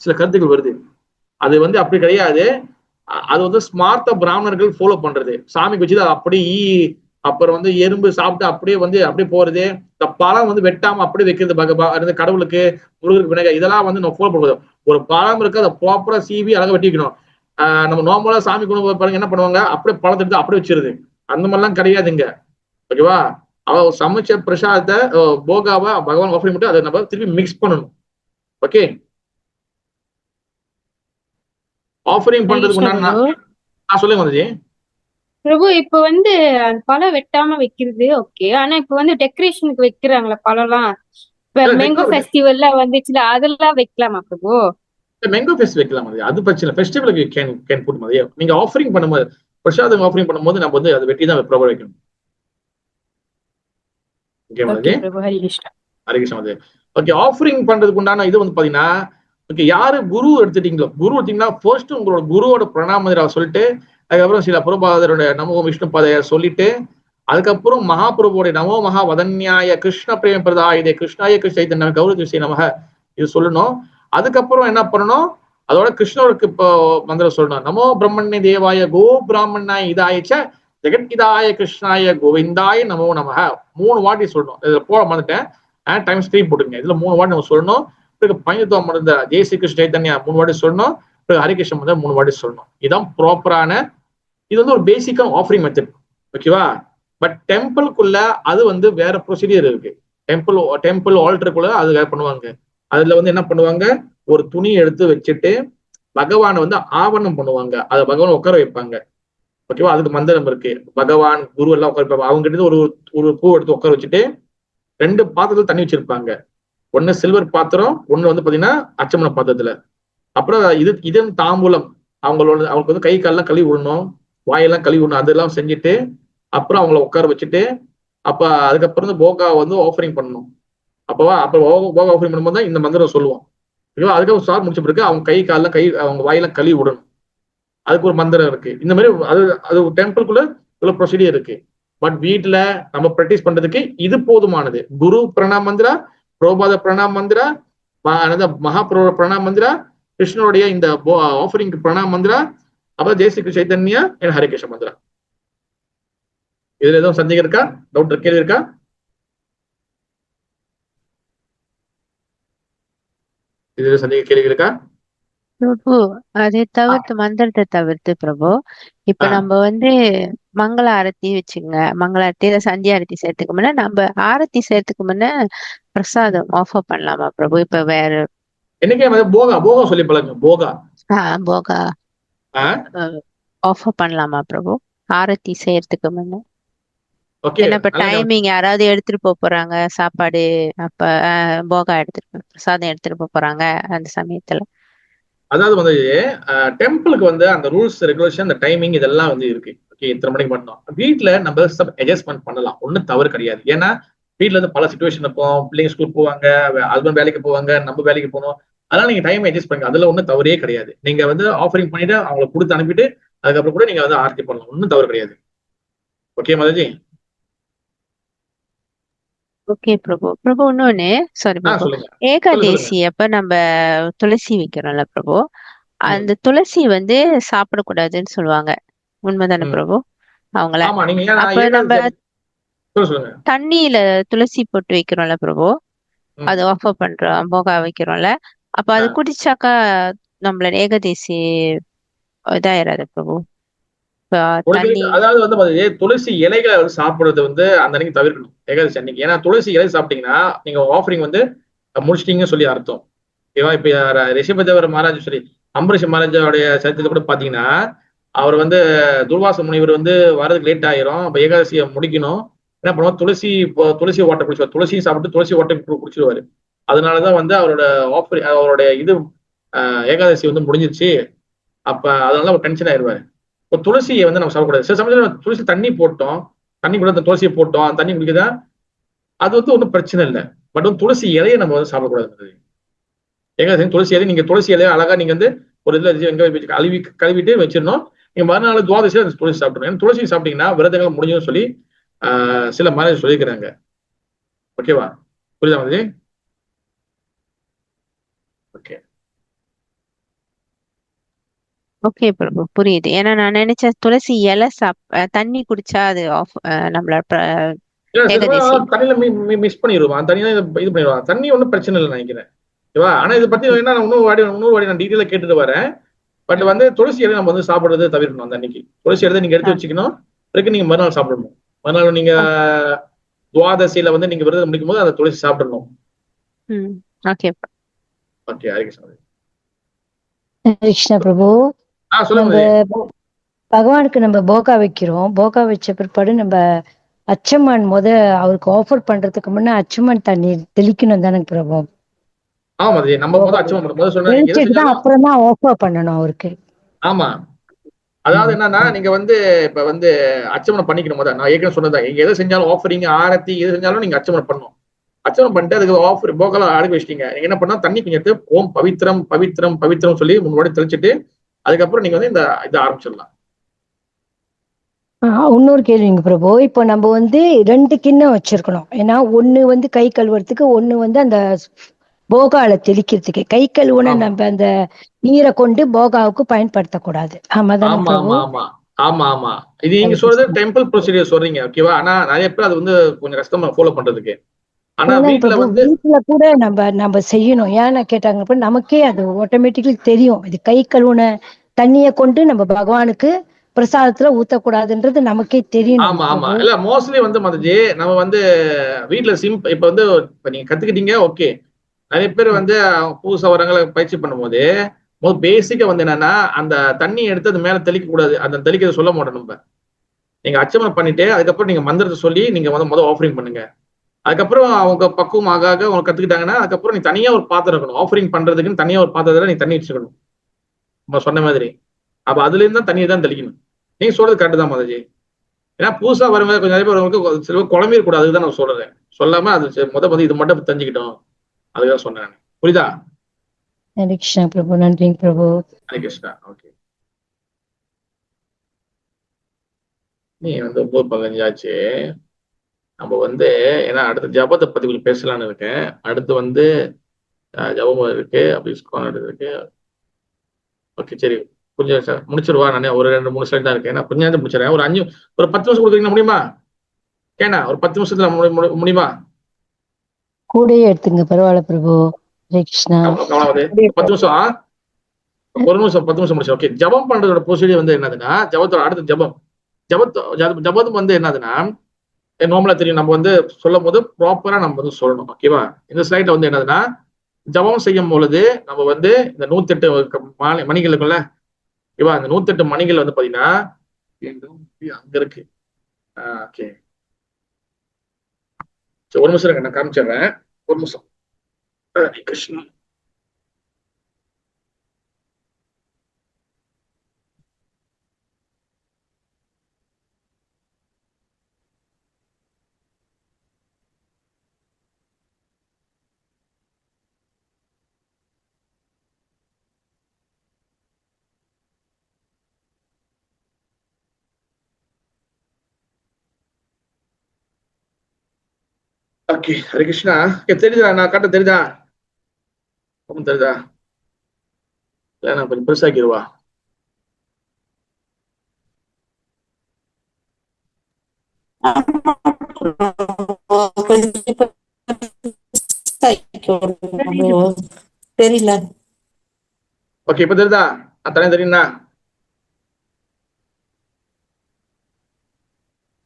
Speaker 1: சில கருத்துக்கள் வருது. அது வந்து அப்படி கிடையாது. அது வந்து ஸ்மார்த்த பிராமணர்கள் ஃபாலோ பண்றது. சாமி குச்சி அது அப்படி அப்புறம் வந்து எறும்பு சாப்பிட்டு அப்படியே போறது, இந்த பழம் வந்து வெட்டாம அப்படியே வைக்கிறது கடவுளுக்கு முருகருக்கு விநாயகர், இதெல்லாம் வந்து நம்ம ஃபாலோ பண்ணுறது. ஒரு பழம் இருக்கு, அதை ப்ராப்பரா சீவி அழகா வெட்டி வைக்கணும். நம்ம நார்மலா சாமி குடும்ப பாருங்க என்ன பண்ணுவாங்க, அப்படியே பழத்தை எடுத்து அப்படியே வச்சிருது, அந்த மாதிரிலாம் கிடையாதுங்க. ஓகேவா? அவ சமைச்ச பிரசாதத்தை போகாவா பகவான் ஆஃபரிங் மட்டும் அதை நம்ம திருப்பி மிக்ஸ் பண்ணணும். ஓகே? ஆஃபரிங் பண்றதுக்கு சொல்லுங்க வந்துச்சு.
Speaker 10: பிரபு இப்ப வந்து அந்த பழம் வெட்டாம வைக்கிறது ஓகே. ஆனா இப்ப வந்து டெக்கரேஷனுக்கு வைக்கிறாங்களா பழம்லாம். இப்ப மேங்கோ ஃபெஸ்டிவல்ல வந்துச்சுல, அதெல்லாம் வைக்கலாமா பிரபு?
Speaker 1: மேங்கோ ஃபெஸ்ட் வைக்கலாம் அது, அது பிரச்சனை. ஃபெஸ்டிவலுக்கு கேன் புட் மாதிரி நீங்க ஆஃபரிங் பண்ணும்போது, பிரசாதம் ஆஃபரிங் பண்ணும்போது நம்ம வந்து அதை வெட்டி தான் ப்ரொவைட் வைக்கணும். ஓகே
Speaker 10: ஓகே
Speaker 1: மாதிரி
Speaker 10: பிரபு. ஹரிகிருஷ்ணா.
Speaker 1: ஹரிகிருஷ்ணா வந்து ஓகே. ஆஃபரிங் பண்றதுக்கு உண்டான இது வந்து பாத்தீங்கன்னா, ஓகே யாரு குரு எடுத்துட்டீங்களோ, குரு எடுத்தீங்கன்னா ஃபர்ஸ்ட் உங்களோட குருவோட பிரணாமந்திரா சொல்லிட்டு, அதுக்கப்புறம் சில பிரபாதருடைய நமோ விஷ்ணு பாதைய சொல்லிட்டு, அதுக்கப்புறம் மகாபிரபுடைய நமோ மகா வதன்யாய கிருஷ்ண பிரேம பிரதாயுதே கிருஷ்ணாய கிருஷ்ண சைத்தன்ய கௌரவ கிருஷ்ண நமக இது சொல்லணும். அதுக்கப்புறம் என்ன பண்ணணும், அதோட கிருஷ்ணருக்கு இப்போ மந்திரம் சொல்லணும். நமோ பிரம்மண்ய தேவாய கோ பிராமணாய இதாயச்ச ஜெகத்கிதாய கிருஷ்ணாய கோவிந்தாய நமோ நமக 3 வாட்டி சொல்லணும். இதுல போட மறந்துட்டேன், டைம் ஸ்கிரீன் போட்டுருங்க. இதுல 3 வாட்டி நம்ம சொல்லணும். பையத்துவம் மறந்த ஜெய் ஸ்ரீ கிருஷ்ண சைத்தன்யா 3 வாட்டி சொல்லணும். ஹரிகிருஷ்ணன் வந்து 3 வாட்டி சொல்லணும். இதுதான் ப்ராப்பரான, இது வந்து ஒரு பேசிக்கா ஆஃபரிங் மெத்தட். ஓகேவா? பட் டெம்பிளுக்குள்ள அது வந்து வேற ப்ரொசீஜர் இருக்கு. டெம்பிள் ஆல்டருக்குள்ள அது வேற பண்ணுவாங்க. அதுல வந்து என்ன பண்ணுவாங்க, ஒரு துணி எடுத்து வச்சுட்டு பகவானை வந்து ஆவரணம் பண்ணுவாங்க. அதை பகவான் உட்கார வைப்பாங்க. ஓகேவா? அதுக்கு மந்திரம் இருக்கு. பகவான் குரு எல்லாம் உட்கார வைப்பாங்க. அவங்க கிட்ட ஒரு பூ எடுத்து உட்கார வச்சுட்டு 2 பாத்திரத்துல தண்ணி வச்சிருப்பாங்க. ஒண்ணு சில்வர் பாத்திரம், ஒண்ணு வந்து பாத்தீங்கன்னா அச்சமன பாத்திரத்துல. அப்புறம் இது தாம்பூலம், அவங்களுக்கு வந்து கை காலெல்லாம் கழுவி விடணும், வாயெல்லாம் கழுவி விடணும். அதெல்லாம் செஞ்சுட்டு அப்புறம் அவங்கள உட்கார வச்சுட்டு, அப்ப அதுக்கப்புறம் வந்து போகா வந்து ஆஃபரிங் பண்ணணும். அப்பவா அப்புறம் போகா ஆஃபரிங் பண்ணும்போது தான் இந்த மந்திரம் சொல்லுவோம். ஓகேவா? அதுக்கப்புறம் ஸ்டார்ட் முடிச்ச பிறகு அவங்க அவங்க வாயெல்லாம் கழுவி விடணும். அதுக்கு ஒரு மந்திரம் இருக்கு. இந்த மாதிரி அது டெம்பிள்குள்ள இவ்வளவு ப்ரொசீடியர் இருக்கு. பட் வீட்டுல நம்ம ப்ராக்டிஸ் பண்றதுக்கு இது போதுமானது. குரு பிரணாம் மந்திரா, பிரபாத பிரணாம் மந்திரா, மகா பிரணாம் மந்திரா, கிருஷ்ணனுடைய இந்த ஆஃபரிங் பிரணாம் மந்திரா, அப்புறம் ஜெய் ஸ்ரீ சைத்தன்யா என் ஹரிகிருஷ்ண மந்திரா. இதுல எதுவும் சந்தேகம் இருக்கா, டவுட் கேள்வி இருக்கா? இதுல சந்தேக கேள்வி இருக்கா
Speaker 8: பிரபு? அதை தவிர்த்து மந்திரத்தை தவிர்த்து பிரபு, இப்ப நம்ம வந்து மங்கள ஆரத்தி வச்சுங்க, மங்கள ஆரத்தியில சந்தியா ஆரத்தி செய்யறதுக்கு முன்ன நம்ம ஆரத்தி செய்யறதுக்கு முன்ன பிரசாதம் ஆஃபர் பண்ணலாமா பிரபு? இப்ப வேற
Speaker 1: என்னைக்கே போகா சொல்லி பழங்க. போகா
Speaker 8: ஆஃபர் பண்ணலாமா பிரபு ஆரத்தி செய்யறதுக்கு முன்ன?
Speaker 1: ஓகே.
Speaker 8: ஏன்னா இப்ப டைமிங் யாராவது எடுத்துட்டு போறாங்க சாப்பாடு, அப்ப போகா எடுத்துட்டு பிரசாதம் எடுத்துட்டு போறாங்க அந்த சமயத்துல.
Speaker 1: அதாவது வந்து டெம்பிளுக்கு வந்து அந்த ரூல்ஸ் ரெகுலேஷன், அந்த டைமிங் இதெல்லாம் வந்து இருக்கு. ஓகே, இத்தனை மணிக்கு பண்ணணும். வீட்டுல நம்ம அட்ஜஸ்ட்மெண்ட் பண்ணலாம், ஒன்றும் தவறு கிடையாது. ஏன்னா வீட்டுல இருந்து பல சுச்சுவேஷன் இருக்கும். பிள்ளைங்க ஸ்கூல் போவாங்க, ஹஸ்பண்ட் வேலைக்கு போவாங்க, நம்ம வேலைக்கு போகணும். அதனால நீங்க டைம் அட்ஜஸ்ட் பண்ணுங்க. அதுல ஒன்றும் தவறே கிடையாது. நீங்க வந்து ஆஃபரிங் பண்ணிட்டு அவங்களுக்கு கொடுத்து அனுப்பிட்டு அதுக்கப்புறம் கூட நீங்க வந்து ஆர்த்தி பண்ணலாம், ஒன்றும் தவறு கிடையாது. ஓகே மாதாஜி?
Speaker 8: ஓகே பிரபு. பிரபு இன்னொன்னு, சாரி பிரபு, ஏகாதேசி அப்ப நம்ம துளசி வைக்கிறோம்ல பிரபு, அந்த துளசி வந்து சாப்பிடக்கூடாதுன்னு சொல்லுவாங்க, உண்மைதானே பிரபு? அவங்கள அப்ப நம்ம தண்ணியில துளசி போட்டு வைக்கிறோம்ல பிரபு, அது ஆஃபர் பண்றோம், போகா வைக்கிறோம்ல, அப்ப அது குடிச்சாக்கா நம்மள ஏகாதேசி இதாயிராது பிரபு?
Speaker 1: அதாவது வந்து துளசி இலைகளை வந்து சாப்பிடுறது வந்து அந்த அன்னைக்கு தவிர்க்கணும், ஏகாதசி அன்னைக்கு. ஏன்னா துளசி இலை சாப்பிட்டீங்கன்னா நீங்க ஆஃபரிங் வந்து முடிச்சிட்டீங்கன்னு சொல்லி அர்த்தம். ஓகேவா? இப்ப ரிஷபதேவர் மகாராஜ் சொல்லி அம்பரீஷ் மகாராஜாவுடைய சரித்திரத்தை கூட பாத்தீங்கன்னா, அவர் வந்து துர்வாச முனிவர் வந்து வர்றதுக்கு லேட் ஆயிரும். அப்ப ஏகாதசியை முடிக்கணும். என்ன பண்ணுவோம், துளசி வாட்டர் குடிச்சுவார். துளசியும் சாப்பிட்டு துளசி வாட்டர் குடிச்சிருவாரு. அதனாலதான் வந்து அவருடைய இது ஏகாதசி வந்து முடிஞ்சிருச்சு. அப்ப அதனால ஒரு டென்ஷன் ஆயிடுவாரு. இப்போ துளசியை வந்து நம்ம சாப்பிடக்கூடாது. சில சமயத்தில் துளசி தண்ணி கூட அந்த துளசியை போட்டோம், அந்த தண்ணி குடிக்கதான், அது வந்து ஒன்றும் பிரச்சனை இல்லை. பட் வந்து துளசி இலையை நம்ம வந்து சாப்பிடக்கூடாது. ஏகாதசி துளசி இலை, நீங்க துளசி இலையை அழகா நீங்க வந்து ஒரு இதுல எங்க கழுவிட்டு வச்சிடணும். நீங்க மறுநாள் துவாதசியில அந்த துளசி சாப்பிடணும். ஏன்னா துளசி சாப்பிட்டீங்கன்னா விரதங்கள் முடிஞ்சுன்னு சொல்லி சில மாதிரி சொல்லியிருக்கிறாங்க. ஓகேவா? புரியுதா மாதிரி? ஓகே
Speaker 8: ஓகே பிரபு, புரியுது. ஏன்னா நான் நினைச்சேன் துளசி இலை தண்ணி குடிச்சா அது நம்மள
Speaker 1: தண்ணியில மிஸ் பண்ணிடுவான், தண்ணியில இது பண்ணிடுவான். தண்ணி ஒன்றும் பிரச்சனை இல்லை நினைக்கிறேன். ஓகேவா? ஆனா இதை பத்தி என்ன இன்னொரு வாடி நான் டீட்டெயிலா கேட்டுட்டு வரேன். பட் வந்து துளசி இலை நம்ம வந்து சாப்பிடுறது தவிர்க்கணும். அந்த அன்னைக்கு துளசி இலை நீங்க எடுத்து வச்சுக்கணும். பிறகு நீங்க மறுநாள் சாப்பிடணும். மறுநாள் நீங்க துவாதசியில வந்து நீங்க விரதம் முடிக்கும் போது அந்த துளசி சாப்பிடணும்.
Speaker 8: Okay
Speaker 1: okay. ஹரிகிருஷ்ணா
Speaker 9: கிருஷ்ண பிரபு, பகவானுக்கு நம்ம போகா வைக்கிறோம். போகா வச்ச பிற்பாடு நம்ம அச்சம்மன் அவருக்கு ஆஃபர் பண்றதுக்கு முன்ன அச்சம்மன் தண்ணி தெளிக்கணும் தானே பிரபு?
Speaker 1: ஆமா நம்ம முதல் அச்சம்மன் முதல்ல சொன்னா நீங்க எதை
Speaker 9: தெளிச்சிட்டு தான்
Speaker 1: செஞ்சாலும்
Speaker 9: அப்புறம் தான் ஆஃபர் பண்ணணும் அவருக்கு.
Speaker 1: ஆமா. அதாவது என்னன்னா நீங்க இப்ப அச்சமனம் பண்ணிக்கணும். முதல்ல நான் ஏற்கனவே சொன்னதான், நீங்க எதை செஞ்சாலும் ஆஃபரிங் ஆரத்தி எது செஞ்சாலும் நீங்க அச்சமனம் பண்ணணும். அச்சமனம் பண்ணிட்டு அதுக்கு ஆஃபர் போக்கெல்லாம் அடுக்க வச்சிட்டீங்க. நீங்க என்ன பண்ணா தண்ணி கொஞ்சம் எடுத்து ஓம் பவித்ரம் பவித்ரம் பவித்ரம் சொல்லி முன்னாடி தெளிச்சுட்டு அதுக்கப்புறம் நீங்க இதை ஆரம்பிச்சிடலாம்.
Speaker 9: இன்னொரு கேள்விங்க பிரபு. இப்போ நம்ம 2 கிண்ணம் வச்சிருக்கணும். ஏன்னா ஒண்ணு கை கழுவுறதுக்கு, ஒண்ணு அந்த போகால தெளிக்கிறதுக்கு. கை கழுவுன நம்ம அந்த நீரை கொண்டு போகாவுக்கு பயன்படுத்தக்கூடாது. ஆமா தானே பிரபு?
Speaker 1: ஆமா. இது நீங்க சொல்றது டெம்பிள் ப்ரொசீஜர் சொல்றீங்க, ஓகேவா? ஆனா நிறைய பேர் அது கொஞ்சம் கஷ்டமா ஃபாலோ பண்றதுக்கு. ஆனா
Speaker 9: வீட்டுல கூட நம்ம செய்யணும். ஏன்னு கேட்டாங்க, நமக்கே அது ஆட்டோமேட்டிக்கலி தெரியும். இது கை கழுவுன தண்ணிய கொண்டு நம்ம பகவானுக்கு பிரசாதத்துல ஊத்தக்கூடாதுன்றது நமக்கே தெரியும்.
Speaker 1: ஆமா இல்ல மோஸ்ட்லி மாதாஜி நம்ம வீட்டுல இப்ப நீங்க கத்துக்கிட்டீங்க, ஓகே. நிறைய பேர் புதுசா வரவங்களை பயிற்சி பண்ணும்போது பேசிக்கா என்னன்னா அந்த தண்ணி எடுத்து அது மேல தெளிக்க கூடாது. அந்த தெளிக்கிறத சொல்ல மாட்டோம் நம்ம. நீங்க அச்சமனம் பண்ணிட்டு அதுக்கப்புறம் நீங்க மந்திரத்தை சொல்லி நீங்க முதல் ஆஃபரிங் பண்ணுங்க. அதுக்கப்புறம் அவங்க பக்குவம் ஆக அவங்க கத்துக்கிட்டாங்கன்னா அதுக்கப்புறம் நீ தனியா ஒரு பாத்திரம் இருக்கணும். ஆஃபரிங் பண்றதுக்குன்னு தனியா ஒரு பாத்திரத்துல நீ தண்ணி வச்சுக்கணும், நம்ம சொன்ன மாதிரி. அப்ப அதுல இருந்து தான் தண்ணியை தான் தெளிக்கணும். நீங்க சொல்றது கரெக்ட் தான் மாதாஜி. ஏன்னா புதுசா வரும்போது கொஞ்சம் நிறைய பேர் சில குழம்பிடக்கூடாது. அதுதான் நான் சொல்றேன். சொல்லாம அது இது மட்டும் தெரிஞ்சுக்கிட்டோம், அதுதான் சொன்னேன். புரியுதா?
Speaker 9: ஹரே கிருஷ்ணா பிரபு. நன்றி பிரபு.
Speaker 1: ஹரே கிருஷ்ணா. ஓகே, நீ 9:15 ஆச்சு. நம்ம ஏன்னா அடுத்த ஜபத்தை பத்தி கொஞ்சம் பேசலான்னு இருக்கேன். அடுத்து ஜபம் இருக்கு, அப்படி இருக்கு. ஓகே சரி, கொஞ்சம் முடிச்சிருவா. நானே ஒரு 2-3 ஸ்லைட் தான் இருக்கேன். நான் கொஞ்சம் நேரம் முடிச்சிடறேன். ஒரு 10 நிமிஷம் கொடுக்குறீங்கன்னா முடியுமா? ஏன்னா ஒரு 10 நிமிஷத்துல முடியுமா?
Speaker 9: கூடயே எடுத்துங்க, பரவாயில்ல பிரபு. ஹரே கிருஷ்ணா.
Speaker 1: 10 நிமிஷம், ஒரு நிமிஷம், 10 நிமிஷம் முடிச்சு. ஓகே, ஜபம் பண்றதோட ப்ரொசீஜர் என்னதுன்னா, ஜபத்தோட அடுத்த ஜபம் என்னதுன்னா, நார்மலா தெரியும். நம்ம சொல்லும் போது ப்ராப்பரா நம்ம சொல்லணும், ஓகேவா? இந்த ஸ்லைட்ல என்னதுன்னா, ஜபம் செய்யும் பொழுது நம்ம இந்த 108 மணிகள் இருக்குல்ல, ஓகேவா? இந்த 108 மணிகள் பாத்தீங்கன்னா அங்க இருக்கு. ஓகே, ஒரு நிமிஷம் இருக்கு, நான் காமிச்சிடுறேன். ஒரு நிமிஷம். ஹரே கிருஷ்ணா. ஓகே, ஹரே கிருஷ்ணா. தெரியுதா? நான் காட்ட தெரியுதா? தெரியுதா? இல்ல நான் கொஞ்சம் பெருசாக்கிடுவா.
Speaker 4: தெரியல.
Speaker 1: ஓகே, இப்ப தெரியுதா? அத்தனை தெரியுங்களா?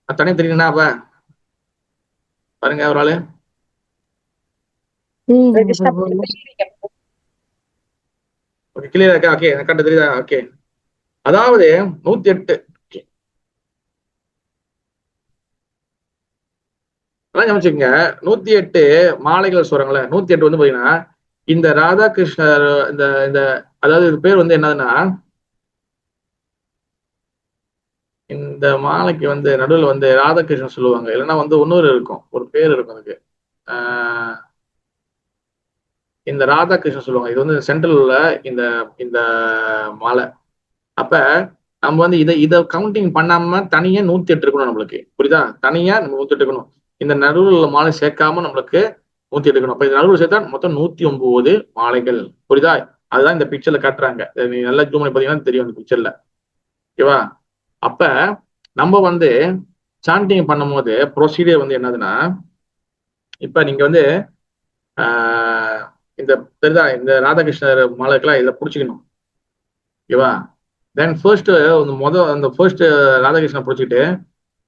Speaker 1: அத்தனை தெரியுங்களா? அப்ப பாருங்க ஒரு ஆளு. ஓகே, கிளியரா இருக்கா? ஓகே, கரெக்டா தெரியுதா? ஓகே, அதாவது 108 அதான் கவனிச்சுக்கங்க. 108 மாலைகள் சொல்றாங்களே, 108 பாத்தீங்கன்னா இந்த ராதாகிருஷ்ணர் இந்த அதாவது இது பேர் என்னதுன்னா, இந்த மாலைக்கு நடுவில் ராதாகிருஷ்ணன் சொல்லுவாங்க. இல்லைன்னா இன்னொரு இருக்கும், ஒரு பேர் இருக்கும் அதுக்கு. இந்த ராதாகிருஷ்ணன் சொல்லுவாங்க. இது சென்ட்ரல்ல இந்த இந்த மாலை. அப்ப நம்ம இதை கவுண்டிங் பண்ணாம தனியா 108 இருக்கணும் நம்மளுக்கு. புரியுதா? தனியா நம்ம 108 இருக்கணும். இந்த நடுவில் உள்ள மாலை சேர்க்காம நம்மளுக்கு 108 இருக்கணும். அப்ப இந்த நடுவில் சேர்த்தா மொத்தம் 109 மாலைகள். புரியுதா? அதுதான் இந்த பிக்சர்ல காட்டுறாங்க. நீ நல்லா ஜூம் பண்ணி பாத்தீங்கன்னா தெரியும் இந்த பிக்சர்ல, ஓகேவா? அப்ப நம்ம சாண்டிங் பண்ணும் போது ப்ரொசீடியர் என்னதுன்னா, இப்ப நீங்க இந்த தெரியுதா, இந்த ராதாகிருஷ்ணர் மாலைக்கெல்லாம் இதை பிடிச்சிக்கணும், ஓகேவா? தென் ஃபர்ஸ்ட் அந்த ஃபர்ஸ்ட் ராதாகிருஷ்ணன் பிடிச்சிட்டு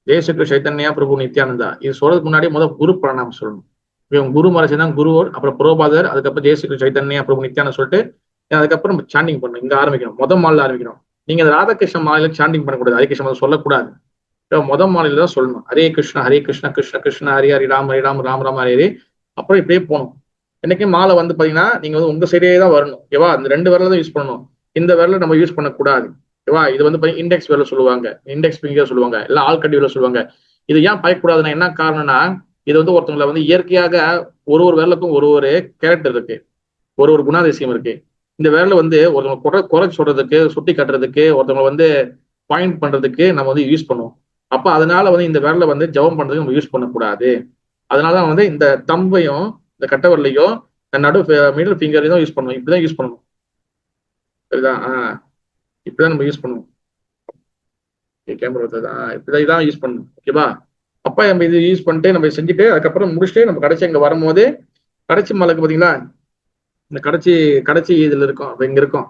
Speaker 1: ஜெயசக்தி சைத்தன்யா பிரபு நித்யானந்தா இது சொல்றதுக்கு முன்னாடி குரு பிரணாம் சொல்லணும். இவங்க குரு மலை தான் குருவோர், அப்புறம் புரோபாதர், அதுக்கப்புறம் ஜெயசக்தி சைத்தன்யா பிரபு நித்யானந்தா சொல்லிட்டு அதுக்கப்புறம் சாண்டிங் பண்ணணும். இங்க ஆரம்பிக்கணும், மால்ல ஆரம்பிக்கணும். நீங்க அந்த ராதாகிருஷ்ண மாலையில சாண்டிங் பண்ணக்கூடாது, ஹரே கிருஷ்ணா சொல்லக்கூடாது. முதல் மாலையில தான் சொல்லணும், ஹரே கிருஷ்ணா கிருஷ்ண கிருஷ்ண ஹரி ஹரி ராம் ராம் ராம் ஹரி ஹரி. அப்புறம் இப்படியே போகணும். என்னைக்கும் மாலை வந்து பாத்தீங்கன்னா நீங்க வந்து உங்க சைடே தான் வரணும், ஓகேவா? அந்த 2 விரல தான் யூஸ் பண்ணணும், இந்த விரல நம்ம யூஸ் பண்ணக்கூடாது, ஓகேவா? இது வந்து இண்டெக்ஸ் விரல சொல்லுவாங்க, இண்டெக்ஸ் ஃபிங்கர் சொல்லுவாங்க, இல்ல ஆள்கட்டி விரல சொல்லுவாங்க. இது ஏன் பயக்கூடாதுன்னா என்ன காரணம்னா, இது வந்து ஒருத்தவங்களை வந்து இயற்கையாக ஒரு விரலுக்கும் ஒரு கேரக்டர் இருக்கு, ஒரு குணாதிசயம் இருக்கு. இந்த விரல வந்து ஒருத்தவங்க குறை சொல்றதுக்கு, சுட்டி காட்டுறதுக்கு, ஒருத்தவங்க வந்து பாயிண்ட் பண்றதுக்கு நம்ம வந்து யூஸ் பண்ணுவோம். அப்ப அதனால வந்து இந்த விரல வந்து ஜெபம் பண்றதுக்கு நம்ம யூஸ் பண்ணக்கூடாது. அதனாலதான் வந்து இந்த தம்பையும் இந்த கட்டவரலையும் நடு மிடில் ஃபிங்கரையும் தான் யூஸ் பண்ணுவோம். இப்படிதான் யூஸ் பண்ணணும், சரிதா? இப்படிதான் நம்ம யூஸ் பண்ணுவோம். கேமரா இப்படிதான் இதான் யூஸ் பண்ணணும், ஓகேவா? அப்ப நம்ம இது யூஸ் பண்ணிட்டு நம்ம செஞ்சுட்டு அதுக்கப்புறம் முடிச்சுட்டு நம்ம கடைசி இங்க வரும்போது கடைசி மலைக்கு பாத்தீங்களா, இந்த கடைசி இதுல இருக்கும், அப்ப இங்க இருக்கும்.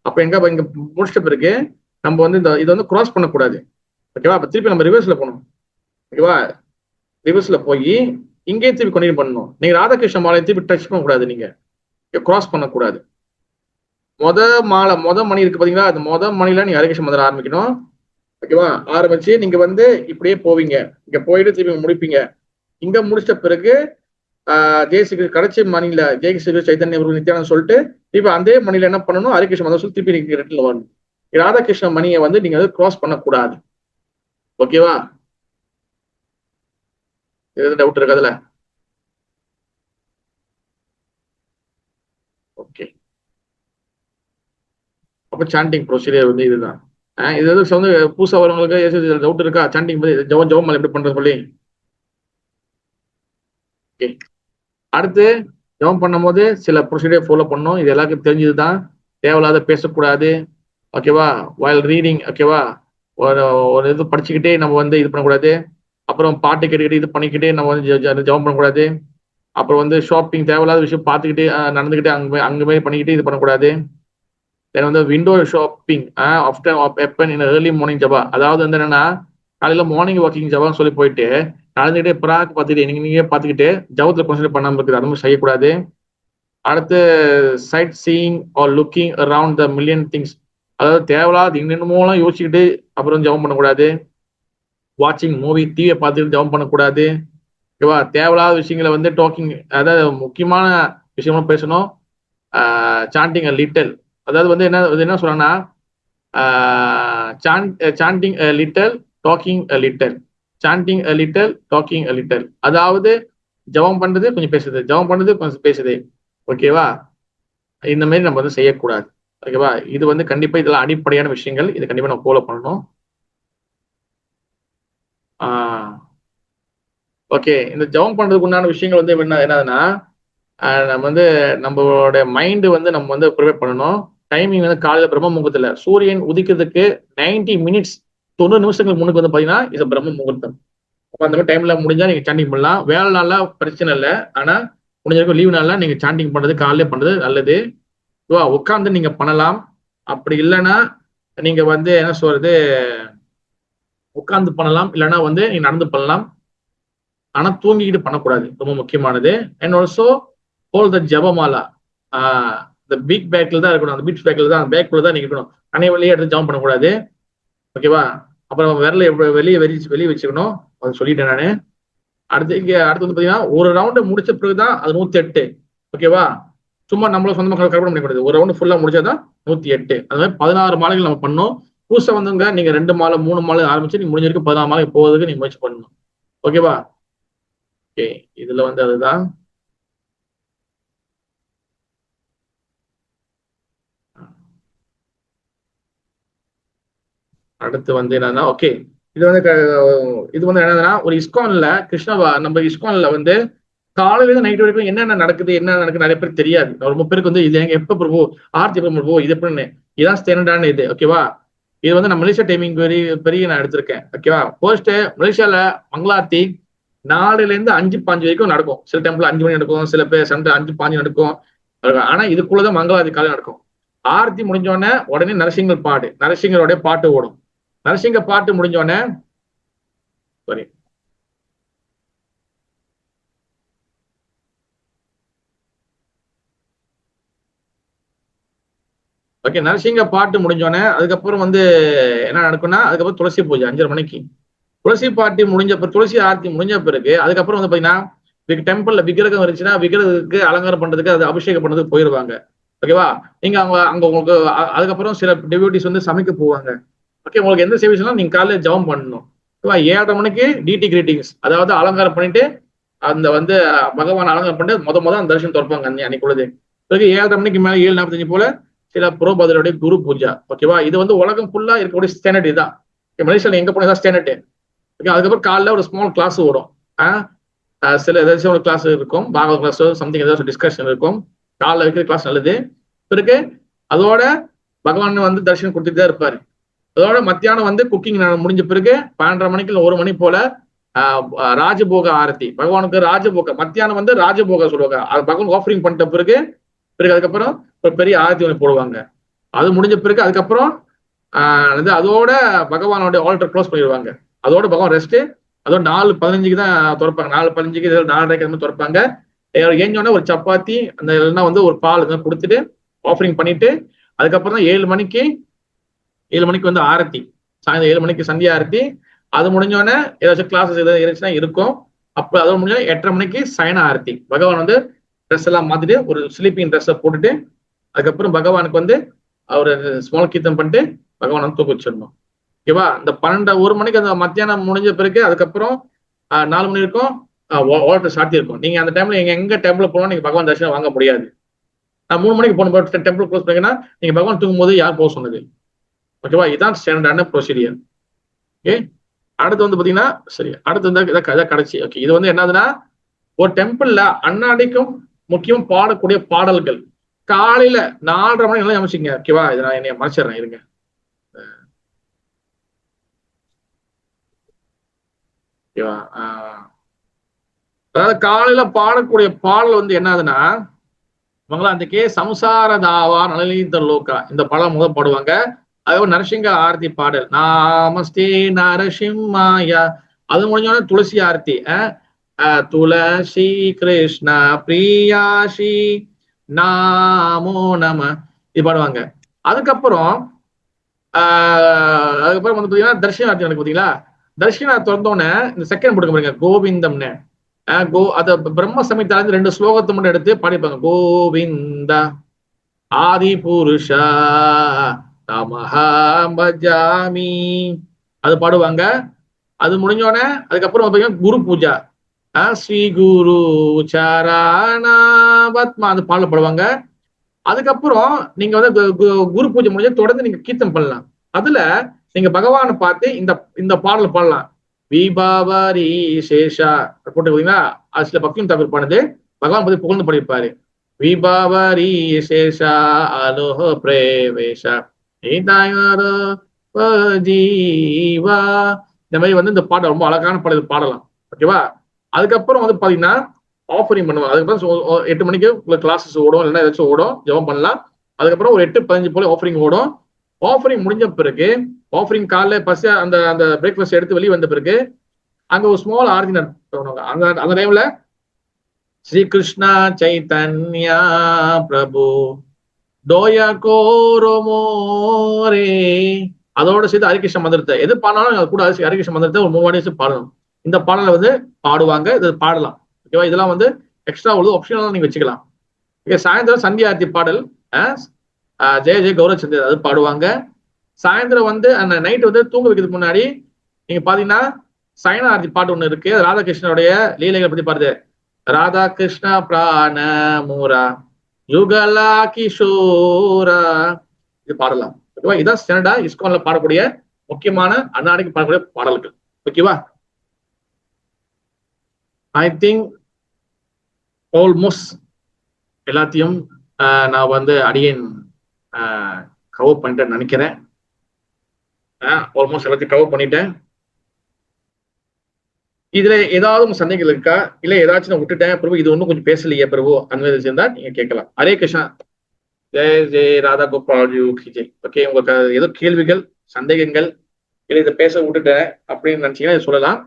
Speaker 1: அப்ப இங்க முடிச்சிட்ட பிறகு நம்ம வந்து இந்த இதை வந்து கிராஸ் பண்ணக்கூடாது, ஓகேவா? அப்ப திருப்பி நம்ம ரிவர்ஸ்ல போகணும், ஓகேவா? ரிவர்ஸ்ல போய் இங்கேயும் திருப்பி கண்டினியூ பண்ணணும். நீங்க ராதாகிருஷ்ண மாலையை திருப்பி டச் பண்ணக்கூடாது, நீங்க கிராஸ் பண்ணக்கூடாது. மொத மணி இருக்கு பாத்தீங்களா, அந்த மணில நீங்க ஹரே கிருஷ்ண மந்திரம் ஆரம்பிக்கணும், ஓகேவா? ஆரம்பிச்சு நீங்க வந்து இப்படியே போவீங்க, இங்க போயிட்டு திருப்பி முடிப்பீங்க. இங்க முடிச்ச பிறகு ஜெயஸ்ரீ கடைசி மணில ஜெயஸ்ரீ சைத்தன்ய நித்யானந்த் சொல்லிட்டு இப்ப அதே மணில என்ன பண்ணணும், ஹரே கிருஷ்ண மந்திரம் சொல்லி திருப்பி நீங்க ரிட்டர்ன் வரணும். ராதாகிருஷ்ண மணியை வந்து நீங்க வந்து கிராஸ் பண்ணக்கூடாது, ஓகேவா? எதுவும் டவுட் இருக்கு அதுல? ஓகே, அப்ப சாண்டிங் ப்ரொசீஜர் வந்து இதுதான். இது வந்து புதுசா வரவங்களுக்கு டவுட் இருக்கா? சாண்டிங் ஜெபம் எப்படி பண்றது சொல்லி. ஓகே, அடுத்து ஜெபம் பண்ணும் போது சில ப்ரொசீஜர் ஃபாலோ பண்ணணும், இது எல்லாருக்கும் தெரிஞ்சதுதான். தேவையில்லாத பேசக்கூடாது, ஓகேவா? வைல் ரீடிங், ஓகேவா? ஒரு இது படிச்சுக்கிட்டே நம்ம வந்து இது பண்ணக்கூடாது. அப்புறம் பாட்டு கேட்டுக்கிட்டு இது பண்ணிக்கிட்டே நம்ம வந்து ஜெபம் பண்ணக்கூடாது. அப்புறம் வந்து ஷாப்பிங் தேவையில்லாத விஷயம் பார்த்துக்கிட்டே நடந்துக்கிட்டே அங்கே பண்ணிக்கிட்டு இது பண்ணக்கூடாது. தென் வந்து விண்டோ ஷாப்பிங் ஆஃப்டர் எப்பன் இன் ஏர்லி மார்னிங் ஜபா, அதாவது வந்து என்னன்னா காலையில மார்னிங் வாக்கிங் ஜபான்னு சொல்லி போயிட்டு நடந்துக்கிட்டே பிராக் பார்த்துக்கிட்டு நீங்க பார்த்துக்கிட்டு ஜபத்தில் கான்சென்ட்ரேட் பண்ணாமல் இருக்குது, அது மாதிரி செய்யக்கூடாது. அடுத்து sightseeing or looking around the million things, அதாவது தேவையில்லாத இன்னமும் யோசிச்சுக்கிட்டு அப்புறம் ஜபம் பண்ணக்கூடாது. வாட்சிங் மூவி டிவியை பார்த்துட்டு ஜபம் பண்ணக்கூடாது, ஓகேவா? தேவையில்லாத விஷயங்களை வந்து டாக்கிங், அதாவது முக்கியமான விஷயங்களும் பேசணும். சாண்டிங் லிட்டல், அதாவது வந்து என்ன சொல்றேன்னா chanting little talking little, chanting little talking little, அதாவது ஜபம் பண்றது கொஞ்சம் பேசுது, ஜபம் பண்றது கொஞ்சம் பேசுது, ஓகேவா? இந்த மாதிரி நம்ம வந்து செய்யக்கூடாது, ஓகேவா? இது வந்து கண்டிப்பா இதெல்லாம் அடிப்படையான விஷயங்கள், இது கண்டிப்பா நம்ம ஃபாலோ பண்ணணும். ஓகே, இந்த ஜபம் பண்றதுக்கு உண்டான விஷயங்கள் வந்து என்னதுன்னா நம்ம வந்து நம்மளோட மைண்டு வந்து நம்ம வந்து ப்ரிப்பேர் பண்ணணும். டைமிங் வந்து காலையில பிரம்ம முகூர்த்தத்துல சூரியன் உதிக்கிறதுக்கு 90 மினிட்ஸ் 90 நிமிஷங்களுக்கு முன்னுக்கு வந்து பாத்தீங்கன்னா இது பிரம்ம முகூர்த்தம். அப்ப அந்த மாதிரி டைம்ல முடிஞ்சா நீங்க சாண்டிங் பண்ணலாம். வேலை நாள்ல பிரச்சனை இல்லை, ஆனா முடிஞ்சிருக்கும் லீவ் நாள்ல நீங்க சாண்டிங் பண்றது காலையில பண்றது நல்லது. உட்காந்து நீங்க பண்ணலாம். அப்படி இல்லைன்னா நீங்க வந்து என்ன சொல்றது, உட்கார்ந்து பண்ணலாம், இல்லைன்னா வந்து நீங்க நடந்து பண்ணலாம். ஆனா தூங்கிக்கிட்டு பண்ணக்கூடாது, ரொம்ப முக்கியமானது. அண்ட் ஆல்சோ ஹோல் த ஜபமாலா இந்த பிக் பேக்ல தான் இருக்கணும், அந்த பீச் பேக்ல தான், பேக்குள்ள தான் நீங்க இருக்கணும். அனைய வெளியே எடுத்து ஜம்ப் பண்ணக்கூடாது, ஓகேவா? அப்புறம் விரல வெளியே வச்சுக்கணும், அது சொல்லிட்டேன் நானு. அடுத்து வந்து பாத்தீங்கன்னா ஒரு ரவுண்டு முடிச்ச பிறகுதான் அது 108, ஓகேவா? சும்மா நம்மளும் சொந்தமாக கல்பனை பண்ணிக்கூடாது, ஒரு ரவுண்டு ஃபுல்லா முடிச்சாதான் 108. அது மாதிரி 16 மாலைகள் நம்ம பண்ணோம். புதுசா வந்துங்க நீங்க 2 மாலை 3 மாலை ஆரம்பிச்சு நீங்க முடிஞ்சிருக்கு 16 மாலை போவதுக்கு நீங்க முயற்சி பண்ணணும், ஓகேவா? ஓகே, இதுல வந்து அதுதான். அடுத்து வந்து என்னன்னா, ஓகே, இது வந்து என்னதுன்னா ஒரு இஸ்கான்ல நம்ம இஸ்கான்ல வந்து காலையில இருந்து நைட் வரைக்கும் என்னென்ன நடக்குது நிறைய பேருக்கு தெரியாது. ரொம்ப பேருக்கு வந்து இது எங்க எப்ப பிரபு ஆர்த்தி எப்ப பிரபு இது எப்படின்னு, இதான் ஸ்டாண்டர்டான இது, ஓகேவா? இது வந்து நான் மலேசியா டைமிங் பெரிய நான் எடுத்திருக்கேன், ஓகேவா? ஃபர்ஸ்ட் மலேசியால மங்களார்த்தி 4ல இருந்து 5:05 வரைக்கும் நடக்கும். சில டைம்ல 5 மணி நடக்கும், சில பேர் சண்டை 5:05 நடக்கும். ஆனா இதுக்குள்ளதான் மங்களார்த்தி காலை நடக்கும். ஆர்த்தி முடிஞ்சோடனே உடனே நரசிங்கருடைய பாட்டு ஓடும். நரசிங்க பாட்டு முடிஞ்சோடனே சாரி ஓகே, நரசிங்க பாட்டு முடிஞ்சோடனே அதுக்கப்புறம் வந்து என்ன நடக்கும்னா, அதுக்கப்புறம் துளசி பூஜை 5:30 மணிக்கு. துளசி பாட்டி முடிஞ்ச துளசி ஆர்த்தி முடிஞ்ச பிறகு அதுக்கப்புறம் வந்து பாத்தீங்கன்னா டெம்பிள்ல விக்கிரகம் இருந்துச்சுன்னா விக்கிரகத்துக்கு அலங்காரம் பண்றதுக்கு அது அபிஷேகம் பண்றதுக்கு போயிருவாங்க. ஓகேவா? நீங்க அவங்க அங்க உங்களுக்கு அதுக்கப்புறம் சில டிவோட்டிஸ் வந்து சமைக்க போவாங்க. ஓகே, உங்களுக்கு எந்த சேவிஸ்னா நீங்க காலையில ஜெபம் பண்ணணும். ஓகேவா? 7:30 மணிக்கு டிடி கிரீட்டிங்ஸ், அதாவது அலங்காரம் பண்ணிட்டு அந்த வந்து பகவான் அலங்காரம் பண்ணிட்டு முத அந்த தரிசனம் திறப்பாங்க அன்னைக்கு உள்ளது. பிறகு 7:30 மணிக்கு மேல 7:45 போல சில புரோபதருடைய குரு பூஜா. ஓகேவா? இது வந்து உலகம் ஃபுல்லா இருக்கக்கூடிய ஸ்டாண்டர்ட் இதுதான். மலேசியால எங்க போனதா ஸ்டாண்டர்ட். ஓகே, அதுக்கப்புறம் காலைல ஒரு ஸ்மால் கிளாஸ் ஓடும். சில ஏதாச்சும் ஒரு கிளாஸ் இருக்கும், பாகவத கிளாஸ் சம்திங் ஏதாச்சும் டிஸ்கஷன் இருக்கும். காலைல வைக்கிற கிளாஸ் நல்லது. பிறகு அதோட பகவான் வந்து தரிசனம் கொடுத்துட்டு தான் இருப்பாரு. அதோட மத்தியானம் வந்து குக்கிங் முடிஞ்ச பிறகு 12:30 மணிக்கு 1 மணி போல ராஜபோக ஆரத்தி. பகவானுக்கு ராஜபோக மத்தியானம் வந்து ராஜபோக சொல்லுவாங்க. பகவான் ஆஃபரிங் பண்ணிட்ட பிறகு அதுக்கப்புறம் ஒரு பெரிய ஆரத்தி ஒன்று போடுவாங்க. அது முடிஞ்ச பிறகு அதுக்கப்புறம் அதோட பகவானோட ஆல்டர் க்ளோஸ் பண்ணிடுவாங்க. அதோட பகவான் ரெஸ்ட். அதோட 4:15 தான் திறப்பாங்க. 4:15 4:30 திறப்பாங்க. ஏஞ்சோடனே ஒரு சப்பாத்தி அந்த இல்லைன்னா வந்து ஒரு பால் கொடுத்துட்டு ஆஃபரிங் பண்ணிட்டு அதுக்கப்புறம் தான் 7 மணிக்கு வந்து ஆரத்தி. சாயந்தரம் 7 மணிக்கு சந்தியா ஆரத்தி. அது முடிஞ்சோடனே ஏதாச்சும் கிளாஸஸ் ஏதாவது இருந்துச்சுன்னா இருக்கும். அப்போ அதோட முடிஞ்ச 8:30 மணிக்கு சயன ஆரத்தி. பகவான் வந்து ட்ரெஸ் எல்லாம் மாத்திட்டு ஒரு ஸ்லீப்பிங் ட்ரெஸ்ஸை போட்டுட்டு அதுக்கப்புறம் பகவானுக்கு வந்து அவர் ஸ்மால் கீர்த்தம் பண்ணிட்டு பகவான் வந்து தூக்க வச்சிடணும். ஓகேவா? இந்த 1 மணிக்கு அந்த மத்தியானம் முடிஞ்ச பிறகு அதுக்கப்புறம் 4 மணி இருக்கும் வாட்டர் சாத்தி இருக்கும். நீங்க அந்த டைம்ல எங்க டெம்பிள் போனோம் நீங்க பகவான் தரிசனம் வாங்க முடியாது. நான் 3 மணிக்கு போன டெம்பிள் க்ளோஸ் பண்ணீங்கன்னா நீங்க பகவான் தூங்கும் போது யார் போக சொன்னது? ஓகேவா? இதுதான் ஸ்டாண்டர்டான ப்ரொசீடியர். ஓகே, அடுத்து வந்து பாத்தீங்கன்னா சரி, அடுத்து வந்து கடைசி. ஓகே, இது வந்து என்னதுன்னா ஒரு டெம்பிள்ல அன்னாடிக்கும் முக்கியம் பாடக்கூடிய பாடல்கள் காலையில 4:30 மணி எல்லாம் அமைச்சிங்க. ஓகேவா? இதை நான் என்னைய மறைச்சிடுறேன் இருங்க. ஓகேவா? அதாவது காலையில பாடக்கூடிய பாடல் வந்து என்னதுன்னா அன்றைக்கே சம்சார தாவா நலனீத லோகா இந்த படம் முதல் பாடுவாங்க. அதுவும் நரசிங்க ஆரத்தி பாடல் நாமஸ்தே நரசிம்மாயா. அது முடிஞ்சோடனே துளசி ஆரத்தி. துளசி கிருஷ்ணா பிரியாஷி நாமோ நம இது பாடுவாங்க. அதுக்கப்புறம் வந்து பாத்தீங்கன்னா தர்ஷனார்த்தி நடக்கு. பாத்தீங்களா? தர்ஷனார்த்தி திறந்தோடனே இந்த செகண்ட் போட்டுக்க பாருங்க கோவிந்தம்னு அத பிரம்ம சமிதால 2 ஸ்லோகத்தை மட்டும் எடுத்து பாடிப்பாங்க. கோவிந்தா ஆதி புருஷா தமஹா பஜாமி அது பாடுவாங்க. அது முடிஞ்சோடனே அதுக்கப்புறம் பாத்தீங்கன்னா குரு பூஜா ஸ்ரீ குரு சரணா பத்மா அது பாடுவாங்க. அதுக்கப்புறம் நீங்க வந்து குரு பூஜை முடிஞ்ச தொடர்ந்து நீங்க கீர்த்தம் பண்ணலாம். அதுல நீங்க பகவானை பார்த்து இந்த பாடல் பாடலாம். விபாவரி சேஷா போட்டு பார்த்தீங்கன்னா அது சில பக்தியும் தவிர பாடுது. பகவான் பத்தி புகழ்ந்து பாடியிருப்பாரு. விபாவரி சேஷா அலோஹ பிரேவேஷா ஜீவா இந்த மாதிரி வந்து இந்த பாடல் ரொம்ப அழகான பாடல் பாடலாம். ஓகேவா? அதுக்கப்புறம் வந்து பாத்தீங்கன்னா ஆஃபரிங் பண்ணுவாங்க. அதுக்கப்புறம் 8 மணிக்கு உள்ள கிளாஸஸ் ஓடும், இல்லைன்னா ஏதாச்சும் ஓடும், ஜெபம் பண்ணலாம். அதுக்கப்புறம் ஒரு 8:15 போல ஆஃபரிங் ஓடும். ஆஃபரிங் முடிஞ்ச பிறகு ஆஃபரிங் காலைல பசி அந்த பிரேக்ஃபாஸ்ட் எடுத்து வெளியே வந்த பிறகு அங்க ஒரு ஸ்மால் ஆரத்தி நடத்துவாங்க. அந்த டைம்ல ஸ்ரீ கிருஷ்ணா சைத்தன்யா பிரபு டோயா கோரோமோரே அதோட சேர்த்து ஹரிகிருஷ்ண மந்திரத்தை எது பாடினாலும் அது கூட ஹரிகிருஷ்ண மந்திரத்தை ஒரு 3 வாட்டி பாடணும். இந்த பாடலை வந்து பாடுவாங்க. இது பாடலாம். ஓகேவா? இதெல்லாம் வந்து எக்ஸ்ட்ரா உள்ளது ஆப்ஷனலா நீங்க வச்சுக்கலாம். ஓகே, சாயந்தரம் சந்தியா ஆர்த்தி பாடல் ஜெய ஜெய கௌரவ சந்திர அது பாடுவாங்க. சாயந்தரம் வந்து அந்த நைட் வந்து தூங்க வைக்கிறதுக்கு முன்னாடி நீங்க பாத்தீங்கன்னா சயன ஆர்த்தி பாட்டு ஒண்ணு இருக்கு. ராதாகிருஷ்ணனுடைய லீலைகளை பத்தி பாருது. ராதா கிருஷ்ணா பிராண மூரா யுகலா கிஷோரா இது பாடலாம். ஓகேவா? இதான் ஸ்டாண்டர்டா இஸ்கான்ல பாடக்கூடிய முக்கியமான அன்னாடிக்கு பாடக்கூடிய பாடல்கள். ஓகேவா? ஐ திங்க் ஆல்மோஸ்ட் எல்லாத்தையும் நான் வந்து அடியேன் கவர் பண்ணிட்டேன்னு நினைக்கிறேன். ஆல்மோஸ்ட் எல்லாத்தையும் கவர் பண்ணிட்டேன். இதுல ஏதாவது உங்க சந்தேகங்கள் இருக்கா? இல்ல ஏதாச்சும் நான் விட்டுட்டேன் பிரபு இது ஒன்றும் கொஞ்சம் பேசலையே பிரபு அந்த மாதிரி இருந்தா நீங்க கேட்கலாம். ஹரே கிருஷ்ணா. ஜெய் ஜெய் ராதா கோபால் ஜெய். ஓகே, உங்களுக்கு ஏதோ கேள்விகள் சந்தேகங்கள் இல்லை இதை பேச விட்டுட்டேன் அப்படின்னு நினைச்சீங்கன்னா சொல்லலாம்.